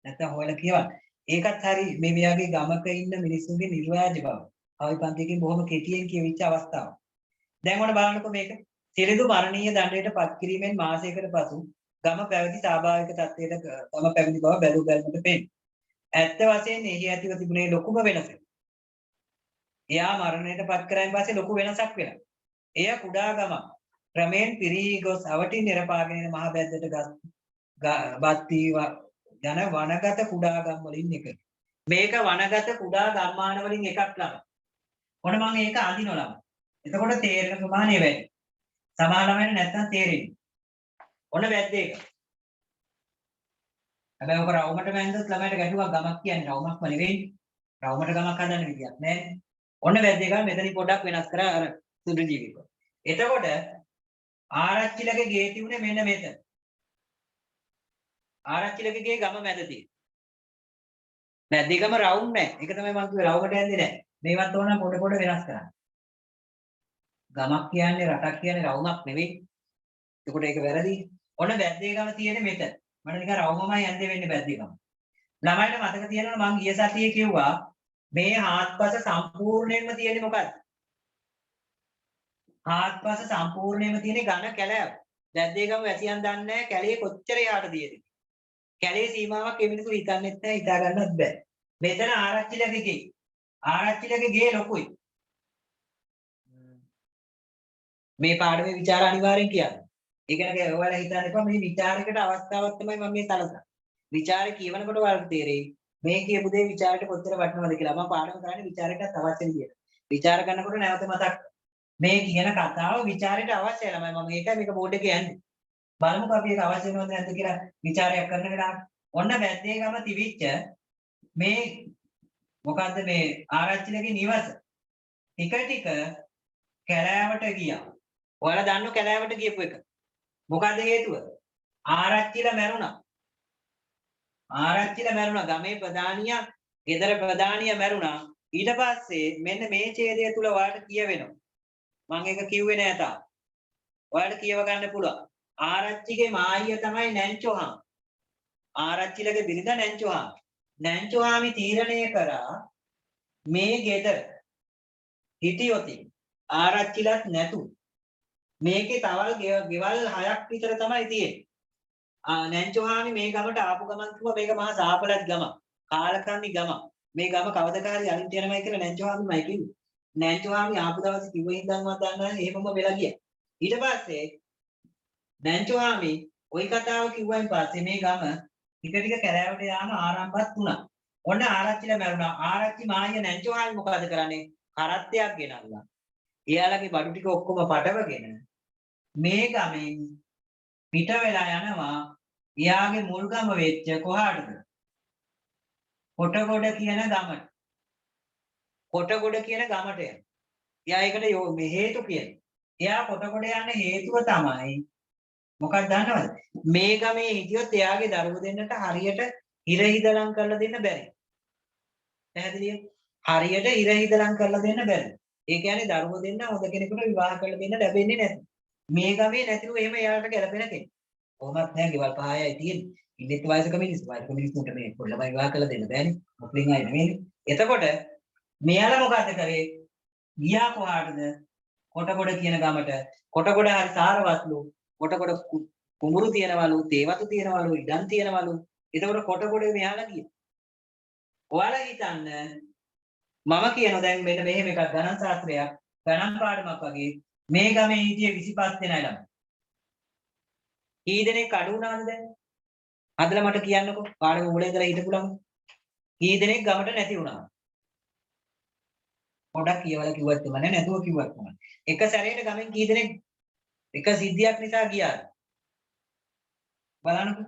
නැත්නම් හොයලා කියවන්න. ඒකත් හරි මේ මෙයාගේ ගමක ඉන්න මිනිස්සුන්ගේ නිර්වාජ බව. කවි පන්තියකින් බොහොම කෙටියෙන් කියවිච්ච අවස්ථාවක්. දැන් ඔන්න බලන්නකෝ මේක. සිරිඳු මරණීය දඬුවමට පත් කිරීමෙන් මාසයකට පසු ගම පැවති ස්වාභාවික තත්ත්වයට ගම පැමිණි බව බැලූ බැලමට පෙනේ. ඇත්ත වශයෙන්ම එහි ඇතිව තිබුණේ ලොකුම වෙනස. එයා මරණයට පත් කරායින් පස්සේ ලොකු වෙනසක් වෙනවා. එය කුඩා ගම ක්‍රමෙන් පිරී ගොස් අවටි නිරපාගෙන යන මහ බැද්දට බත්ති යන වනගත කුඩා ගම් වලින් එක. මේක වනගත කුඩා ගම්මාන වලින් එකක් ළම. ඔන්න මම ඒක අඳිනවා. එතකොට තේරෙන ප්‍රමාණය වැඩි. සමහර ළමයින්ට නැත්තම් තේරෙන්නේ. ඔන්න වැද්දේක. හැබැයි ඔක රවුමට මැන්දොත් ළමයිට ගැටුවක් ගමක් කියන්නේ රවුමක්ම නෙවෙයි. රවුමට ගමක් හදන්න විදියක් නැහැ. ඔන්න වැද්දේක මෙතනින් පොඩ්ඩක් වෙනස් කරා අර සුදු ජීවික. එතකොට ආරච්චිලගේ ගේ තිබුණේ මෙන්න මෙතන. ආරච්චිලගේ ගේ ගම මැදදී. වැද්දේකම රවුම් නැහැ. ඒක තමයි මම කිව්වේ රවුමට යන්නේ නැහැ. මේවත් ඕන පොඩ පොඩ වෙනස් කරන්න. ගමක් කියන්නේ රටක් කියන්නේ රවුමක් නෙවෙයි. එතකොට ඒක වැරදි. ඔන්න වැද්දේකම තියෙන්නේ මෙතන. මට නිකන් රවුමමයි යන්නේ වෙන්නේ බැද්දේකම. ළමයිට මතක තියෙනවා මම ගිය සතියේ කිව්වා මේ හාත්පස සම්පූර්ණයෙන්ම තියෙන්නේ මොකද්ද? හාත්පස සම්පූර්ණයෙන්ම තියෙන්නේ ඝන කැලෑව. බැද්දේකම වැසියන් දන්නේ නැහැ කැලේ කොච්චර යාට තියෙද. කැලේ සීමාවක් ඒ මිනිස්සු හිතන්නෙත් නැහැ හිතා ගන්නත් බෑ. මෙතන ආරච්චිලගේ ගේ. ආරච්චිලගේ ගේ ලොකුයි. මේ පාඩමේ ਵਿਚාර අනිවාර්යෙන් කියන්නේ. ඒ කියන්නේ ඔයාලා හිතන්න එපා මේ ਵਿਚාරයකට අවස්ථාවක් තමයි මම මේ සලසන්නේ. ਵਿਚාරේ කියවනකොට ඔයාලට තේරෙයි මේ කියපු දේ ਵਿਚාරයට කොච්චර වටිනවද කියලා. මම පාඩම කරන්නේ ਵਿਚාරයටත් අවශ්‍ය විදියට. ਵਿਚාර කරනකොට නැවත මතක් මේ කියන කතාව ਵਿਚාරයට අවශ්‍යයි ළමයි. මම ඒකයි මේක බෝඩ් එකේ යන්නේ. බලමුකෝ අපි ඒක අවශ්‍ය වෙනවද නැද්ද කියලා ਵਿਚාරයක් කරන වෙලාවට. ඔන්න බැද්දේගම තිබිච්ච මේ මොකද්ද මේ ආරච්චිලගේ නිවස. ටික ටික කැලෑවට ගියා. ඔයාලා දන්නව කැලෑවට ගියපු එක. මොකද්ද හේතුව? ආරච්චිලා මැරුණා. ආරච්චිලා මැරුණා. ගමේ ප්‍රධානියා, ගෙදර ප්‍රධානියා මැරුණා. ඊට පස්සේ මෙන්න මේ ඡේදය තුල ඔයාලට කියවෙනවා. මම ඒක කිව්වේ නෑ තාම. ඔයාලට කියව ගන්න පුළුවන්. ආරච්චිගේ මායිය තමයි නැන්චෝහාම. ආරච්චිලගේ බිරිඳ නැන්චෝහාම. නැන්චෝහාමි තීරණය කරා මේ ගෙදර හිටියොත් ආරච්චිලත් නැතු මේකේ තවල් ගෙවල් 6ක් විතර තමයි තියෙන්නේ. නැන්චෝහාමි මේ ගමට ආපු ගමන් කිව්වා මේක මහා සාපලත් ගම. කාලකන්ණි ගම. මේ ගම කවදකාරී අලින්ට යනමයි කියලා නැන්චෝහාමිමයි කිව්වේ. නැන්චෝහාමි ආපු දවසේ කිව්ව හින්දාවත් දන්නා නැහැ එහෙමම වෙලා ගියා. ඊට පස්සේ නැන්චෝහාමි ওই කතාව කිව්වයින් පස්සේ මේ ගම ටික ටික කැලෑවට යාම ආරම්භත් වුණා. ඔන්න ආරච්චිලා මැරුණා. ආරච්චි මායිය නැන්චෝහාමි මොකද කරන්නේ? කරත්තයක් ගෙනල්ලා. එයාලගේ බඩු ටික ඔක්කොම පටවගෙන මේ ගමෙන් පිට වෙලා යනවා. එයාගේ මුල් ගම වෙච්ච කොහාටද? කොටගොඩ කියන ගමට. කොටගොඩ කියන ගමට යනවා. එයා ඒකට හේතු කියන්නේ. එයා කොටගොඩ යන්න හේතුව තමයි මොකක්ද දන්නවද? මේ ගමේ හිටියොත් එයාගේ දරුවෝ දෙන්නට හරියට හිරහිදලම් කරලා දෙන්න බැරි. පැහැදිලිද? හරියට හිරහිදලම් කරලා දෙන්න බැරි. ඒ කියන්නේ දරුවෝ දෙන්න හොඳ කෙනෙකුට විවාහ කරලා දෙන්න ලැබෙන්නේ නැති. මේ ගමේ නැතිව එහෙම එයාලට ගැලපෙන කෙනෙක්. කොහොමත් නැහැ ගෙවල් පහයයි තියෙන්නේ. ඉන්දිත් වයසක මිනිස්සුන්ට මේ පොළම විවාහ කරලා දෙන්න බෑනේ. මුස්ලිම් අය නෙමෙයිනේ. එතකොට මෙයාලා මොකද කරේ? ගියා කොහාටද? කොටගොඩ කියන ගමට. කොටගොඩ හරි සාරවත්ලු. කොටගොඩ කුඹුරු තියනවලු, තේවතු තියනවලු, ඉඩම් තියනවලු. එතකොට කොටගොඩ මෙයාලා ගියා. ඔයාලා හිතන්න මම කියනවා දැන් මෙන්න මෙහෙම එකක් ගණන් ශාස්ත්‍රයක් ගණන් පාඩමක් වගේ මේ ගමේ හිටියේ 25 දෙනා ළමයි. කී දෙනෙක් අඩු වුණාද දැන්? අදලා මට කියන්නකෝ. පාඩම මුල ඉඳලා හිටපු ළමයි. කී දෙනෙක් ගමට නැති වුණා? පොඩක් කියවලා කිව්වත් තමයි නැතුව කිව්වත් තමයි. එක සැරේට ගමෙන් කී දෙනෙක් එක සිද්ධියක් නිසා ගියාද? බලන්නකෝ.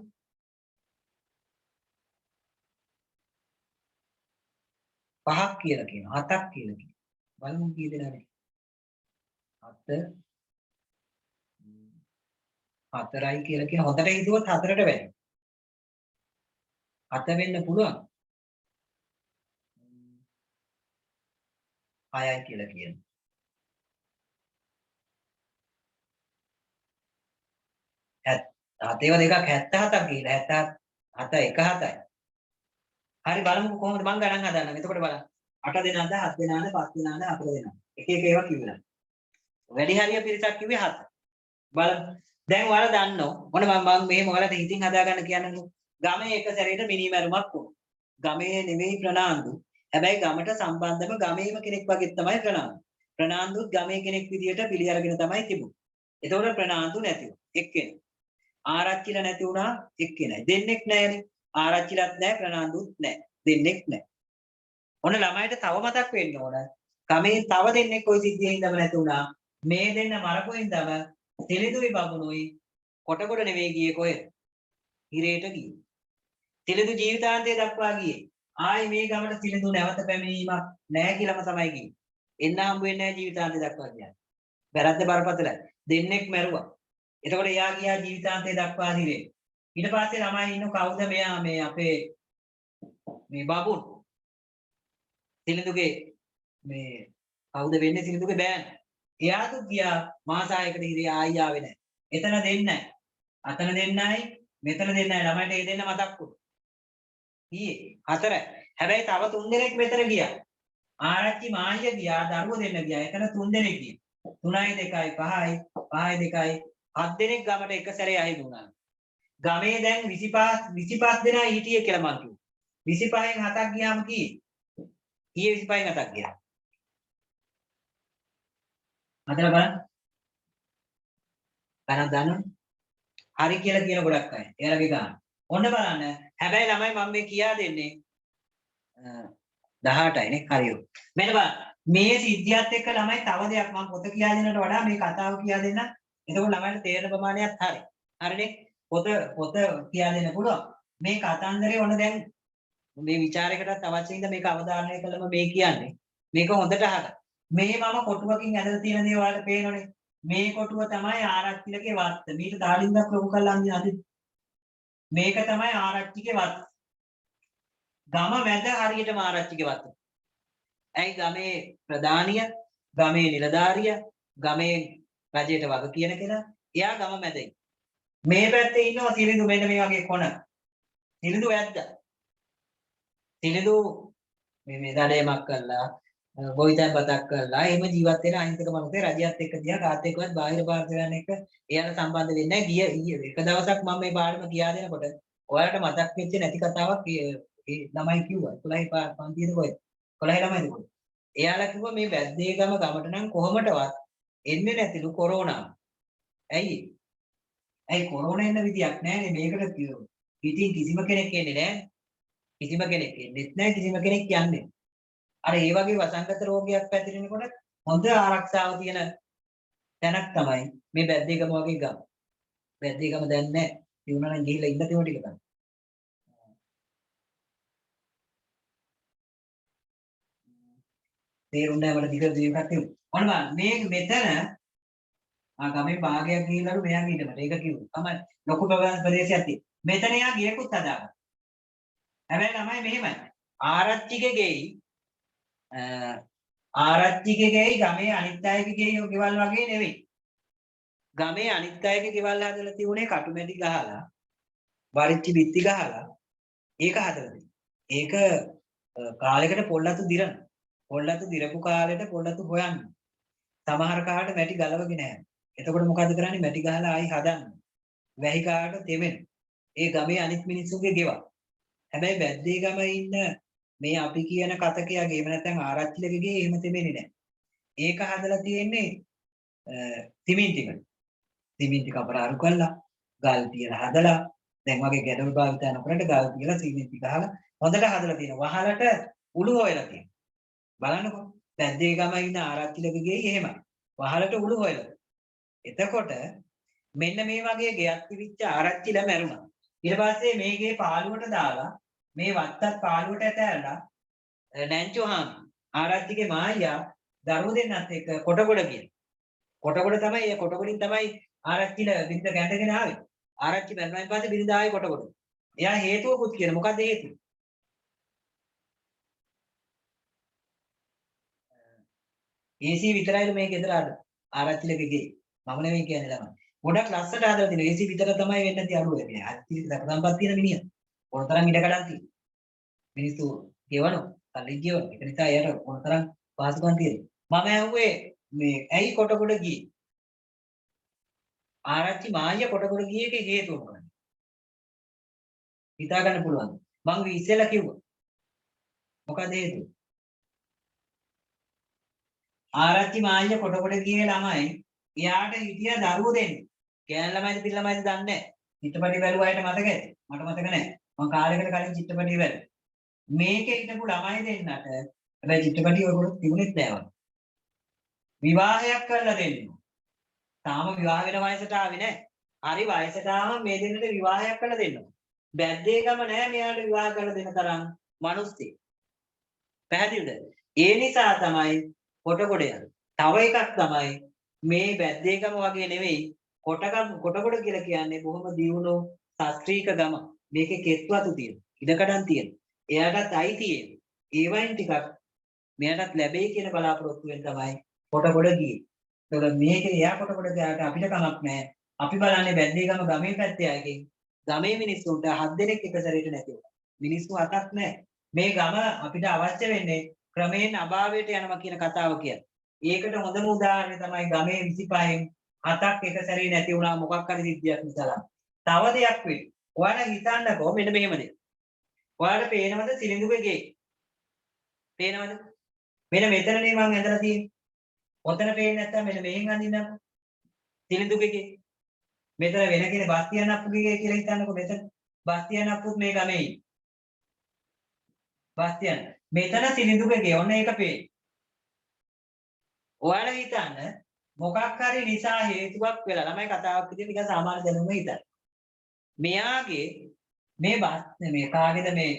පහක් කියලා කියනවා. හතක් කියලා කියනවා. බලමු කී දෙනාද? හතරයි කියලා කියන හොඳට හිතුවොත් හතරට වැඩි. හත වෙන්න පුළුවන්. 6යි කියලා කියනවා. හතේව දෙකක් 77ක් කියලා 77 7 1 7යි. හරි බලමු කොහොමද මං ගණන් හදන්නම්. එතකොට බලන්න. 8 දෙනාද 7 දෙනාද 5 දෙනාද 4 දෙනාද. එක එක ඒවා කිව්වලා. වැඩි හරිය පිරිසක් කිව්වේ 7. බලමු. දැන් ඔයාලා දන්නෝ. මොන මම මෙහෙම ඔයාලට හිතින් හදාගන්න කියන්නකෝ. ගමේ එක සැරේට මිනිමැරුමක් වුණා. ගමේ නෙමෙයි ප්‍රනාන්දු. හැබැයි ගමට සම්බන්ධම ගමේම කෙනෙක් වගේ තමයි ප්‍රනාන්දු. ප්‍රනාන්දුත් ගමේ කෙනෙක් විදියට පිළි අරගෙන තමයි තිබුණේ. එතකොට ප්‍රනාන්දු නැතිව එක්කෙනෙක්. ආරච්චිලා නැති වුණා එක්කෙනයි. දෙන්නෙක් නැහැනේ. ආරච්චිලත් නැහැ ප්‍රනාන්දුත් නැහැ. දෙන්නෙක් නැහැ. ඔන්න ළමයිට තව මතක් වෙන්න ඕන. ගමේ තව දෙන්නෙක් ওই සිද්ධියෙන් ඉඳම නැති වුණා. මේ දෙන්න මරපොයින්දම තෙලිදුයි බගුණුයි කොටකොඩ නෙවෙයි ගියේ කොහෙද? හිරේට ගියේ. තෙලිදු ජීවිතාන්තය දක්වා ගියේ. ආයි මේ ගමට තෙලිදු නැවත පැමිණීමක් නැහැ කියලාම තමයි කිව්වේ. එන්න හම්බ වෙන්නේ නැහැ ජීවිතාන්තය දක්වා කියන්නේ. වැරද්ද බරපතලයි. දෙන්නෙක් මැරුවා. එතකොට එයා ගියා ජීවිතාන්තය දක්වා හිරේ. ඊට පස්සේ ළමයි ඉන්න කවුද මෙයා මේ අපේ මේ බබුන් සිලිඳුගේ මේ කවුද වෙන්නේ සිලිඳුගේ බෑන්. එයාත් ගියා මාස 6කට හිරේ ආයි ආවේ නැහැ. එතන දෙන්නයි. අතන දෙන්නයි මෙතන දෙන්නයි ළමයිට ඒ දෙන්න මතක් වුණා. ඊයේ 4. හැබැයි තව 3 දෙනෙක් මෙතන ගියා. ආරච්චි මාහිය ගියා, දරුවෝ දෙන්න ගියා. එතන 3 දෙනෙක් ගියා. 3යි 2යි 5යි 5යි 2යි 7 දෙනෙක් ගමට එක සැරේ ආයි දුන්නා. ගමේ දැන් 25 දෙනා හිටියේ කියලා මං කිව්වා. 25න් 7ක් ගියාම කී? ඊයේ 25න් 7ක් ගියා. අතන බලන්න. ගණන් දන්නවනේ. හරි කියලා කියන ගොඩක් අය. එයාලගේ ගාන. ඔන්න බලන්න. හැබැයි ළමයි මම මේ කියා දෙන්නේ 18යි නේ හරියෝ. මෙන්න බලන්න. මේ සිද්ධියත් එක්ක ළමයි තව දෙයක් මම පොත කියා දෙන්නට වඩා මේ කතාව කියා දෙන්න. එතකොට ළමයිට තේරෙන ප්‍රමාණයක් හරි. හරිනේ? පොත කියා දෙන්න පුළුවන්. මේ කතන්දරේ ඔන්න දැන් මේ ਵਿਚාරයකටත් අවශ්‍ය හින්දා මේක අවධාරණය කළම මේ කියන්නේ. මේක හොඳට අහගන්න. මේ මම කොටුවකින් ඇදලා තියෙන දේ ඔයාලට පේනවනේ. මේ කොටුව තමයි ආරච්චිලගේ වත්ත. මීට තාලින්දක් ලොකු කරලා අඳින මේක තමයි ආරච්චිගේ වත්ත. ගම මැද හරියටම ආරච්චිගේ වත්ත. ඇයි ගමේ ප්‍රධානිය, ගමේ නිලධාරිය, ගමේ රජයට වග කියන කෙනා, එයා ගම මැදයි. මේ පැත්තේ ඉන්නවා සිරිඳු මෙන්න මේ වගේ කොන. සිරිඳු වැද්දා. සිරිඳු මේ දඩයමක් කරලා ගොවිතැන් බතක් කරලා එහෙම ජීවත් වෙන අහිංසක මිනිස්සේ රජයත් එක්ක තියා කාත් එක්කවත් බාහිර පාර්ශවයන් එක්ක එයාලා සම්බන්ධ වෙන්නේ නැහැ. ගිය එක දවසක් මම මේ පාඩම කියා දෙනකොට ඔයාලට මතක් වෙච්ච නැති කතාවක් ඒ ළමයි කිව්වා. 11 පන්තියේ කොහෙද? 11 ළමයිද කොහෙද? එයාලා කිව්වා මේ වැද්දේගම ගමට නම් කොහොමඩවත් එන්නේ නැතිලු කොරෝනා. ඇයි? ඇයි කොරෝනා එන්න විදියක් නැහැ නේ මේකට කිව්වා. පිටින් කිසිම කෙනෙක් එන්නේ නැහැ. කිසිම කෙනෙක් එන්නේත් නැහැ කිසිම කෙනෙක් යන්නේ. අර ඒ වගේ වසංගත රෝගයක් පැතිරෙනකොට හොඳ ආරක්ෂාව තියෙන තැනක් තමයි මේ බැද්දේගම වගේ ගම. බැද්දේගම දැන් නැහැ. ඒ වුණා නම් ගිහිල්ලා ඉන්න තේම ටික තමයි. තේරුණා මට දිගට දෙකක් තිබුණා. ඔන්න බලන්න මේ මෙතන ගමේ භාගයක් ගිහිල්ලාලු මෙයන් ඉන්නවට. ඒක කිව්වා. තමයි ලොකු ප්‍රදේශයක් තියෙන. මෙතන යා ගියකුත් හදාගන්න. හැබැයි ළමයි මෙහෙමයි. ආරච්චිගේ ගෙයි ආරච්චිගේ ගෙයි ගමේ අනිත් අයගේ ගෙයි ගෙවල් වගේ නෙවෙයි. ගමේ අනිත් අයගේ ගෙවල් හදලා තියුනේ කටුමැටි ගහලා, වරිච්චි බිත්ති ගහලා ඒක හදලා තියෙනවා. ඒක කාලයකට පොල්ලතු දිරන. පොල්ලතු දිරපු කාලෙට පොල්ලතු හොයන්න. සමහර කාලට මැටි ගලවගෙන නැහැ. එතකොට මොකද කරන්නේ? මැටි ගහලා ආයි හදන්න. වැහි කාලට තෙමෙන. ඒ ගමේ අනිත් මිනිස්සුගේ ගෙවල්. හැබැයි බැද්දේ ගමේ ඉන්න මේ අපි කියන කතකයාගේ එහෙම නැත්නම් ආරච්චිලගේ එහෙම තෙමෙන්නේ නැහැ. ඒක හදලා තියෙන්නේ සිමෙන්තිකට. සිමෙන්ති කපරාරු කරලා ගල් තියලා හදලා දැන් වගේ ගැඩොල් භාවිත කරනකොට ගල් තියලා සිමෙන්ති ගහලා හොඳට හදලා තියෙනවා. වහලට උළු හොයලා තියෙනවා. බලන්නකෝ. බැද්දේ ගමේ ඉන්න ආරච්චිලගේ එහෙමයි. වහලට උළු හොයලා. එතකොට මෙන්න මේ වගේ ගෙයක් තිබිච්ච ආරච්චිලා මැරුණා. ඊට පස්සේ මේකේ පාළුවට දාලා මේ වත්තත් පාළුවට ඇතැරලා නැන්චෝහාමි ආරච්චිගේ මායියා දරුවෝ දෙන්නත් එක්ක කොටගොඩ ගියා. කොටගොඩ තමයි ඒ කොටගොඩින් තමයි ආරච්චිල බින්ද ගැඳගෙන ආවේ. ආරච්චි මැරුණාන් පස්සේ බින්ද ආවේ කොටගොඩ. එයා හේතුවකුත් කියන මොකද්ද හේතුව? AC විතරයිද මේ ගෙදර ආරච්චිලගේ ගේ. මම නෙවෙයි කියන්නේ ළමයි. ගොඩක් ලස්සට හදලා තියෙනවා. AC විතර තමයි වෙන්නේ නැති අරුව. මේ ආරච්චිලට දකදම්පත් තියෙන මිනිහා. මොනතරම් ඉඩ කඩක් තියෙනවා. මිනිස්සු ගෙවනවා. කලින් ගෙවනවා. ඒක නිසා එයාට මොනතරම් පහසුකම් තියෙනවා. මම ඇහුවේ මේ ඇයි කොටගොඩ ගියේ? ආරච්චි මායියා කොටගොඩ ගියේ ඒකේ හේතුව මොකක්ද? හිතා ගන්න පුළුවන්. මම ඉස්සෙල්ලා කිව්වා. මොකද හේතුව? ආරච්චි මායියා කොටගොඩ ගියේ ළමයි එයාට හිටිය දරුවෝ දෙන්නේ. ගෑන ළමයිද පිළ ළමයිද දන්නේ නැහැ. චිත්‍රපටි බැලුවා අයට මතක ඇති. මට මතක නැහැ. මම කාලයකට කලින් චිත්‍රපටි බැලුවා. මේකේ හිටපු ළමයි දෙන්නට හැබැයි චිත්‍රපටි ඔයගොල්ලෝ තිබුණෙත් නෑ වගේ. විවාහයක් කරලා දෙන්න. තාම විවාහ වෙන වයසට ආවේ නෑ. හරි වයසට ආවම මේ දෙන්නට විවාහයක් කරලා දෙන්න. බැද්දේකම නෑ මෙයාට විවාහ කරලා දෙන තරම් මිනිස්සෙක්. පැහැදිලිද? ඒ නිසා තමයි කොටගොඩ යන්නේ. තව එකක් තමයි මේ බැද්දේකම වගේ නෙවෙයි කොටගොඩ කියලා කියන්නේ බොහොම දියුණු ශාස්ත්‍රීය ගම. මේකේ කෙත්වතු තියෙනවා. ඉඩකඩම් තියෙනවා. එයාටත් අයිතියි. ඒ වයින් ටිකක් මෙයාටත් ලැබෙයි කියන බලාපොරොත්තුවෙන් තමයි කොටගොඩ ගියේ. ඒතකොට මේකේ එයා කොටගොඩ ගියාට අපිට කමක් නැහැ. අපි බලන්නේ බැද්දේගම ගමේ පැත්තේ අයගෙන් ගමේ මිනිස්සුන්ට 7 දෙනෙක් එක සැරේට නැති වුණා. මිනිස්සු 7ක් නැහැ. මේ ගම අපිට අවශ්‍ය වෙන්නේ ක්‍රමයෙන් අභාවයට යනවා කියන කතාව කියන්නේ. ඒකට හොඳම උදාහරණය තමයි ගමේ 25න් 7ක් එක සැරේ නැති වුණා මොකක් හරි සිද්ධියක් නිසා. තව දෙයක් වෙයි. ඔයාලා හිතන්නකෝ මෙන්න මෙහෙම දෙයක්. ඔයාලට පේනවද සිලිඳුගේ ගේ? පේනවද? මෙන්න මෙතනනේ මම ඇඳලා තියෙන්නේ. ඔතන පේන්නේ නැත්තම් මෙන්න මෙහෙන් අඳින්නකො. සිලිඳුගේ ගේ. මෙතන වෙන කෙනෙක් බස්තියන් අප්පුගේ ගේ කියලා හිතන්නකො මෙතන. බස්තියන් අප්පුත් මේ ගමේ ඉන්නේ. බස්තියන්. මෙතන සිලිඳුගේ ගේ. ඔන්න ඒක පේන්නේ. ඔයාලා හිතන්න මොකක් හරි නිසා හේතුවක් වෙලා ළමයි කතාවක් විදිහට නිකන් සාමාන්‍ය දැනුම හිතන්න. මෙයාගේ මේ කාගේද මේ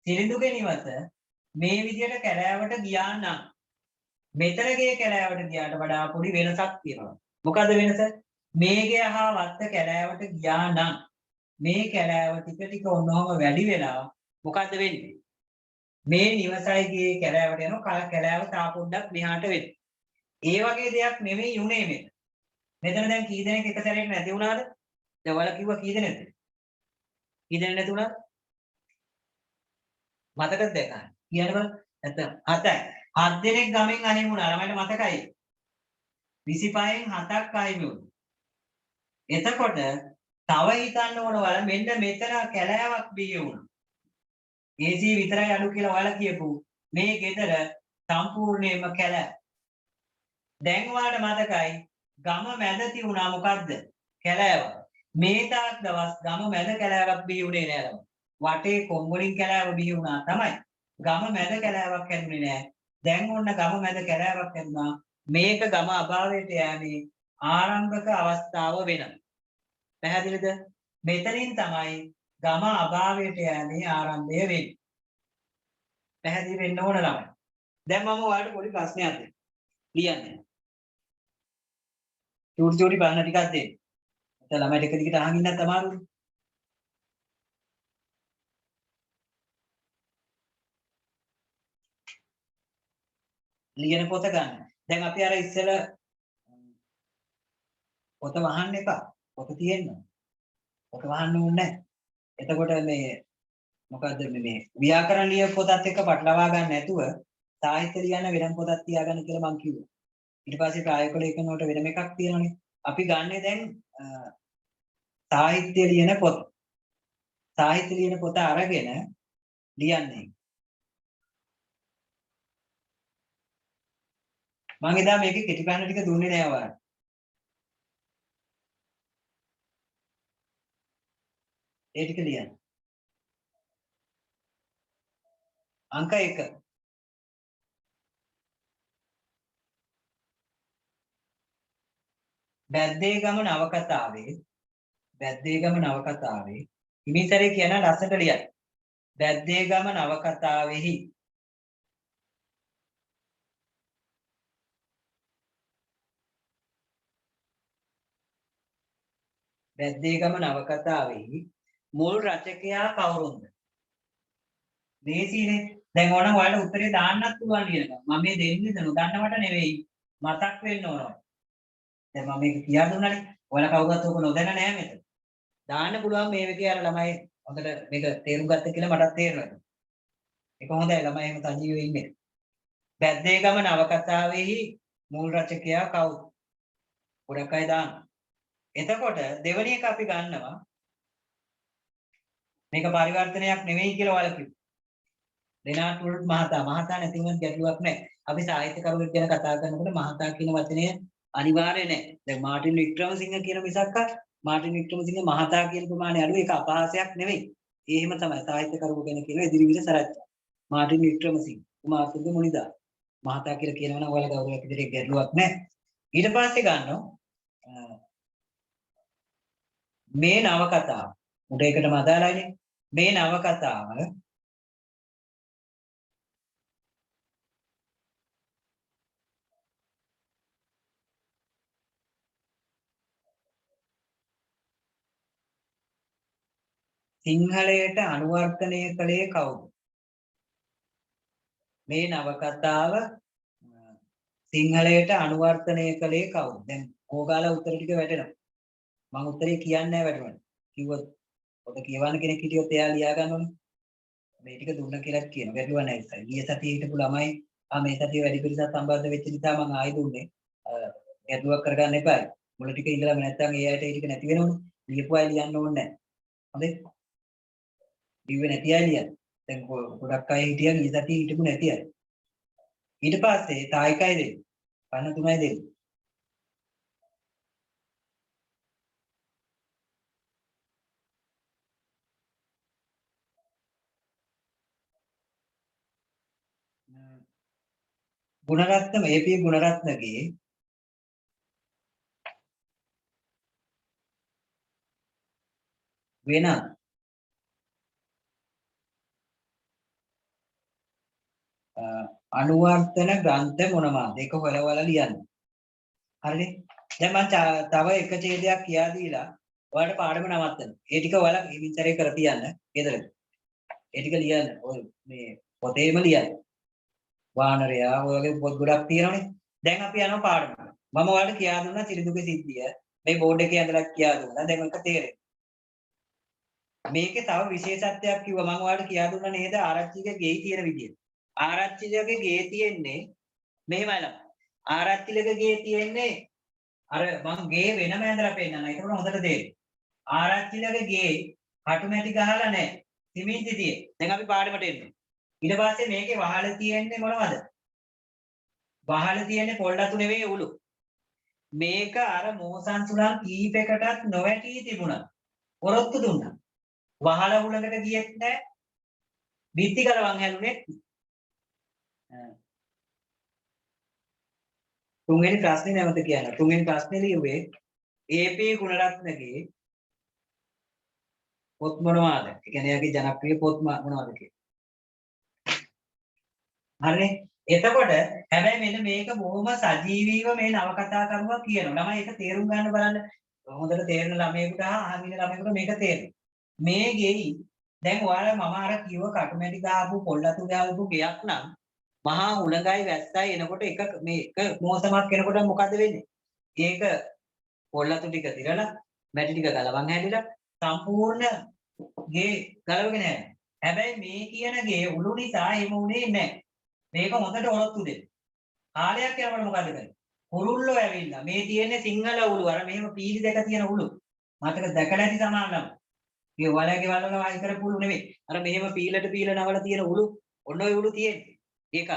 සිලිඳුගේ නිවස මේ විදිහට කැලෑවට ගියා නම් මෙතරගේ කැලෑවට ගියාට වඩා පොඩි වෙනසක් තියෙනවා. මොකද වෙනස? මේගේ හා වත්ත කැලෑවට ගියා නම් මේ කැලෑව ටික ටික ඔන්නෝම වැඩි වෙලා මොකද්ද වෙන්නේ? මේ නිවසයිගේ කැලෑවට යනවා කැලෑව තා පොඩ්ඩක් මෙහාට වෙන්නේ. ඒ වගේ දෙයක් නෙමෙයි උනේ මෙතන. මෙතන දැන් කී දෙනෙක් එක සැරේට නැති වුණාද? දැන් ඔයාලා කිව්වා කී දෙනෙක්ද? කී දෙනෙක් නැති වුණාද? මතකද දැන්? කියන්න බලන්න. නැත්නම් 7යි. 7 දෙනෙක් ගමෙන් අහිමි වුණා. ළමයිට මතකයි. 25න් 7ක් අහිමි වුණා. එතකොට තව හිතන්න ඕන ඔයාලා මෙන්න මෙතන කැලෑවක් බිහි වුණා. AC විතරයි අඩු කියලා ඔයාලා කියපු මේ ගෙදර සම්පූර්ණයෙන්ම කැලෑ. දැන් ඔයාලට මතකයි ගම මැද තියුණා මොකද්ද? කැලෑවක්. මේ තාක් දවස් ගම මැද කැලෑවක් බිහි වුණේ නෑ ළමයි. වටේ කොම්බලින් කැලෑව බිහි වුණා තමයි. ගම මැද කැලෑවක් හැදුනේ නෑ. දැන් ඔන්න ගම මැද කැලෑවක් හැදුනා. මේක ගම අභාවයට යෑමේ ආරම්භක අවස්ථාව වෙනවා. පැහැදිලිද? මෙතනින් තමයි ගම අභාවයට යෑමේ ආරම්භය වෙන්නේ. පැහැදිලි වෙන්න ඕන ළමයි. දැන් මම ඔයාලට පොඩි ප්‍රශ්නයක් දෙන්නම්. ලියන්න. චූටි බලන්න ටිකක් දෙන්න. නැත්නම් ළමයි ටික දිගට අහන් ඉන්නත් අමාරුයි. ලියන පොත ගන්න. දැන් අපි අර ඉස්සෙල්ල පොත වහන්න එපා. පොත තියෙන්න. පොත වහන්න ඕනේ නැහැ. එතකොට මේ මොකද්ද මේ ව්‍යාකරණ ලිය පොතත් එක්ක පටලවා ගන්න නැතුව සාහිත්‍ය ලියන්න වෙනම පොතක් තියාගන්න කියලා මම කිව්වා. ඊට පස්සේ ප්‍රායෝගික ලේඛන වලට වෙනම එකක් තියෙනවානේ. අපි ගන්නෙ දැන් සාහිත්‍ය ලියන පොත. සාහිත්‍ය ලියන පොත අරගෙන ලියන්නේ. මම එදා මේකේ කෙටි පැන ටික දුන්නේ නෑ ඔයාලට. ඒ ටික ලියන්න. අංක 1. බැද්දේගම නවකතාවේ හිමිසරේ කියන ලස්සට ලියන්න. බැද්දේගම නවකතාවෙහි මුල් රචකයා කවුරුන්ද? මේසීනේ. දැන් ඕනම් ඔයාලට උත්තරේ දාන්නත් පුළුවන් ලියනවා. මම මේ දෙන්නේ නොදන්නවට නෙවෙයි. මතක් වෙන්න ඕන. දැන් මම මේක කියා දුන්නානේ. ඔයාලා කවුරුත් ඕක නොදැන නෑ මෙතන. දාන්න පුළුවන් මේ විදිහේ අර ළමයි හොඳට මේක තේරුම් ගත්ත කියලා මටත් තේරෙනවා. ඒක හොඳයි ළමයි එහෙම සජීවව ඉන්නේ. බැද්දේගම නවකතාවෙහි මුල් රචකයා කවුද? ගොඩක් අය දාන්න. එතකොට දෙවෙනි එක අපි ගන්නවා මේක පරිවර්තනයක් නෙවෙයි කියලා ඔයාලා කිව්වා. රෙනාල්ඩ් වුල්ට් මහතා නැති වුණත් ගැටලුවක් නැහැ. අපි සාහිත්‍යකරුවෙක් ගැන කතා කරනකොට මහතා කියන වචනය අනිවාර්ය නැහැ. දැන් මාටින් වික්‍රමසිංහ කියන මිසක්ක මාටින් වික්‍රමසිංහ මහතා කියන ප්‍රමාණය අඩුයි. ඒක අපහාසයක් නෙවෙයි. ඒ එහෙම තමයි සාහිත්‍යකරුවෝ ගැන කියන ඉදිරිවිද සරච්චා. මාටින් වික්‍රමසිංහ කුමාරතුංග මුනිදා මහතා කියලා කියනවා නම් ඔයාලා ගෞරවයක් විදිහට ගැටලුවක් නැහැ. ඊට පස්සේ ගන්නවා මේ නවකතාව. උඩ එකටම අදාළයිනේ. මේ නවකතාව සිංහලයට අනුවර්තනය කළේ කවුද? මේ නවකතාව සිංහලයට අනුවර්තනය කළේ කවුද? දැන් ඕගාලා උත්තර ටික වැටෙනවා. මම උත්තරේ කියන්නේ නැහැ වැටුණා. කිව්වොත් පොත කියවන්න කෙනෙක් හිටියොත් එයා ලියා ගන්න ඕනේ. මේ ටික දුන්න කියලා කියන ගැටලුව නැහැ ඉතින්. ගිය සතියේ හිටපු ළමයි මේ සතියේ වැඩි පිරිසක් සම්බන්ධ වෙච්ච නිසා මම ආයෙ දුන්නේ. ගැටලුවක් කරගන්න එපා. මුල ටික ඉඳලාම නැත්තම් ඒ අයට ඒ ටික නැති වෙනවනේ. ලියපු අය ලියන්න ඕනේ නැහැ. හොඳයි. ලිව්වේ නැති අය ලියන්න. දැන් ගොඩක් අය හිටියා ගිය සතියේ හිටපු නැති අය. ඊට පස්සේ තායිකයි දෙන්නේ. 53යි දෙන්නේ. ගුණරත්න AP ගුණරත්නගේ වෙන අනුවර්තන ග්‍රන්ථ මොනවාද? ඒක හොයවලා ලියන්න. හරිනේ? දැන් මම තව එක ඡේදයක් කියා දීලා ඔයාලට පාඩම නවත්තන්න. ඒ ටික ඔයාලා විචාරය කර තියන්න ගෙදර. ඒ ටික ලියන්න. ඔය මේ පොතේම ලියන්න. වානරයා ඔය වගේ පොත් ගොඩක් තියෙනවනේ. දැන් අපි යනවා පාඩමට. මම ඔයාලට කියා දුන්නා සිරිදුගේ සිද්ධිය. මේ බෝඩ් එකේ ඇඳලා කියා දුන්නා. දැන් ඔක තේරෙන්නේ. මේකේ තව විශේෂත්වයක් කිව්වා මම ඔයාලට කියා දුන්නා නේද ආරච්චිගේ ගේ තියෙන විදිය. ආරච්චිලගේ ගේ තියෙන්නේ මෙහෙමයි ළම. ආරච්චිලගේ ගේ තියෙන්නේ අර මං ගේ වෙනම ඇඳලා පෙන්නනවා. ඒක හොඳට තේරෙයි. ආරච්චිලගේ ගේ කටුමැටි ගහලා නැහැ. සිමෙන්ති තියෙන්නේ. දැන් අපි පාඩමට එන්නේ. ඊට පස්සේ මේකේ වහල තියෙන්නේ මොනවද? වහල තියෙන්නේ පොල් අතු නෙවෙයි උළු. මේක අර මෝසන් සුළං කීපයකටත් නොවැටී තිබුණා. පොරොත්තු දුන්නා. වහල උලකට ගියෙත් නැහැ. බිත්ති කරවන් හැලුනෙත් තුන්වෙනි ප්‍රශ්නේ නැවත කියන්න. තුන්වෙනි ප්‍රශ්නේ ලියුවේ AP ගුණරත්නගේ පොත් මොනවාද? ඒ කියන්නේ එයාගේ ජනප්‍රිය පොත් මොනවාද කියලා. හරිනේ? එතකොට හැබැයි මෙන්න මේක බොහොම සජීවීව මේ නවකතා කරුවා කියනවා. ළමයි ඒක තේරුම් ගන්න බලන්න. හොඳට තේරෙන ළමයෙකුට අහන් ඉන්න ළමයෙකුට මේක තේරෙනවා. මේ ගෙයි දැන් ඔයාලා මම අර කිව්ව කටුමැටි ගහපු පොල්ලතු ගහපු ගෙයක් නම් මහා උලඟයි වැස්සයි එනකොට එක මෝසමක් එනකොට මොකද වෙන්නේ? ඒක පොල්ලතු ටික දිරලා මැටි ටික ගලවන් හැදිලා සම්පූර්ණ ගේ ගලවගෙන යනවා. හැබැයි මේ කියන ගේ උළු නිසා එහෙම උනේ නැහැ. මේක හොඳට ඔරොත්තු දෙන්න. කාලයක් යනකොට මොකද කරන්නේ? කුරුල්ලෝ ඇවිල්ලා මේ තියෙන්නේ සිංහල උළු අර මෙහෙම පීලි දෙක තියෙන උළු. මතක දැකලා ඇති සමානලම. මේ වලගේ වලන වයි කරපු උළු නෙමෙයි. අර මෙහෙම පීලට පීල නවල තියෙන උළු. ඔන්න ඔය උළු තියෙන්නේ. ඒක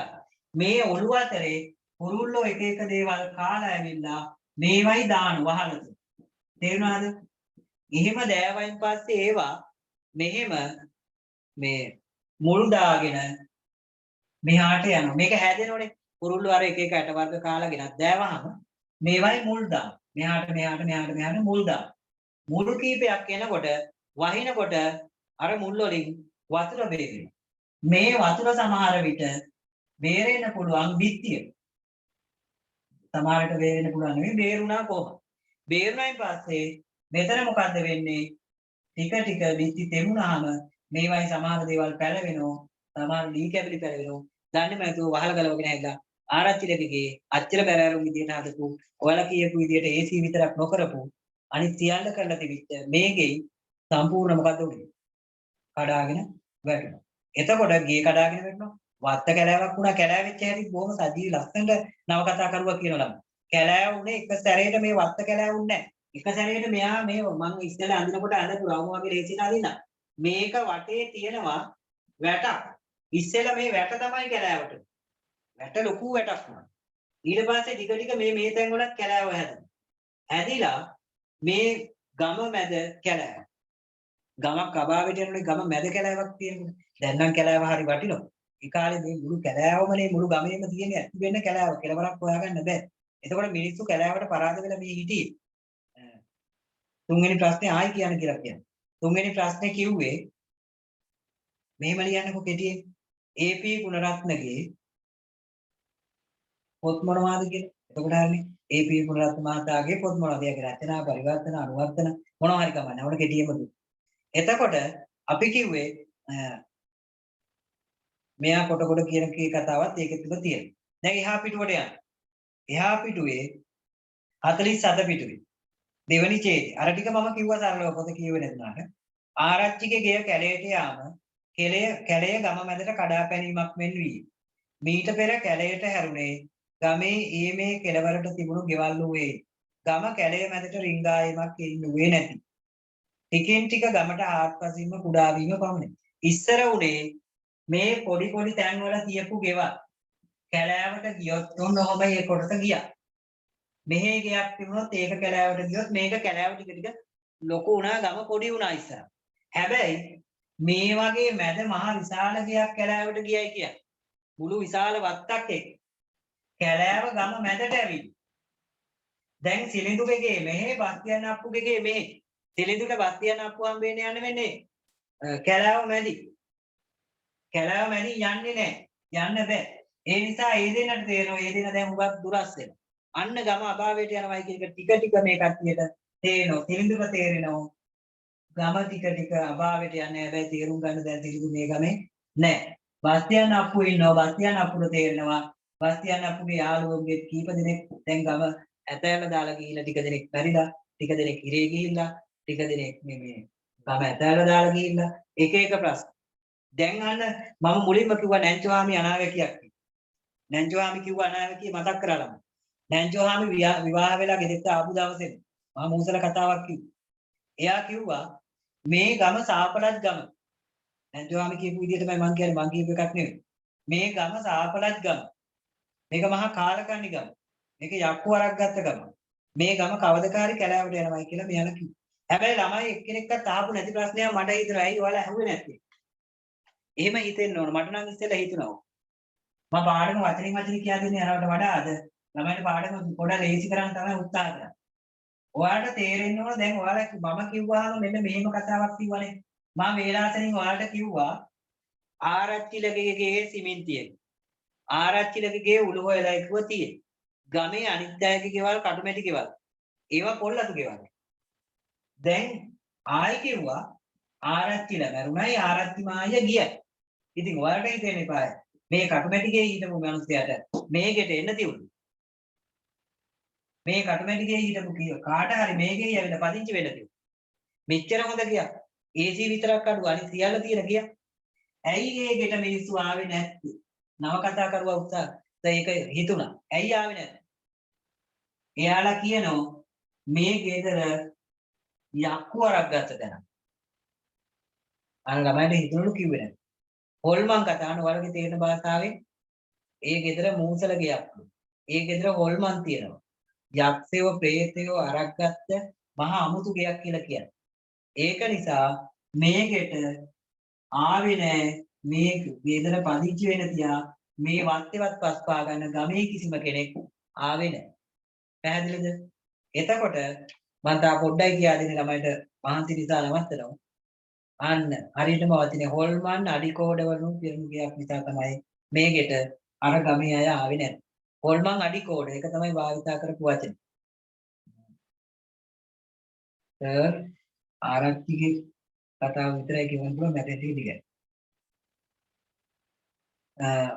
මේ ඔළුව අතරේ කුරුල්ලෝ එක එක දේවල් කාලා ඇවිල්ලා මේවයි දාන වහලද. තේරුණාද? එහෙම දෑවයින් පස්සේ ඒවා මෙහෙම මේ මුල් දාගෙන මෙහාට යනවා. මේක හැදෙනෝනේ. කුරුල්ලෝ අර එක එක ඇට වර්ග කාලා ගෙනත් දෑවහම මේවයි මුල් දාන. මෙහාට මුල් දාන. මුල් කීපයක් එනකොට වහිනකොට අර මුල් වලින් වතුර බේරෙනවා. මේ වතුර සමහර විට බේරෙන්න පුළුවන් බිත්තිය. සමහරට බේරෙන්න පුළුවන් නෙවෙයි බේරුණා කොහොමද? බේරුණායින් පස්සේ මෙතන මොකද්ද වෙන්නේ? ටික ටික බිත්ති තෙමුණාම මේවයි සමහර දේවල් පැලවෙනවා. සමහර ලී කැබලි පැලවෙනවා. දන්නේ නැතුව වහල ගලවගෙන ඇවිල්ලා ආරච්චිලකගේ අච්චර බැරෑරුම් විදියට හදපු ඔයාලා කියපු විදියට AC විතරක් නොකරපු අනිත් සියල්ල කරලා තිබිච්ච මේකෙයි සම්පූර්ණ මොකද්ද උනේ? කඩාගෙන වැටෙනවා. එතකොට ගේ කඩාගෙන වැටෙනවා. වත්ත කැලෑවක් වුණා කැලෑ වෙච්ච හැටි බොහොම සජීවී ලස්සනට නවකතා කරුවා කියනවා ළම. කැලෑ උනේ එක සැරේට මේ වත්ත කැලෑ උන්නේ නැහැ. එක සැරේට මෙයා මේ මං ඉස්සෙල්ලා අඳිනකොට අඳපු රවුම වගේ ලේසියට අඳින්න. මේක වටේ තියෙනවා වැටක්. ඉස්සෙල්ලා මේ වැට තමයි කැලෑවට. වැට ලොකු වැටක් වුණා. ඊට පස්සේ ටික ටික මේ තැන් වලත් කැලෑව හැදෙනවා. හැදිලා මේ ගම මැද කැලෑව. ගමක් අභාවයට යනකොට ගම මැද කැලෑවක් තියෙනවා. දැන් නම් කැලෑව හරි වටිනවා. ඒ කාලේ මේ මුළු කැලෑවමනේ මුළු ගමේම තියෙන ඇති වෙන්න කැලෑව කෙලවරක් හොයාගන්න බෑ. එතකොට මිනිස්සු කැලෑවට පරාද වෙලා මේ හිටියේ. තුන්වෙනි ප්‍රශ්නේ ආයි කියන්න කියලා කියන්නේ. තුන්වෙනි ප්‍රශ්නේ කිව්වේ මෙහෙම ලියන්නකො කෙටියෙන්. AP ගුණරත්නගේ පොත් මොනවාද කියලා. එතකොට හරිනේ AP ගුණරත්න මහතාගේ පොත් මොනවද? ඒකේ රචනා පරිවර්තන අනුවර්තන මොනවා හරි කමන්නේ. අපිට කෙටියෙන්ම දුන්න. එතකොට අපි කිව්වේ මෙයා කොට කියන කී කතාවත් ඒකෙ තුල තියෙනවා. දැන් එහා පිටුවට යන්න. එහා පිටුවේ 47 පිටුවේ දෙවනි ඡේදය. අර ටික මම කිව්වා සරලව පොත කියුවේ නැතුණාට. ආරච්චිගේ ගෙය කැලයට යාම කැලය ගම මැදට කඩා පැනීමක් මෙන් වී. මීට පෙර කැලයට හැරුණේ ගමේ ඊමේ කෙළවරට තිබුණු ගෙවල් වූයේ. ගම කැලය මැදට රිංගායමක් ඉන්නුවේ නැති. ටිකෙන් ටික ගමට ආත්පසින්ම කුඩා වීම පමණි. ඉස්සර උනේ මේ පොඩි පොඩි තැන්වල තියපු ගෙවල් කැලෑවට ගියොත් ඔන්න ඔහම ඒ කොටස ගියා. මෙහි ගෙයක් තිබුණොත් ඒක කැලෑවට ගියොත් මේක කැලෑව ටික ටික ලොකු වුණා ගම පොඩි වුණා ඉස්සර. හැබැයි මේ වගේ මැද මහ විශාල ගෙයක් කැලෑවට ගියයි කියන්නේ. මුළු විශාල වත්තක් එක්ක කැලෑව ගම මැදට ඇවිල්ලා. දැන් සිලිඳුගේ මෙහෙ බස්තියන් අප්පුගේ මෙහෙ සිලිඳුට බස්තියන් අප්පු හම්බෙන්නේ යන්නේ වෙන්නේ කැලෑව මැදි. කැලෑව මැදි යන්නේ නැහැ. යන්න බෑ. ඒ නිසා ඒ දෙන්නට තේරෙනවා ඒ දෙන්න දැන් උගත් දුරස් වෙනවා. අන්න ගම අභාවයට යනවායි කියන එක ටික ටික මේ කට්ටියට තේරෙනවා. සිලිඳුට තේරෙනවා. ගම ටික ටික අභාවයට යන්නේ. හැබැයි තේරුම් ගන්න දැන් සිලිඳු මේ ගමේ නැහැ. බස්තියන් අප්පු ඉන්නවා. බස්තියන් අප්පුට තේරෙනවා. බස්තියන් අප්පුගේ යාළුවෝගේ කීප දෙනෙක් දැන් ගම ඇතැල්ල දාලා ගිහිල්ලා ටික දෙනෙක් මැරිලා, ටික දෙනෙක් ඉරේ ගිහිල්ලා, ටික දෙනෙක් මේ ගම ඇතැල්ල දාලා ගිහිල්ලා එක එක ප්‍රශ්න. දැන් අන්න මම මුලින්ම කිව්වා නැන්චෝහාමි අනාගතයක්. නැන්චෝහාමි කිව්වා අනාගතය මතක් කරලා. නැන්චෝහාමි විවාහ වෙලා ගෙදරට ආපු දවසේ මම මූසල කතාවක් කිව්වා. එයා කිව්වා මේ ගම සාපලත් ගම. නැන්චෝහාමි කියපු විදිහටමයි මම කියන්නේ මං කියපු එකක් නෙවෙයි. මේ ගම සාපලත් ගම. මේක මහා කාලකන්ණි ගම. මේක යක්කු වරක් ගත්ත ගම. මේ ගම කවදකාරි කැලෑවට යනවායි කියලා මෙයාලා කිව්වා. හැබැයි ළමයි එක්කෙනෙක්වත් අහපු නැති ප්‍රශ්නයක් මට හිතෙනවා. ඇයි ඔයාලා අහුවේ නැත්තේ? එහෙම හිතෙන්න ඕන. මට නම් ඉස්සෙල්ලා හිතුණා. මම පාඩම වචනින් වචන කියා දෙන්නේ අරවට වඩා අද ළමයින්ට පාඩම පොඩ්ඩක් ලේසි කරන්න තමයි උත්සාහ කරන්නේ. ඔයාලට තේරෙන්න ඕන දැන් ඔයාලා මම කිව්වහම මෙන්න මෙහෙම කතාවක් කිව්වනේ. මම වේලාසනින් ඔයාලට කිව්වා ආරච්චිලගේ ගේ සිමෙන්තියේ. ආරච්චිලගේ ගේ උළු හොයලා ඉක්ුව තියෙන්නේ. ගමේ අනිත් අයගේ ගෙවල් කටුමැටි ගෙවල්. ඒවා පොල්ලතු ගෙවල්. දැන් ආයි කිව්වා ආරච්චිලා මරුණයි ආරච්චි මායිය ගියයි. ඉතින් ඔයාලට හිතෙන්න එපා. මේ කටුමැටි ගේ හිටපු මිනිස්සයාට මේකට එන්න තියුණා. මේ කටුමැටි ගේ හිටපු කාට හරි මේකේ ඇවිල්ලා පදිංචි වෙන්න තියුණා. මෙච්චර හොඳ ගියා. AC විතරක් අඩු අනිත් සියල්ල තියෙන ගියා. ඇයි මේකට මිනිස්සු ආවේ නැත්තේ? නව කතා කරුවා උත්සාහ ඒක හිතුණා. ඇයි ආවේ නැත්තේ? එයාලා කියනවා මේ ගෙදර යක්කුවරක් ගත්ත තැන. අර ළමයිට හිතුණලු කිව්වේ නැහැ. හොල්මන් කතාන වලගේ තේරෙන භාෂාවෙන් ඒ ගෙදර මූසල ගියක්. ඒ ගෙදර හොල්මන් තියෙනවා. යක්ෂයව ප්‍රේතයව අරක් ගත්ත මහා අමුතු ගයක් කියලා කියන්නේ. ඒක නිසා මේකට ආවේ නැහැ මේ ගෙදර පදිංචි වෙන තියා මේ වත්තේවත් පස් පා ගන්න ගමේ කිසිම කෙනෙක් ආවේ නැහැ. පැහැදිලිද? එතකොට මම තා පොඩ්ඩයි කියා දෙන්නේ ළමයිට මහන්සි නිසා නවත්තනවා. අන්න හරියටම වචනේ හොල්මන් අඩිකෝඩවලුන් පිරුණු ගයක් නිසා තමයි මේකට අර ගමේ අය ආවේ නැත්තේ. හොල්මන් අඩිකෝඩ ඒක තමයි භාවිතා කරපු වචනේ. ආරච්චිගේ කතාව විතරයි කියන්න පුළුවන් මැටි ටික.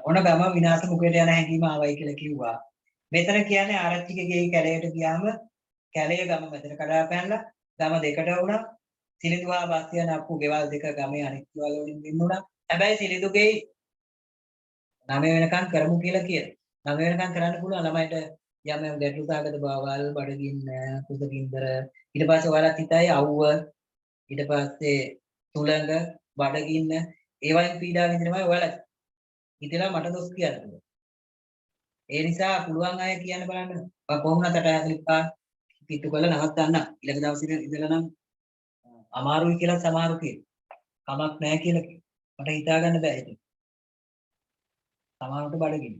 ඔන ගම විනාශ මුඛයට යන හැඟීම ආවයි කියලා කිව්වා. මෙතන කියන්නේ ආරච්චිගේ ගේ කැලයට ගියාම කැලේ ගම මැදට කඩා පැනලා ගම දෙකට වුණා. සිලිඳුහා බස්තියන අප්පු ගෙවල් දෙක ගමේ අනිත් ගෙවල් වලින් වෙන්නුණා. හැබැයි සිලිඳුගේ 9 වෙනකන් කරමු කියලා කියලා. 9 වෙනකන් කරන්න පුළුවන් ළමයිට යම් යම් ගැටලු සාගත බවල් බඩගින්න කුසගින්දර ඊට පස්සේ ඔයාලත් හිතයි අවුව ඊට පස්සේ තුලඟ බඩගින්න ඒවයින් පීඩා විඳිනවයි ඔයාලත් හිතලා මට දොස් කියන්න. ඒ නිසා පුළුවන් අය කියන්න බලන්න. කොහොමද 8:45 පිටු කරලා නවත්තන්න. ඊළඟ දවසේ ඉඳලා නම් අමාරුයි කියලා සමහරු කියනවා. කමක් නැහැ කියලා කියනවා. මට හිතා ගන්න බෑ ඒක. සමහරට බඩගින්න.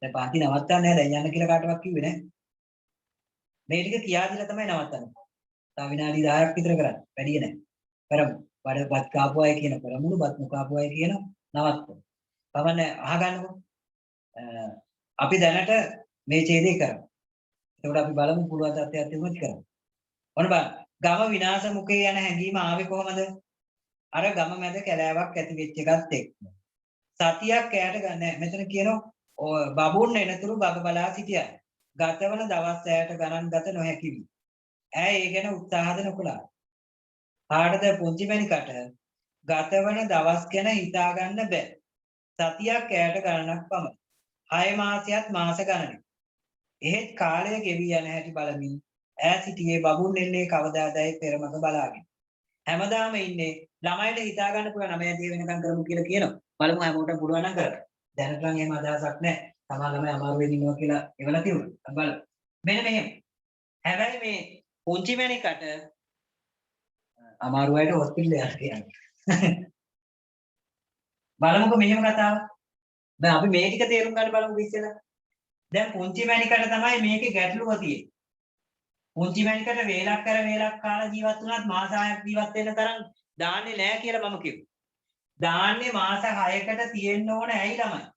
දැන් පාන්ති නවත්තන්නේ නැහැ. දැන් යන්න කියලා කාටවත් කිව්වේ නැහැ. මේ ටික කියා දීලා තමයි නවත්තන්නේ. තව විනාඩි 10ක් විතර කරන්න. වැඩි නෑ. කරමු. බත් කාපු අය කියන කරමුණු බත් නොකාපු අය කියන නවත්තමු. කවන්නේ අහගන්නකො. අපි දැනට මේ ඡේදය කරමු. එතකොට අපි බලමු පුළුවන් තත්ත්වයක් තිබුණොත් කරමු. ඔන්න බලන්න. ගම විනාශ මුඛේ යන හැඟීම ආවේ කොහමද? අර ගම මැද කැලෑවක් ඇති වෙච්ච එකත් එක්ක. සතියක් කෑට ගන්න මෙතන කියනවා බබුන් එනතුරු බබ බලා සිටියා. ගතවන දවස් ඈට ගණන් ගත නොහැකි වී. ඈ ඒ ගැන උත්සාහද නොකළා. කාටද පුංචි මැනිකට ගතවන දවස් ගැන හිතා ගන්න බෑ. සතියක් ඈට ගණනක් පමණ. 6 මාසයත් මාස ගණනක්. එහෙත් කාලය ගෙවී යන හැටි බලමින් ඈ සිටියේ බබුන් එන්නේ කවදාදයි පෙරමග බලාගෙන. හැමදාම ඉන්නේ ළමයිට හිතා ගන්න පුළුවන් 9 10 වෙනකම් කරමු කියලා කියනවා. බලමු හැමෝටම පුළුවන් නම් කරමු. දැනට නම් එහෙම අදහසක් නැහැ. තමා ළමයි අමාරු වෙන්න ඉන්නවා කියලා එවලා තියුණා. බලමු. මෙන්න මෙහෙම. හැබැයි මේ පුංචි මැනිකට අමාරු අයට හොස්පිටල් යන්න කියන්නේ. බලමුකෝ මෙහෙම කතාවක්. දැන් අපි මේ ටික තේරුම් ගන්න බලමුකෝ ඉස්සෙල්ලා. දැන් පුංචි මැනිකට තමයි මේකේ ගැටලුව තියෙන්නේ. පුංචි මැනිකට වේලක් කර වේලක් කාලා ජීවත් වුණත් මාස 6ක් ජීවත් වෙන්න තරම් දාන්නේ නැහැ කියලා මම කිව්වා. දාන්නේ මාස 6කට තියෙන්න ඕන ඇයි ළමයි?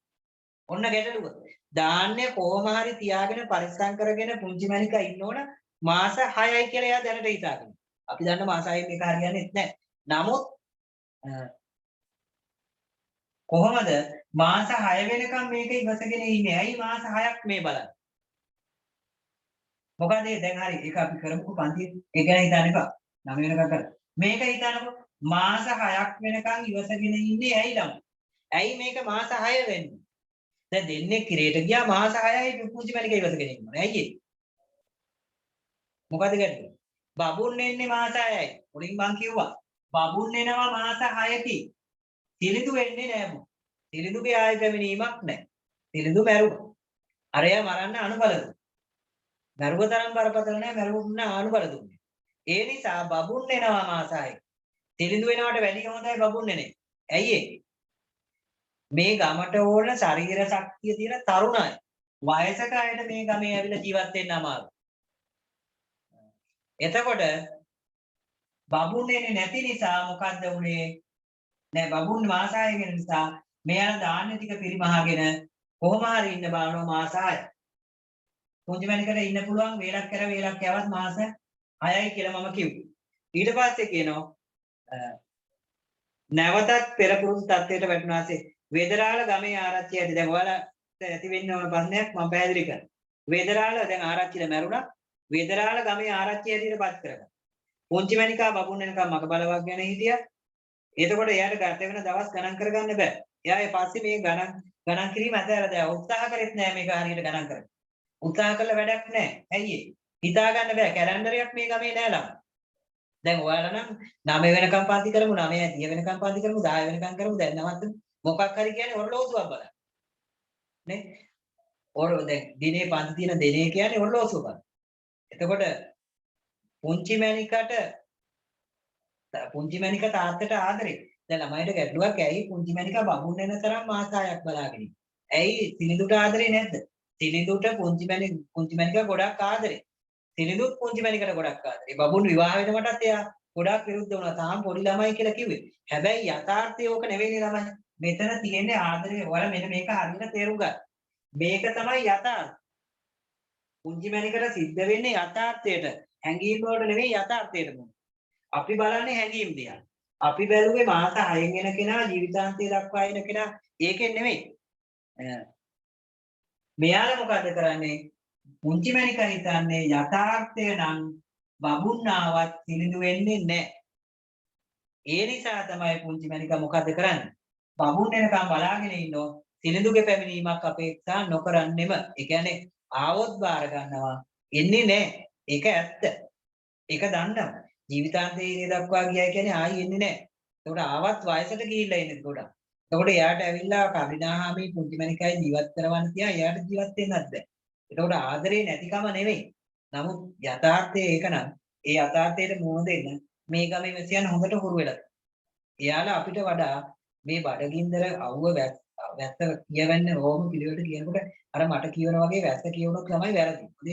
ඔන්න ගැටලුව. දාන්නේ කොහොම හරි තියාගෙන පරිස්සම් කරගෙන පුංචි මැනිකා ඉන්න ඕන මාස 6යි කියලා එයා දැනට හිතාගෙන. අපි දන්න මාස 6න් මේක හරියන්නේ නැහැ. නමුත් කොහොමද මාස 6 වෙනකම් මේක ඉවසගෙන ඉන්නේ? ඇයි මාස 6ක් මේ බලන්න? මොකද දැන් හරි ඒක අපි කරමුකෝ පන්තියේ. ඒ ගැන හිතන්න එපා. 9 වෙනකම් කර. මේක හිතන්නකෝ මාස 6ක් වෙනකම් ඉවසගෙන ඉන්නේ ඇයි ළමයි? ඇයි මේක මාස 6 වෙන්නේ? දැන් දෙන්නේ කිරේට ගියා මාස 6යි පුංචි මැනික ඉවසගෙන ඉන්නවා. ඇයි ඒ? මොකද ගැටලුව? බබුන් එන්නේ මාස 6යි. මුලින් මං කිව්වා. බබුන් එනවා මාස 6කි. තිලිඳු වෙන්නේ නෑ මොකද? තිලිඳුගේ ආය පැමිණීමක් නෑ. තිලිඳු මැරුණා. අරයා මරන්න අනුබල දුන්නා. මරුව තරම් බරපතල නෑ මරුවුන්න අනුබල දුන්නේ. ඒ නිසා බබුන් එනවා මාස 6යි. තිලිඳු වෙනවට වැඩිය හොඳයි බබුන් එන්නේ. ඇයි ඒ? මේ ගමට ඕන ශරීර ශක්තිය තියෙන තරුණ අය. වයසක අයට මේ ගමේ ඇවිල්ලා ජීවත් වෙන්න අමාරුයි. එතකොට බබුන් එන්නේ නැති නිසා මොකද්ද උනේ? නෑ බබුන් මාස 6 වෙන නිසා මෙයාලා දාන්න ටික පරිමහගෙන කොහොම හරි ඉන්න බලනවා මාස 6. පුංචි මැනිකට ඉන්න පුළුවන් වේලක් කර වේලක් යවත් මාස 6යි කියලා මම කිව්වා. ඊට පස්සේ කියනවා නැවතත් පෙර පුරුදු තත්ත්වයට වැටුණාසේ වේදරාල ගමේ ආරච්චි ඇති. දැන් ඔයාලට ඇති වෙන්න ඕන ප්‍රශ්නයක් මම පැහැදිලි කරනවා. වේදරාල දැන් ආරච්චිලා මැරුණා. වේදරාල ගමේ ආරච්චි ඇටියට පත් කරගත්තා. පුංචි මැනිකා බබුන් වෙනකම් මක බලවක් ගැන හිටියා. එතකොට එයාට ගත වෙන දවස් ගණන් කරගන්න බෑ. එයා ඒ පස්සේ මේ ගණන් කිරීම ඇතහැරලා දැන් උත්සාහ කරෙත් නෑ මේක හරියට ගණන් කරන්න. උත්සාහ කළ වැඩක් නෑ. ඇයි ඒ? හිතා ගන්න බෑ කැලෙන්ඩරයක් මේ ගමේ නෑ ළම. දැන් ඔයාලා නම් 9 වෙනකම් පන්ති කරමු 9 10 වෙනකම් පන්ති කරමු 10 වෙනකම් කරමු දැන් නවත්තමු. මොකක් හරි කියන්නේ ඔරලෝසුවක් බලන්න. නේ? දැන් දිනේ පන්ති තියෙන දිනේ කියන්නේ ඔරලෝසුව බලන්න. එතකොට පුංචි මැනික තාත්තට ආදරේ. දැන් ළමයිට ගැටලුවක් ඇයි පුංචි මැනික බබුන් වෙන තරම් මාස 6ක් බලාගෙන ඉන්නේ. ඇයි තිලිඳුට ආදරේ නැද්ද? තිලිඳුට පුංචි මැනික ගොඩක් ආදරේ. තිලිඳුත් පුංචි මැනිකට ගොඩක් ආදරේ. බබුන් විවාහ වෙනකොටත් එයා ගොඩක් විරුද්ධ වුණා. තාම පොඩි ළමයි කියලා කිව්වේ. හැබැයි යථාර්ථය ඕක නෙවෙයි ළමයි. මෙතන තියෙන්නේ ආදරේ. ඔයාලා මෙන්න මේක හරියට තේරුම් ගන්න. මේක තමයි යථාර්ථය. පුංචි මැනිකට සිද්ධ වෙන්නේ යථාර්ථයට. හැඟීම් වලට නෙවෙයි යථාර්ථයට මොන. අපි බලන්නේ හැඟීම් දිහා. අපි බැලුවේ මාස 6න් එන කෙනා ජීවිතාන්තය දක්වා එන කෙනා ඒකෙන් නෙවෙයි. මෙයාලා මොකද කරන්නේ? පුංචි මැනික හිතන්නේ යථාර්ථය නම් බබුන් ආවත් තිලිඳු වෙන්නේ නැහැ. ඒ නිසා තමයි පුංචි මැනික මොකද කරන්නේ? බබුන් එනකම් බලාගෙන ඉන්නෝ තිලිඳුගේ පැමිණීමක් අපේක්ෂා නොකරන්නෙම. ඒ කියන්නේ ආවොත් බාර ගන්නවා එන්නේ නැහැ. ඒක ඇත්ත. ඒක දන්නවා. ජීවිතාන්තයේ ඉරේ දක්වා ගියා කියන්නේ ආයි එන්නේ නැහැ. ඒකට ආවත් වයසට ගිහිල්ලා ඉන්නේ ගොඩක්. ඒකට එයාට ඇවිල්ලා කබිනාහාමි පුංචි මැනිකයි ජීවත් කරවන්න තියා එයාට ජීවත් වෙන්නත් බැහැ. ඒකට ආදරේ නැතිකම නෙවෙයි. නමුත් යථාර්ථය ඒක නම් ඒ යථාර්ථයට මුහුණ දෙන්න මේ ගමේ වැසියන් හොඳට හුරු වෙලා. එයාලා අපිට වඩා මේ බඩගින්දර අවුව වැස්ස කියවන්නේ රෝම පිළිවෙලට කියනකොට අර මට කියවන වගේ වැස්ස කියවනොත් තමයි වැරදි. මොකද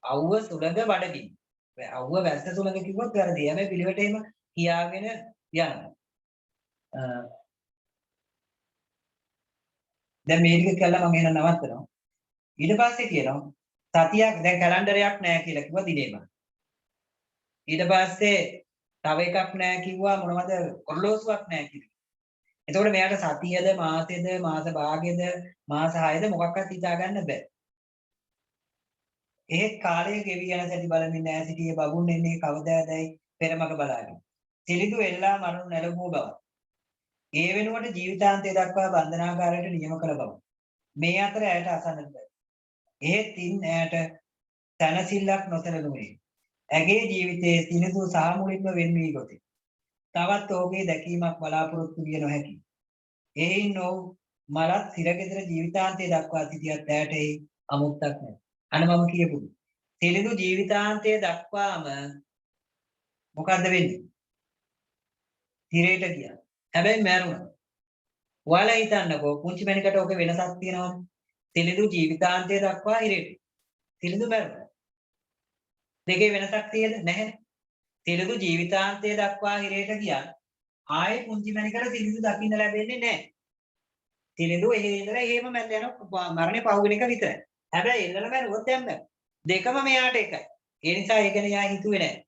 අවුව සුළඟ බඩගින්න. අවුව වැස්ස සුළඟ කිව්වොත් වැරදි. හැබැයි පිළිවෙලට එහෙම කියාගෙන යනවා. දැන් මේ ටික කළා මම එන නවත්තනවා. ඊට පස්සේ කියනවා සතියක් දැන් කැලෙන්ඩරයක් නැහැ කියලා කිව්වා දිනේම. ඊට පස්සේ තව එකක් නැහැ කිව්වා මොනවද ඔරලෝසුවක් නැහැ කියලා. එතකොට මෙයාට සතියද මාසෙද මාස භාගෙද මාස 6ද මොකක්වත් හිතා ගන්න බෑ. ඒත් කාලය ගෙවි යන සැටි බලමින් නැහැ සිටියේ බබුන් එන්නේ කවදාදයි පෙරමග බලාගෙන. සිලිදු එල්ලා මරණු නැලවූ බව. ඒ වෙනුවට ජීවිතාන්තය දක්වා බන්ධනාගාරයට නියම කළ බව. මේ අතර ඇයට අසන්නට එහෙත් ඉන් ඇයට තනසිල්ලක් නොසැලුනේ. ඇගේ ජීවිතයේ සිනිඳු සාමුලින්ම වෙන් වී ගොතේ. තවත් ඔහුගේ දැකීමක් බලාපොරොත්තු විය නොහැකි. එයින් ඔහු මලත් සිරගෙදර ජීවිතාන්තය දක්වා සිටියත් ඇයට එහි අමුත්තක් නැහැ. අන්න මම කියපු. සිනිඳු ජීවිතාන්තය දක්වාම මොකද්ද වෙන්නේ? තිරේට ගියා. හැබැයි මැරුණා. ඔයාලා හිතන්නකෝ පුංචි මැනිකට ඔක වෙනසක් තියෙනවද? සිනිඳු ජීවිතාන්තය දක්වා හිරේට. සිනිඳු මැරුණා. දෙකේ වෙනසක් තියෙද නැහැ. සිනිඳු ජීවිතාන්තය දක්වා හිරේට ගියා. ආයේ පුංචි මැනිකට සිනිඳු දකින්න ලැබෙන්නේ නැහැ. සිනිඳු එහෙ ඉඳලා එහෙම මැරෙන්න යන මරණය පහුවෙන එක විතරයි. හැබැයි එල්ලලා මැරුවොත් දැන් මැරෙනවා. දෙකම මෙයාට එකයි. ඒ නිසා ඒක නේ යා හිතුවේ නැහැ.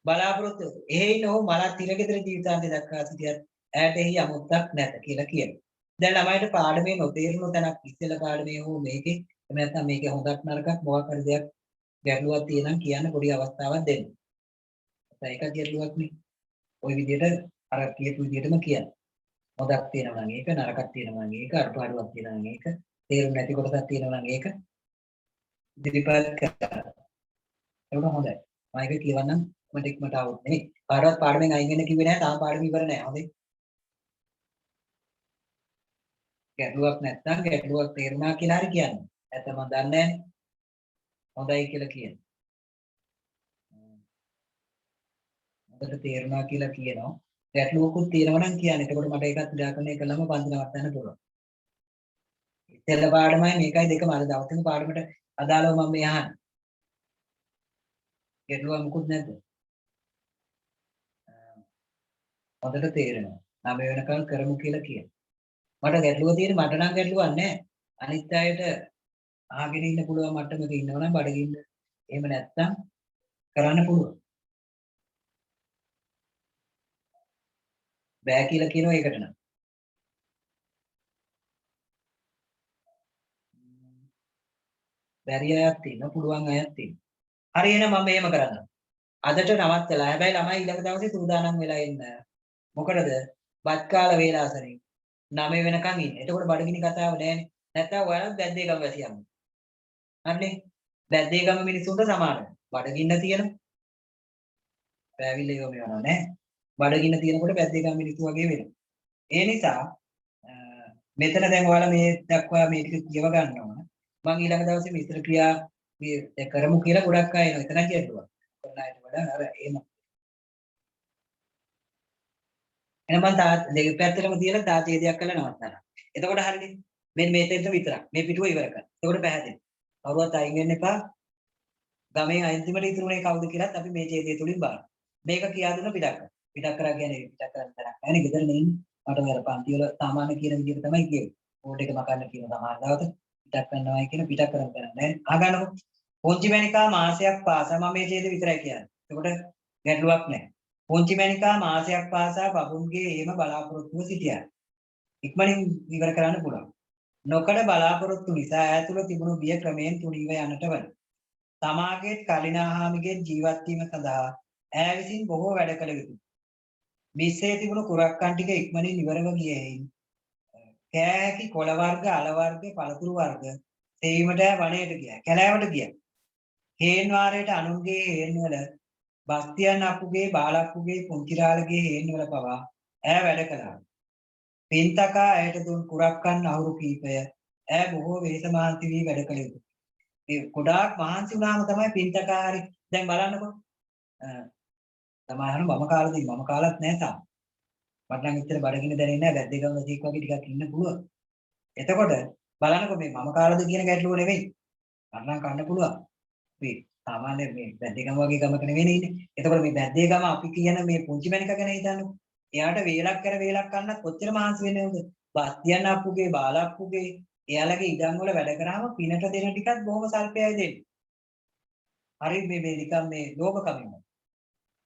බලාපොරොත්තු එහෙයින් ඔහු මලත් තිරගෙදර ජීවිතාන්තය දක්වා සිටියත් ඈට එහි අමුත්තක් නැත කියලා කියනවා. දැන් ළමයිට පාඩමේ නොතේරුණු තැනක් ඉස්සෙල්ලා පාඩමේ හෝ මේකේ එහෙම නැත්නම් මේකේ හොඳක් නරකක් මොකක් හරි දෙයක් ගැටලුවක් තියෙනම් කියන්න පොඩි අවස්ථාවක් දෙන්න. ඒක ගැටලුවක් නේ. ওই විදිහට අර කියපු විදිහටම කියන්න. හොඳක් තියෙනවා නම් ඒක නරකක් තියෙනවා නම් ඒක අඩුපාඩුවක් තියෙනවා නම් ඒක තේරුම් නැති කොටසක් තියෙනවා නම් ඒක ඉදිරිපත් කරන්න. ඒක හොඳයි. මම ඒක කියවන්නම් මට આવුත් නෙමෙයි. කාටවත් පාඩමෙන් අයින් වෙන්න කිව්වේ නැහැ. තාම පාඩම ඉවර නැහැ. හොඳේ. ගැටලුවක් නැත්නම් ගැටලුවක් තේරුණා කියලා හරි කියන්න. නැත්නම් මම දන්නේ නැහැ. හොඳයි කියලා කියන්න. හොඳට තේරුණා කියලා කියනවා. ගැටලුවකුත් තියෙනවා නම් කියන්න. එතකොට මට ඒකත් නිරාකරණය කළාම පන්ති නවත්තන්න පුළුවන්. ඉතින් පාඩමයි මේකයි දෙකම අද දවසේ පාඩමට අදාළව මම මේ අහන්නේ. ගැටලුවක් මුකුත් නැද්ද? හොඳට තේරෙනවා. නම් වෙනකන් කරමු කියලා කියන. මට ගැටලුව තියෙන්නේ මට නම් ගැටලුවක් නැහැ. අනිත් අයට අහගෙන ඉන්න පුළුවන් මට්ටමක ඉන්නවා නම් බඩගින්න එහෙම නැත්තම් කරන්න පුළුවන්. බෑ කියලා කියනවා ඒකට නම්. බැරි අයත් තියෙනවා පුළුවන් අයත් තියෙනවා. හරි එහෙනම් මම එහෙම කරන්නම්. අදට නවත්තලා. හැබැයි ළමයි ඊළඟ දවසේ සූදානම් වෙලා ඉන්න. මොකටද? බත් කාල වේලාසනේ 9 වෙනකන් ඉන්න. එතකොට බඩගිනි කතාව නෑනේ. නැත්තම් ඔයාලත් බැද්දේ ගම වැසියන්. හරිනේ. බැද්දේ ගම මිනිස්සුන්ට සමානයි. බඩගින්න තියෙනවා. පෑවිල්ල යෝම යනවා නෑ. බඩගින්න තියෙනකොට බැද්දේ ගම මිනිස්සු වගේ වෙනවා. ඒ නිසා මෙතන දැන් ඔයාලා මේ දක්වා මේ ටික කියව ගන්න ඕන. මම ඊළඟ දවසේ විස්තර ක්‍රියා මේ කරමු කියලා ගොඩක් අය එනවා. එතන කියනවා. කරන අයට වඩා අර එහෙම. එහෙනම් මම දෙපැත්තටම තියලා තාචේදයක් කරලා නවත්තනවා. එතකොට හරිනේ. මෙන්න මේතෙන්ට විතරක්. මේ පිටුව ඉවර කරන්න. එතකොට පැහැදිලි. කවුරුවත් අයින් වෙන්න එපා. ගමෙන් අන්තිමට ඉතුරුනේ කවුද කියලාත් අපි මේ ඡේදය තුලින් බලමු. මේක කියා දුන්න පිටක්. පිටක් කරා කියන්නේ පිටක් කරන්න තරක් නැහැ නේ. ගෙදර නේ ඉන්නේ. මට ඔය පන්ති වල සාමාන්‍ය කියන විදිහට තමයි කියන්නේ. බෝඩ් එක මකන්න කියන සමානතාවට පිටක් කරනවා කියන පිටක් කරන්න තරක් නැහැ. අහගන්නකො. පොන්චි මැනිකා මාසයක් පාසා මම මේ ඡේද විතරයි කියන්නේ. එතකොට ගැටලුවක් නැහැ. පොන්චි මැනිකා මාසයක් පාසා බබුන්ගේ එහෙම බලාපොරොත්තුව සිටියා. ඉක්මනින් ඉවර කරන්න පුළුවන්. නොකඩ බලාපොරොත්තු නිසා ඈතුල තිබුණු බිය ක්‍රමයෙන් තුනීව යන්නට වන. තමාගේ කලිනාහාමිගේ ජීවත් වීම සඳහා ඈ විසින් බොහෝ වැඩ කළ යුතුය. මිස්සේ තිබුණු කුරක්කන් ටික ඉක්මනින් ඉවරව ගියෙහින් කෑකි කොළ වර්ග, අල වර්ග, පළතුරු වර්ග සෙවීමට වනයේට ගියා. කැලෑවට ගියා. හේන් වාරයට අනුන්ගේ හේන් වල බස්තියන් අප්පුගේ, බාලප්පුගේ, පුංචිරාලගේ හේන් වල පවා ඈ වැඩ කළා. පින්තකා ඇයට දුන් කුරක්කන් අහුරු කීපය ඈ බොහෝ වේස මහන්සි වී වැඩ කළ යුතුය. ඒ ගොඩාක් මහන්සි වුණාම තමයි පින්තකා හරි දැන් බලන්නකෝ. තමයි මම කාලෙදී මම කාලත් නැහැ තාම. මට නම් ඉතල බඩගින්න දැනෙන්නේ නැහැ. වැද්දේගම වසීක් වගේ ටිකක් ඉන්න පුළුවන්. එතකොට බලන්නකෝ මේ මම කාලද කියන ගැටලුව නෙවෙයි. මට නම් කන්න පුළුවන්. මේ සාමාන්‍ය මේ වැද්දේගම වගේ ගමක නෙවෙයි ඉන්නේ. එතකොට මේ වැද්දේගම අපි කියන මේ පුංචි මැනික ගැන හිතන්නකෝ. එයාට වේලක් කර වේලක් කන්නත් කොච්චර මහන්සි වෙන්නේ නැවද? බස්තියන් අප්පුගේ, බාලප්පුගේ එයාලගේ ඉඩම් වල වැඩ කරාම පිනට දෙන ටිකත් බොහොම සල්පයයි දෙන්නේ. හරි මේ නිකන් මේ ලෝභකමින්ම.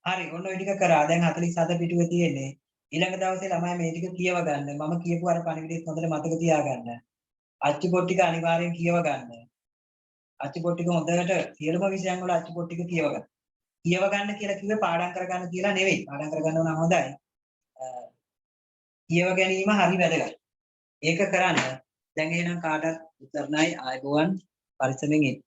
හරි ඔන්න ඔය ටික කරා. දැන් 47 පිටුවේ තියෙන්නේ. ඊළඟ දවසේ ළමයි මේ ටික කියව ගන්න. මම කියපු අර පණිවිඩෙත් හොඳට මතක තියාගන්න. අච්චු පොත් ටික අනිවාර්යෙන් කියව ගන්න. අච්චු පොත් ටික හොඳට සියලුම විෂයන් වල අච්චු පොත් ටික කියව ගන්න. කියව ගන්න කියලා කිව්වේ පාඩම් කර ගන්න කියලා නෙවෙයි. පාඩම් කර ගන්නව නම් හොඳයි. කියව ගැනීම හරි වැදගත්. ඒක කරන්න. දැන් එහෙනම් කාටත් උත්තරණයි ආයුබෝවන් පරිස්සමෙන් ඉන්න.